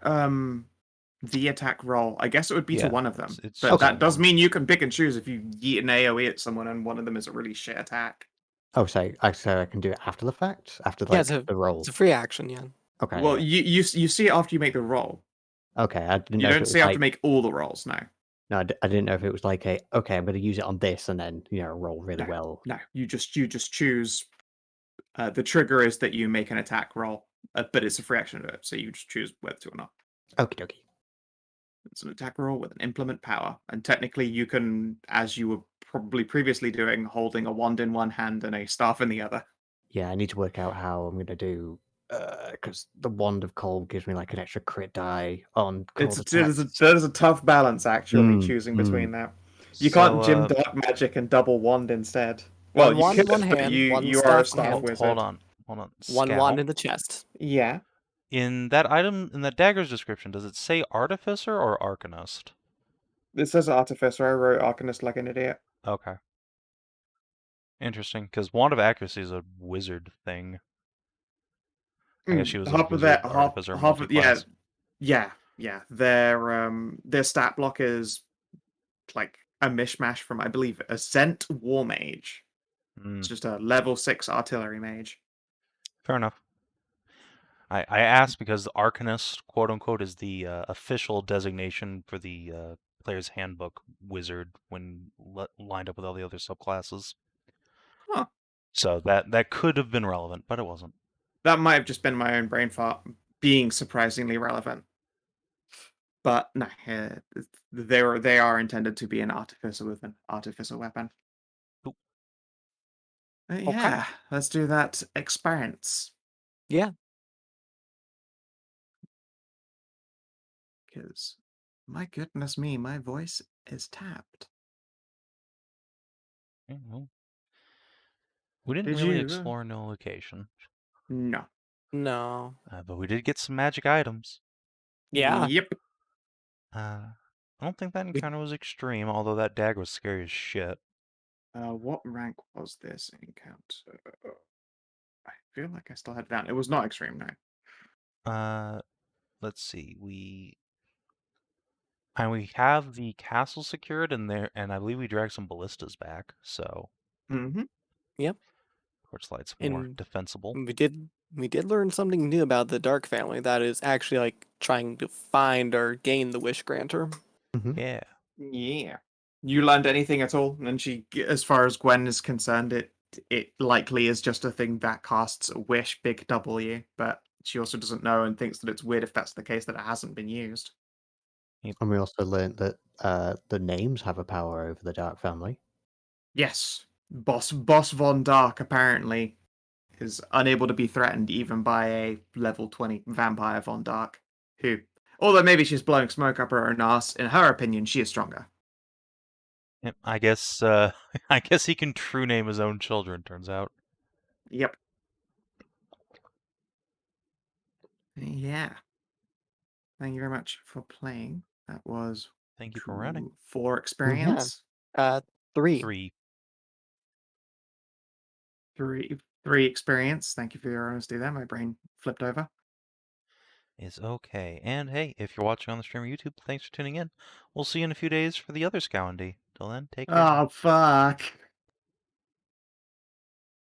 The attack roll. I guess it would be to Yeah, one of them. it's But just that does one. mean you can pick and choose if you yeet an AoE at someone and one of them is a really shit attack. Oh, so I can do it after the fact, after Yeah, like the roll. it's a free action, yeah. Okay. Well, yeah. you see it after you make the roll. Okay, I didn't You know if don't it see was it after like you make all the rolls, no. no, I didn't know if it was like a okay, I'm going to use it on this and then roll really No. well. No, you just choose. The trigger is that you make an attack roll, but it's a free action to it, so you just choose whether to or not. Okie dokie. It's an attack roll with an implement power, and technically you can, as you were probably previously doing, holding a wand in one hand and a staff in the other. Yeah, I need to work out how I'm going to do because the wand of cold gives me like an extra crit die on cold attacks. That is a tough balance actually, Mm, choosing between that. You So, can't gym dark magic and double wand instead. One Well, you wand in could, one but hand, one you are a staff in staff hand. wizard. hold on. One wand Scow. in the chest. Yeah. In that item, in that dagger's description, does it say artificer or arcanist? It says artificer. I wrote arcanist like an idiot. Okay. Interesting, because wand of accuracy is a wizard thing. I guess she was a Half of wizard, that, artificer, half of multi-class. yeah. Their stat block is like a mishmash from, I believe, Ascent War Mage. It's just a level 6 artillery mage. Fair enough. I asked because arcanist, quote unquote, is the official designation for the player's handbook wizard when lined up with all the other subclasses. Huh. So that could have been relevant, but it wasn't. That might have just been my own brain fart being surprisingly relevant. But no, they are intended to be an artificer with an artificer weapon. Cool. Yeah, let's do that experience. Yeah. Because, my goodness me, my voice is tapped. Yeah, well, we didn't Did really you? explore no location, No. No. but we did get some magic items. Yeah. Yep. I don't think that encounter was extreme, although that dagger was scary as shit. What rank was this encounter? I feel like I still had it down. It was not extreme, no. Let's see. We have the castle secured, and I believe we dragged some ballistas back. So Mm-hmm. Yep. Torchlight's more And defensible. we did learn something new about the Dark family that is actually like trying to find or gain the wish granter. Mhm. Yeah. Yeah. You learned anything at all? And as far as Gwen is concerned, it likely is just a thing that casts a wish, big W, but she also doesn't know and thinks that it's weird if that's the case that it hasn't been used. And we also learned that the names have a power over the Dark family. Yes. Boss Von Dark apparently is unable to be threatened even by a level 20 vampire Von Dark, who, although maybe she's blowing smoke up her own ass, in her opinion, she is stronger. Yep, I guess I guess he can true name his own children, turns out. Yep. Yeah. Thank you very much for playing. That was Thank you for running. 4 experience. 3. 3. 3 experience. Thank you for your honesty there. My brain flipped over. is okay. And hey, if you're watching on the stream or YouTube, thanks for tuning in. We'll see you in a few days for the other Skow&D. Till then, take care. Oh, fuck.